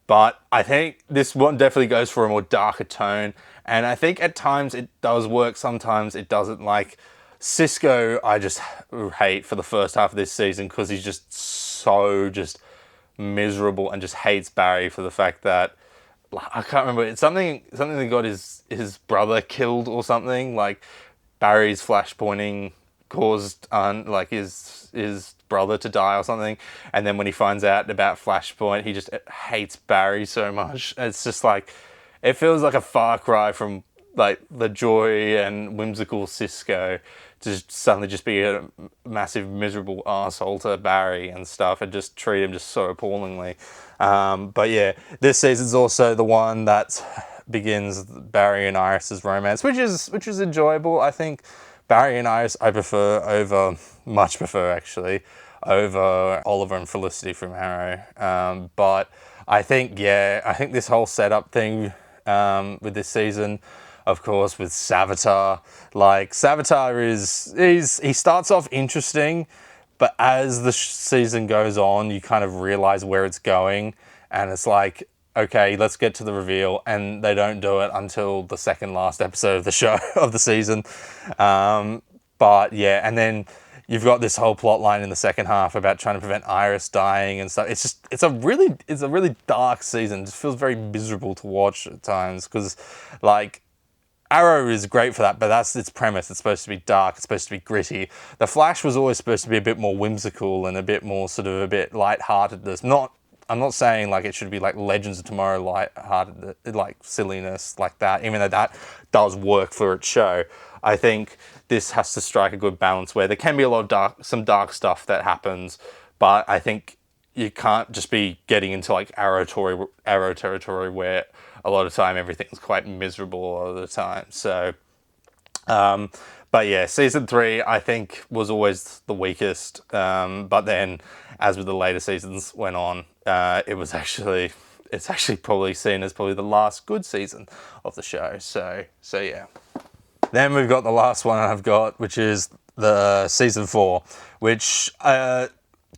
But I think this one definitely goes for a more darker tone. And I think at times it does work, sometimes it doesn't. Like, Cisco, I just hate for the first half of this season because he's just so miserable and just hates Barry for the fact that, I can't remember, it's something that got his brother killed or something. Like, Barry's flashpointing caused his brother to die or something, and then when he finds out about Flashpoint, he just hates Barry so much. It's just like, it feels like a far cry from like the joy and whimsical Cisco to suddenly just be a massive miserable asshole to Barry and stuff, and just treat him just so appallingly. But yeah, this season's also the one that begins Barry and Iris's romance, which is enjoyable. I think Barry and Iris I much prefer actually over Oliver and Felicity from Arrow. But I think this whole setup thing with this season, of course, with Savitar. Like, Savitar he starts off interesting, but as the season goes on, you kind of realize where it's going, and it's like, okay, let's get to the reveal, and they don't do it until the second last episode of the show, of the season. But yeah, and then you've got this whole plot line in the second half about trying to prevent Iris dying and stuff. It's a really dark season. It just feels very miserable to watch at times, because like, Arrow is great for that, but that's its premise. It's supposed to be dark. It's supposed to be gritty. The Flash was always supposed to be a bit more whimsical and a bit more sort of a bit lightheartedness. I'm not saying like it should be like Legends of Tomorrow lighthearted, like silliness like that, even though that does work for its show. I think this has to strike a good balance where there can be a lot of some dark stuff that happens, but I think you can't just be getting into like Arrow territory where a lot of time everything's quite miserable all the time. So, but yeah, season 3 I think was always the weakest. But then, as with the later seasons went on, it's actually probably seen as probably the last good season of the show. So yeah. Then we've got the last one I've got, which is the season 4, which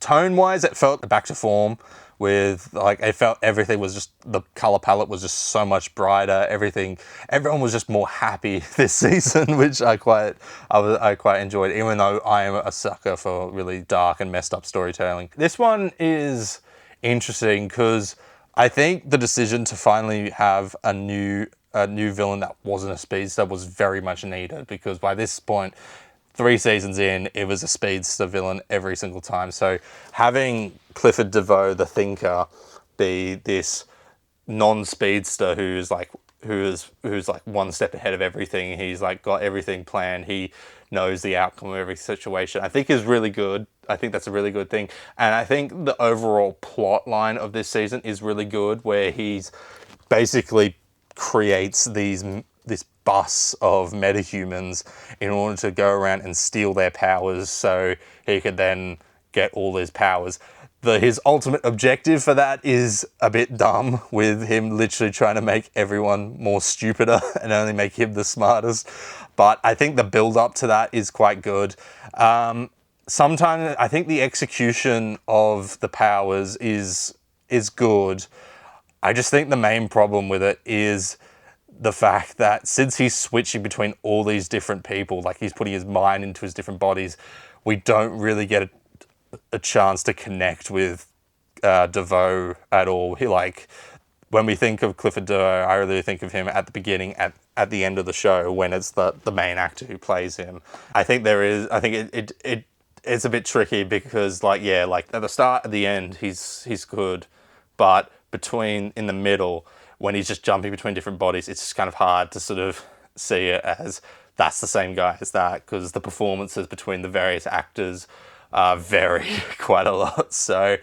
tone-wise it felt back to form. With like, it felt everything was just, the color palette was just so much brighter. Everyone was just more happy this season, which I quite enjoyed, even though I am a sucker for really dark and messed up storytelling. This one is interesting because I think the decision to finally have a new villain that wasn't a speedster was very much needed, because by this point 3 seasons in, it was a speedster villain every single time. So having Clifford DeVoe, the Thinker, be this non-speedster who's like one step ahead of everything. He's like got everything planned. He knows the outcome of every situation. I think is really good. I think that's a really good thing. And I think the overall plot line of this season is really good, where he's basically creates this bus of metahumans in order to go around and steal their powers so he could then get all his powers. His ultimate objective for that is a bit dumb, with him literally trying to make everyone more stupider and only make him the smartest. But I think the build up to that is quite good. Sometimes I think the execution of the powers is good. I just think the main problem with it is the fact that since he's switching between all these different people, like he's putting his mind into his different bodies, we don't really get a chance to connect with DeVoe at all. He, like, when we think of Clifford DeVoe, I really think of him at the beginning, at the end of the show, when it's the main actor who plays him. I think it's a bit tricky because, like, yeah, like at the start, at the end, he's good, but in the middle, when he's just jumping between different bodies, it's just kind of hard to sort of see it as that's the same guy as that, because the performances between the various actors vary quite a lot. So,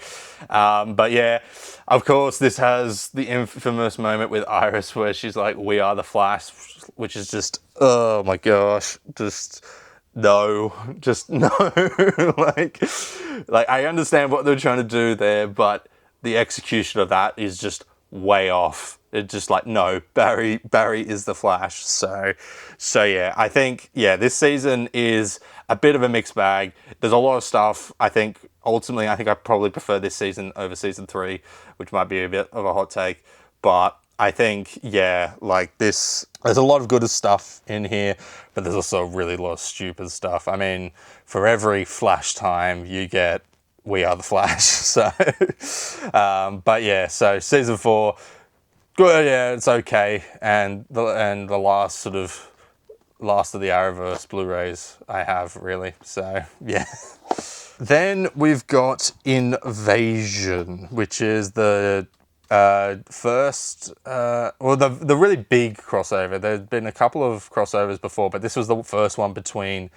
but yeah, of course, this has the infamous moment with Iris where she's like, "We are the Flash," which is just, oh my gosh, just no. like I understand what they're trying to do there, but the execution of that is just way off. It's just like, no, Barry is the Flash. So yeah, I think, yeah, this season is a bit of a mixed bag. There's a lot of stuff. Ultimately, I think I probably prefer this season over season 3, which might be a bit of a hot take. But I think, yeah, like there's a lot of good stuff in here, but there's also really a lot of stupid stuff. I mean, for every Flash time, you get We Are the Flash. So, but yeah, so season 4, good, yeah, it's okay. And the last of the Arrowverse Blu-rays I have, really. So, yeah. Then we've got Invasion, which is the first, the really big crossover. There's been a couple of crossovers before, but this was the first one between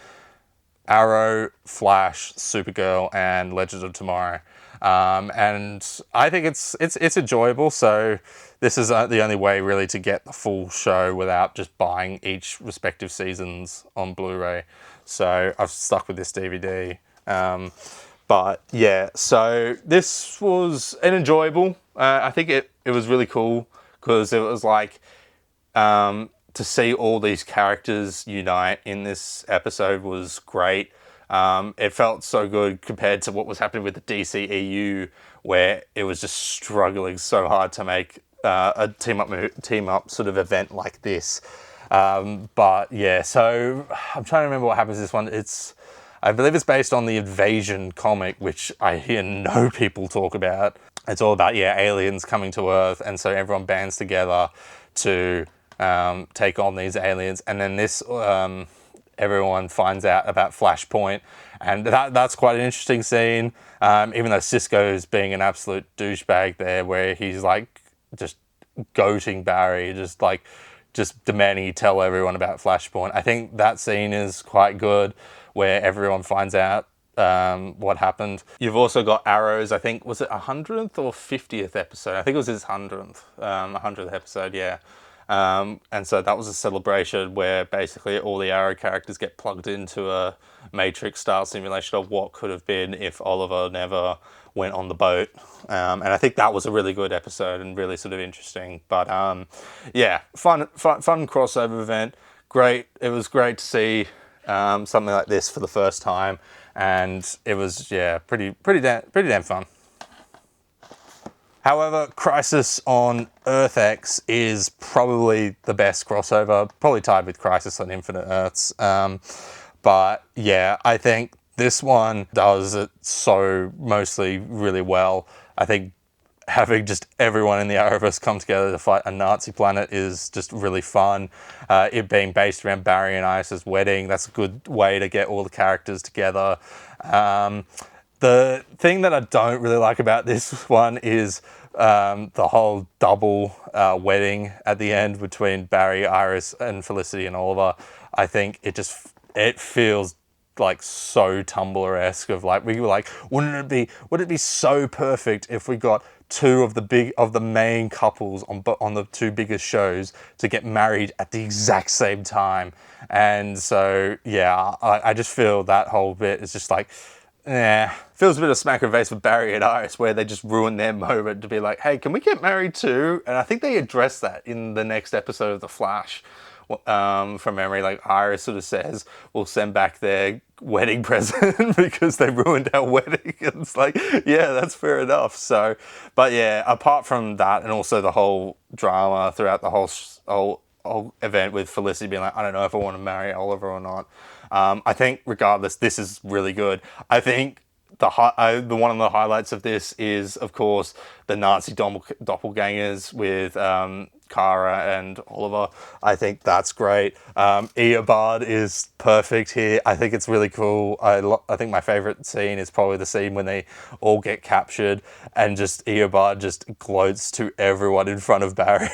Arrow, Flash, Supergirl, and Legends of Tomorrow. And I think it's enjoyable. So this is the only way really to get the full show without just buying each respective seasons on Blu-ray. So I've stuck with this DVD. But yeah, so this was an enjoyable. I think it was really cool because it was like to see all these characters unite in this episode was great. It felt so good compared to what was happening with the DCEU, where it was just struggling so hard to make a team up sort of event like this. But yeah, so I'm trying to remember what happens in this one. I believe it's based on the Invasion comic, which I hear no people talk about. It's all about, yeah, aliens coming to Earth, and so everyone bands together to take on these aliens. And then this, everyone finds out about Flashpoint, and that's quite an interesting scene, even though Cisco's being an absolute douchebag there, where he's like just goating Barry, just demanding he tell everyone about Flashpoint. I think that scene is quite good, where everyone finds out what happened. You've also got Arrow's, I think, was it 100th or 50th episode? I think it was his 100th episode, yeah. And so that was a celebration where basically all the Arrow characters get plugged into a Matrix-style simulation of what could have been if Oliver never went on the boat. And I think that was a really good episode and really sort of interesting. But yeah, fun crossover event. Great. It was great to see something like this for the first time, and it was, yeah, pretty damn fun. However, Crisis on Earth X is probably the best crossover, probably tied with Crisis on Infinite Earths. But yeah, I think this one does it so mostly really well. I think having just everyone in the Arrowverse come together to fight a Nazi planet is just really fun. It being based around Barry and Iris's wedding, that's a good way to get all the characters together. The thing that I don't really like about this one is the whole double wedding at the end between Barry, Iris, and Felicity and Oliver. I think it feels like so Tumblr-esque of like, we were like, would it be so perfect if we got two of the main couples on the two biggest shows to get married at the exact same time? And so yeah, I just feel that whole bit is just like, feels a bit of smack in the face for Barry and Iris, where they just ruined their moment to be like, hey, can we get married too? And I think they address that in the next episode of The Flash. From memory, like Iris sort of says, we'll send back their wedding present because they ruined our wedding. And it's like, yeah, that's fair enough. So, but yeah, apart from that, and also the whole drama throughout the whole event with Felicity being like, I don't know if I want to marry Oliver or not. I think regardless, this is really good. I think the one of the highlights of this is, of course, the Nazi doppelgangers with Kara and Oliver. I think that's great. Eobard is perfect here. I think it's really cool. I think my favorite scene is probably the scene when they all get captured and just Eobard just gloats to everyone in front of Barry.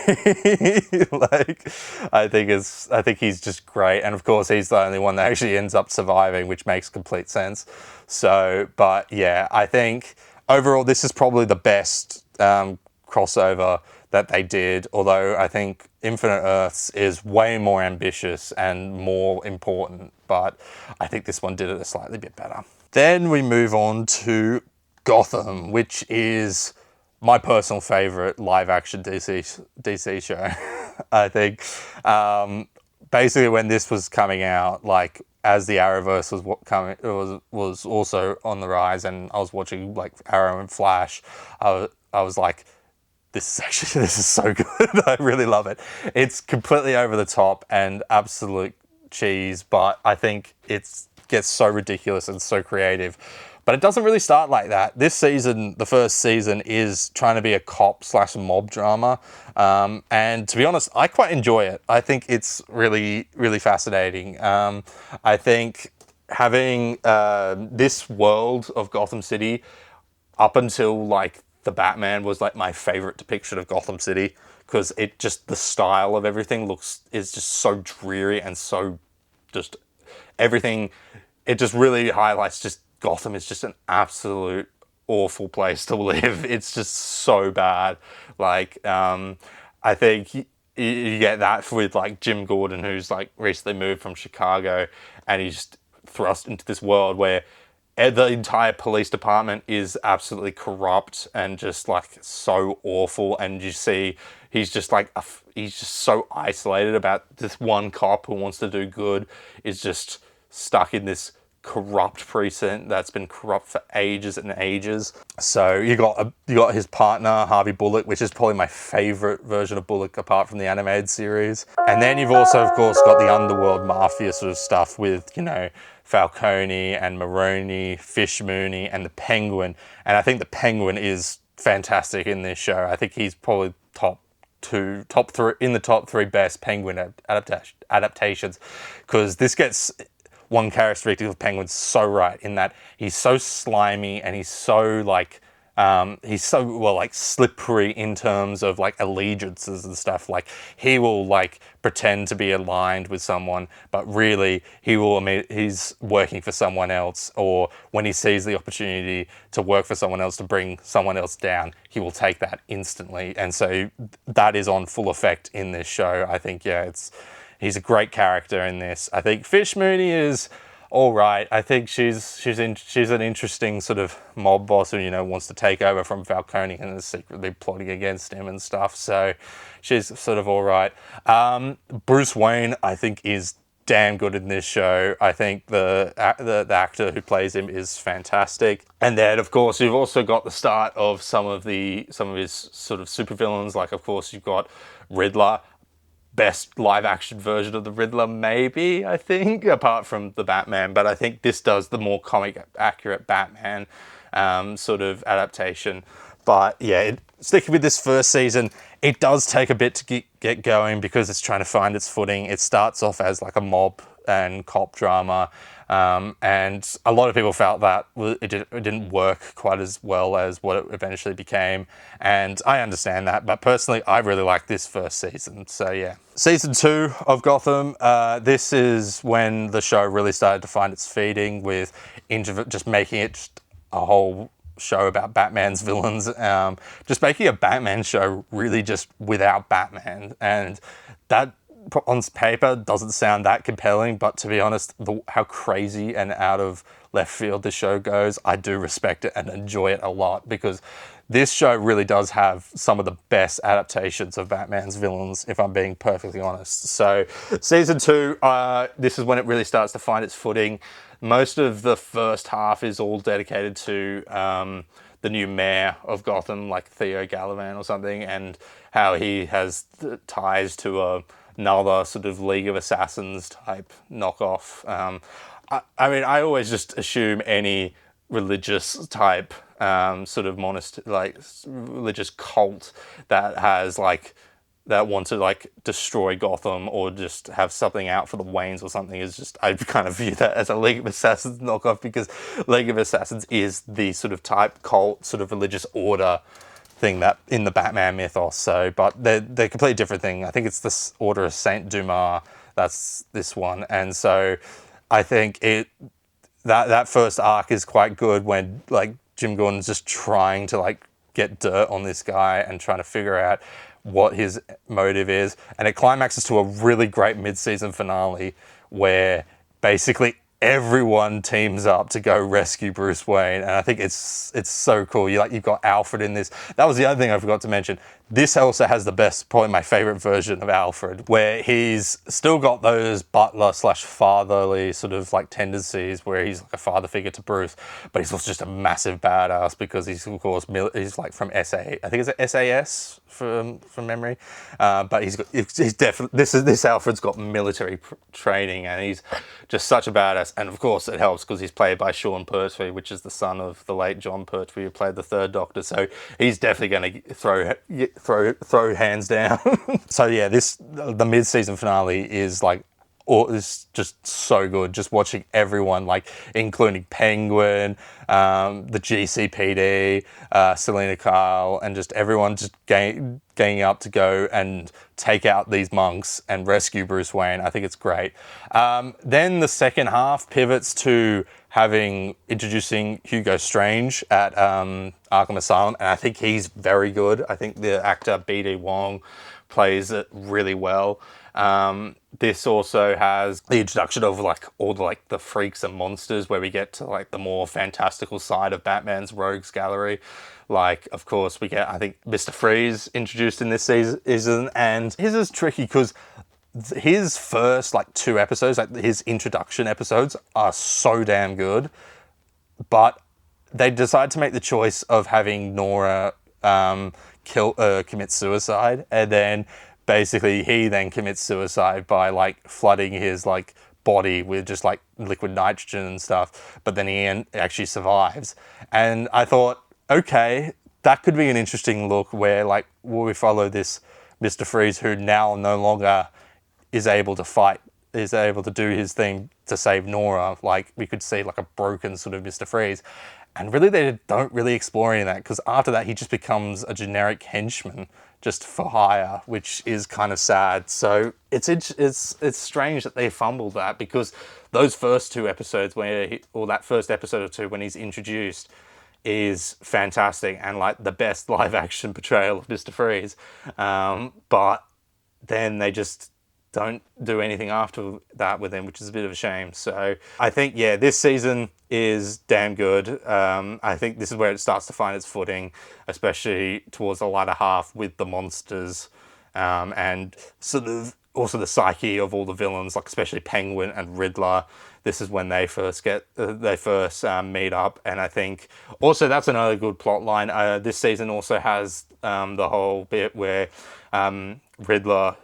Like, I think he's just great. And of course, he's the only one that actually ends up surviving, which makes complete sense. So, but yeah, I think overall, this is probably the best crossover that they did, although I think Infinite Earths is way more ambitious and more important, but I think this one did it a slightly bit better. Then we move on to Gotham, which is my personal favorite live action DC show. I think basically when this was coming out, like as the Arrowverse was also on the rise, and I was watching like Arrow and Flash, I was like, this is so good. I really love it. It's completely over the top and absolute cheese, but I think it gets so ridiculous and so creative. But it doesn't really start like that. This season, the first season, is trying to be a cop/mob drama. And to be honest, I quite enjoy it. I think it's really, really fascinating. I think having this world of Gotham City up until like the Batman was like my favorite depiction of Gotham City, because it just, the style of everything is just so dreary and so just everything. It just really highlights just Gotham is just an absolute awful place to live. It's just so bad. Like, I think you get that with like Jim Gordon, who's like recently moved from Chicago, and he's just thrust into this world where the entire police department is absolutely corrupt and just like so awful. And you see he's just like, he's just so isolated about this one cop who wants to do good, is just stuck in this corrupt precinct that's been corrupt for ages and ages. So you got his partner Harvey Bullock, which is probably my favorite version of Bullock apart from the animated series. And then you've also, of course, got the underworld mafia sort of stuff with, you know, Falcone and Maroni, Fish Mooney, and the Penguin. And I think the Penguin is fantastic in this show. I think he's probably top three best Penguin adaptations, because this gets one characteristic of Penguin's so right, in that he's so slimy and he's so like slippery in terms of like allegiances and stuff. Like, he will like pretend to be aligned with someone, but really he's working for someone else, or when he sees the opportunity to work for someone else to bring someone else down, he will take that instantly. And so that is on full effect in this show. I think, yeah, he's a great character in this. I think Fish Mooney is all right. I think she's an interesting sort of mob boss who, you know, wants to take over from Falcone and is secretly plotting against him and stuff. So she's sort of all right. Bruce Wayne, I think, is damn good in this show. I think the actor who plays him is fantastic. And then, of course, you've also got the start of some of his sort of supervillains. Like, of course, you've got Riddler. Best live action version of the Riddler, maybe, I think, apart from the Batman. But I think this does the more comic accurate Batman sort of adaptation. But yeah, sticking with this first season, it does take a bit to get going because it's trying to find its footing. It starts off as like a mob and cop drama, and a lot of people felt that it didn't work quite as well as what it eventually became, and I understand that, but personally I really like this first season. So yeah, season 2 of Gotham, this is when the show really started to find its feeding with just making it just a whole show about Batman's villains, just making a Batman show really just without Batman, and that on paper doesn't sound that compelling, but to be honest, how crazy and out of left field the show goes, I do respect it and enjoy it a lot, because this show really does have some of the best adaptations of Batman's villains, if I'm being perfectly honest. So season 2, this is when it really starts to find its footing. Most of the first half is all dedicated to the new mayor of Gotham, like Theo Galavan or something, and how he has ties to another sort of League of Assassins type knockoff. I mean, I always just assume any religious type sort of religious cult that has that want to destroy Gotham or just have something out for the Waynes or something is just, I kind of view that as a League of Assassins knockoff, because League of Assassins is the sort of type cult sort of religious order thing that in the Batman mythos. So, but they're completely different thing. I think it's this Order of Saint Dumas. That's this one, and so I think that first arc is quite good when Jim Gordon's just trying to get dirt on this guy and trying to figure out what his motive is, and it climaxes to a really great mid-season finale where basically everyone teams up to go rescue Bruce Wayne, and I think it's so cool. You've got Alfred in this. That was the other thing I forgot to mention. This also has the best, probably my favorite version of Alfred, where he's still got those butler / fatherly sort of tendencies, where he's like a father figure to Bruce, but he's also just a massive badass because he's of course he's from SA. I think it's SAS from memory, but he's definitely this Alfred's got military training, and he's just such a badass. And of course it helps because he's played by Sean Pertwee, which is the son of the late John Pertwee, who played the Third Doctor. So he's definitely going to throw hands down. So yeah, the mid-season finale is is just so good. Just watching everyone, including Penguin, the GCPD, Selena Kyle, and just everyone just ganging up to go and take out these monks and rescue Bruce Wayne. I think it's great. Then the second half pivots to introducing Hugo Strange at Arkham Asylum, and I think he's very good. I think the actor B.D. Wong plays it really well. This also has the introduction of all the freaks and monsters, where we get to the more fantastical side of Batman's rogues gallery. Of course, we get, I think, Mr. Freeze introduced in this season, and his is tricky because his first 2 episodes, his introduction episodes, are so damn good, but they decide to make the choice of having Nora commit suicide, and then basically he then commits suicide by flooding his body with just liquid nitrogen and stuff, but then he actually survives. And I thought, okay, that could be an interesting look where will we follow this Mr. Freeze, who now no longer is able to fight, is able to do his thing to save Nora. We could see a broken sort of Mr. Freeze. And really they don't really explore any of that, because after that he just becomes a generic henchman just for hire, which is kind of sad. So it's strange that they fumbled that, because those first 2 episodes or that first episode or 2 when he's introduced is fantastic and the best live action portrayal of Mr. Freeze. But then they just don't do anything after that with him, which is a bit of a shame. So I think, yeah, this season is damn good. I think this is where it starts to find its footing, especially towards the latter half with the monsters, and sort of also the psyche of all the villains, especially Penguin and Riddler. This is when they first meet up, and I think also that's another good plot line. This season also has the whole bit where Riddler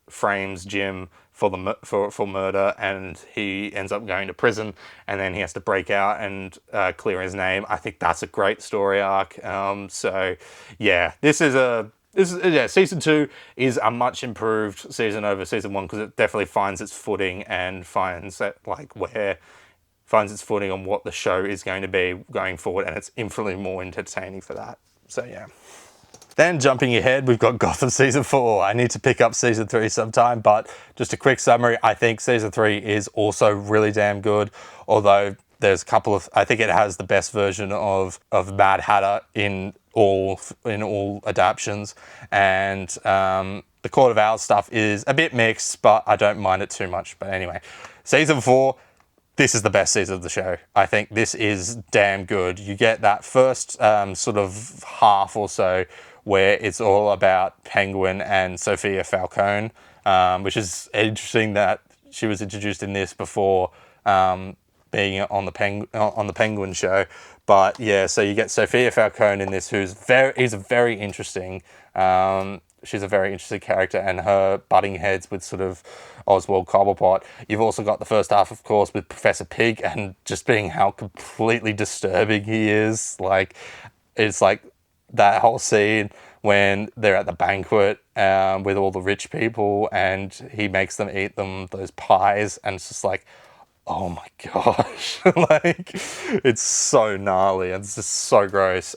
frames Jim for murder, and he ends up going to prison, and then he has to break out and clear his name. I think that's a great story arc. So yeah, season 2 is a much improved season over season 1 because it definitely finds its footing and finds its footing on what the show is going to be going forward, and it's infinitely more entertaining for that. So yeah. Then jumping ahead, we've got Gotham Season 4. I need to pick up Season 3 sometime, but just a quick summary, I think Season 3 is also really damn good, although there's a couple of... I think it has the best version of Mad Hatter in all adaptions, and the Court of Owls stuff is a bit mixed, but I don't mind it too much. But anyway, Season 4... this is the best season of the show. I think this is damn good. You get that first sort of half or so where it's all about Penguin and Sophia Falcone, which is interesting that she was introduced in this before being on the Penguin show. But yeah, so you get Sophia Falcone in this, she's a very interesting character, and her butting heads with sort of Oswald Cobblepot. You've also got the first half, of course, with Professor Pig, and just being how completely disturbing he is. Like, it's like that whole scene when they're at the banquet with all the rich people, and he makes them eat those pies, and it's just like, oh my gosh, like, it's so gnarly and it's just so gross.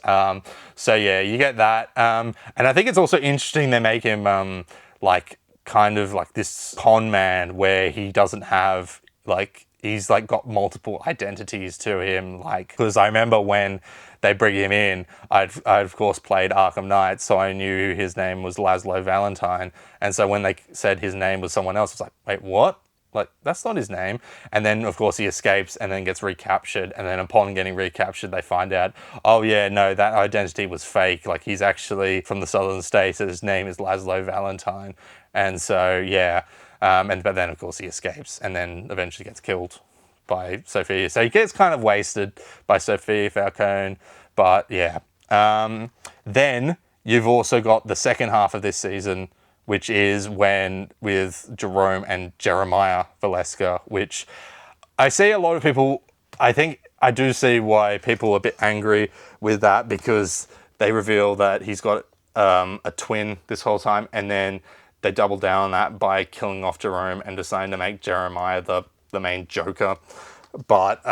So yeah, you get that. And I think it's also interesting they make him like kind of like this con man where he doesn't have he's like got multiple identities to him. Like, because I remember when they bring him in, I of course played Arkham Knight, so I knew his name was Laszlo Valentine. And so when they said his name was someone else, I was like, wait, what? Like, that's not his name. And then, of course, he escapes and then gets recaptured. And then upon getting recaptured, they find out, oh, yeah, no, that identity was fake. Like, he's actually from the southern states, and his name is Laszlo Valentine. And so, yeah. But then, of course, he escapes and then eventually gets killed by Sophia. So he gets kind of wasted by Sophia Falcone. But, yeah. Then you've also got the second half of this season, which is with Jerome and Jeremiah Valeska, which I see a lot of people... I think I do see why people are a bit angry with that, because they reveal that he's got a twin this whole time, and then they double down on that by killing off Jerome and deciding to make Jeremiah the main Joker. But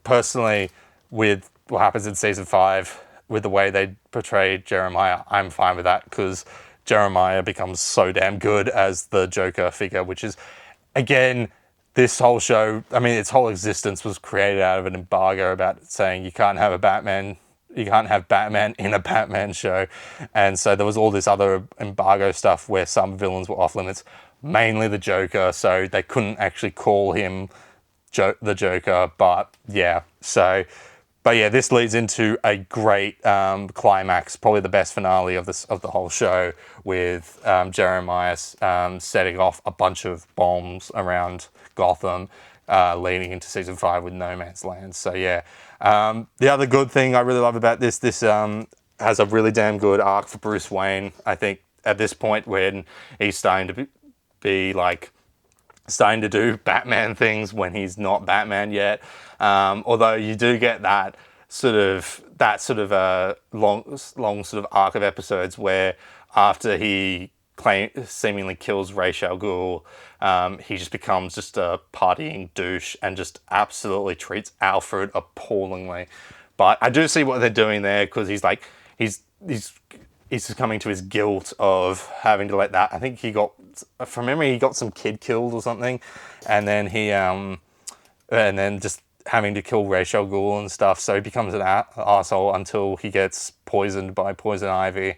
personally, with what happens in Season 5, with the way they portray Jeremiah, I'm fine with that, because Jeremiah becomes so damn good as the Joker figure, which is, again, this whole show, I mean, its whole existence was created out of an embargo about saying you can't have Batman in a Batman show. And so there was all this other embargo stuff where some villains were off limits, mainly the Joker, so they couldn't actually call him the Joker. But yeah, this leads into a great climax, probably the best finale of the whole show, with Jeremiah setting off a bunch of bombs around Gotham, leading into Season 5 with No Man's Land. So yeah, the other good thing I really love about this has a really damn good arc for Bruce Wayne. I think at this point when he's starting to do Batman things when he's not Batman yet. Although you do get that sort of long sort of arc of episodes where after he seemingly kills Ra's al Ghul, he just becomes just a partying douche and just absolutely treats Alfred appallingly. But I do see what they're doing there, because he's just coming to his guilt of having to let that... I think from memory, he got some kid killed or something, and then just having to kill Ra's al Ghul and stuff. So he becomes an asshole until he gets poisoned by Poison Ivy,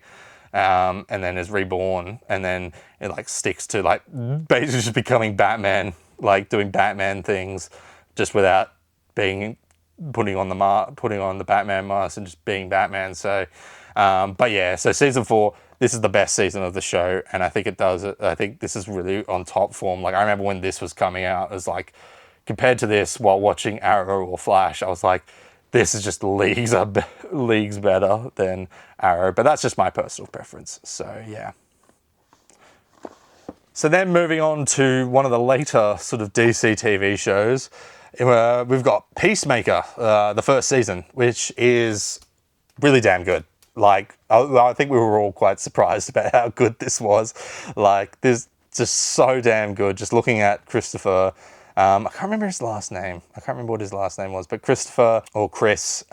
and then is reborn, and then it sticks to basically just becoming Batman, doing Batman things, just without putting on the Batman mask and just being Batman. So. But yeah, so Season 4, this is the best season of the show, and I think I think this is really on top form. I remember when this was coming out, it was compared to this while watching Arrow or Flash, I was like, this is just leagues better than Arrow, but that's just my personal preference. So yeah. So then moving on to one of the later sort of DC TV shows, we've got Peacemaker, the first season, which is really damn good. Like, I think we were all quite surprised about how good this was. Like, this just so damn good. Just looking at Christopher, I can't remember his last name. I can't remember what his last name was, but Christopher or Chris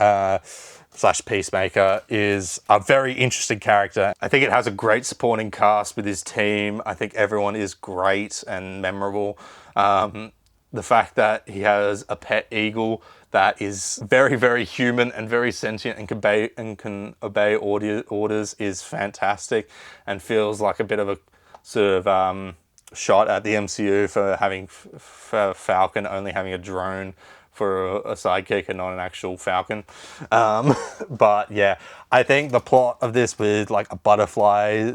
slash Peacemaker is a very interesting character. I think it has a great supporting cast with his team. I think everyone is great and memorable. The fact that he has a pet eagle that is very, very human and very sentient and can obey orders is fantastic, and feels like a bit of a sort of shot at the MCU for having for Falcon only having a drone for a sidekick and not an actual Falcon. But yeah, I think the plot of this with like a butterfly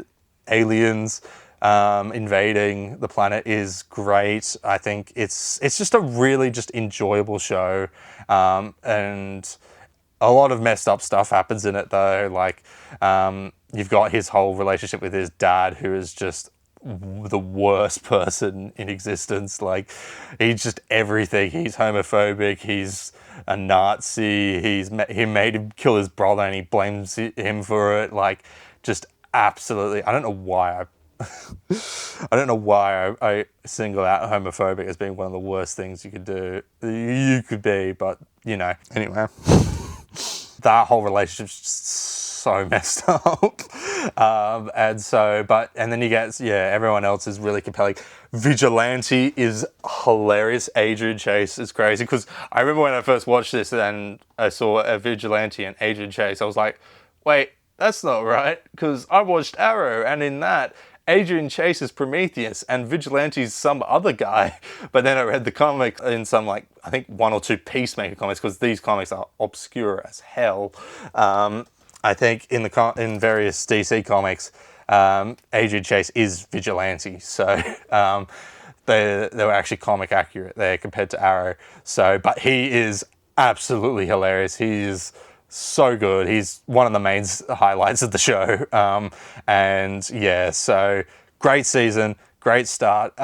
aliens invading the planet is great. I think it's just a really just enjoyable show, and a lot of messed up stuff happens in it though. Like you've got his whole relationship with his dad, who is just the worst person in existence. Like, he's just everything. He's homophobic, he's a Nazi, he made him kill his brother and he blames him for it. Like, just absolutely, I don't know why I single out homophobic as being one of the worst things you could be, but you know, anyway. That whole relationship's just so messed up. And then you get, everyone else is really compelling. Vigilante is hilarious. Adrian Chase is crazy, because I remember when I first watched this and I saw a Vigilante and Adrian Chase, I was like, wait, that's not right, because I watched Arrow, and in that, Adrian Chase is Prometheus and Vigilante's some other guy. But then I read the comic in some, like, I think 1 or 2 Peacemaker comics, because these comics are obscure as hell. I think in various DC comics, Adrian Chase is Vigilante. So they were actually comic accurate there compared to Arrow. So, but he is absolutely hilarious. He is so good. He's one of the main highlights of the show. And yeah, so great season, great start.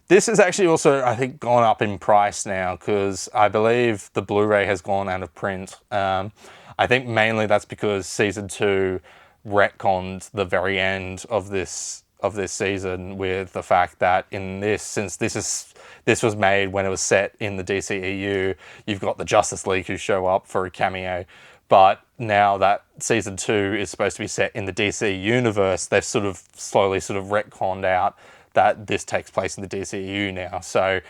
This has actually also, I think, gone up in price now, because I believe the Blu-ray has gone out of print. I think mainly that's because season 2 retconned the very end of this season with the fact that since this was made when it was set in the DCEU, you've got the Justice League who show up for a cameo. But now that season 2 is supposed to be set in the DC universe, they've sort of slowly sort of retconned out that this takes place in the DCEU now. So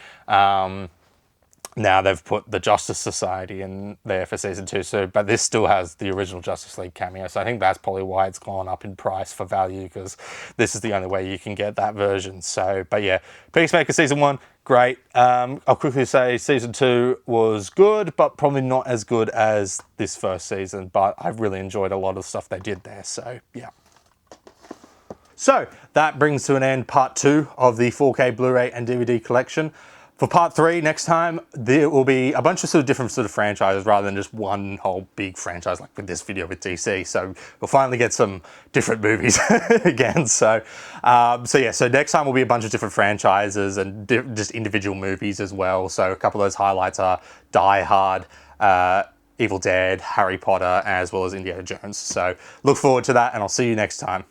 now they've put the Justice Society in there for season 2. So, but this still has the original Justice League cameo. So I think that's probably why it's gone up in price for value, because this is the only way you can get that version. So, but yeah, Peacemaker season 1, great. I'll quickly say season 2 was good, but probably not as good as this first season. But I've really enjoyed a lot of the stuff they did there. So yeah. So that brings to an end part 2 of the 4K Blu-ray and DVD collection. For part 3, next time, there will be a bunch of sort of different sort of franchises rather than just one whole big franchise like with this video with DC. So we'll finally get some different movies again. So next time will be a bunch of different franchises and just individual movies as well. So a couple of those highlights are Die Hard, Evil Dead, Harry Potter, as well as Indiana Jones. So look forward to that, and I'll see you next time.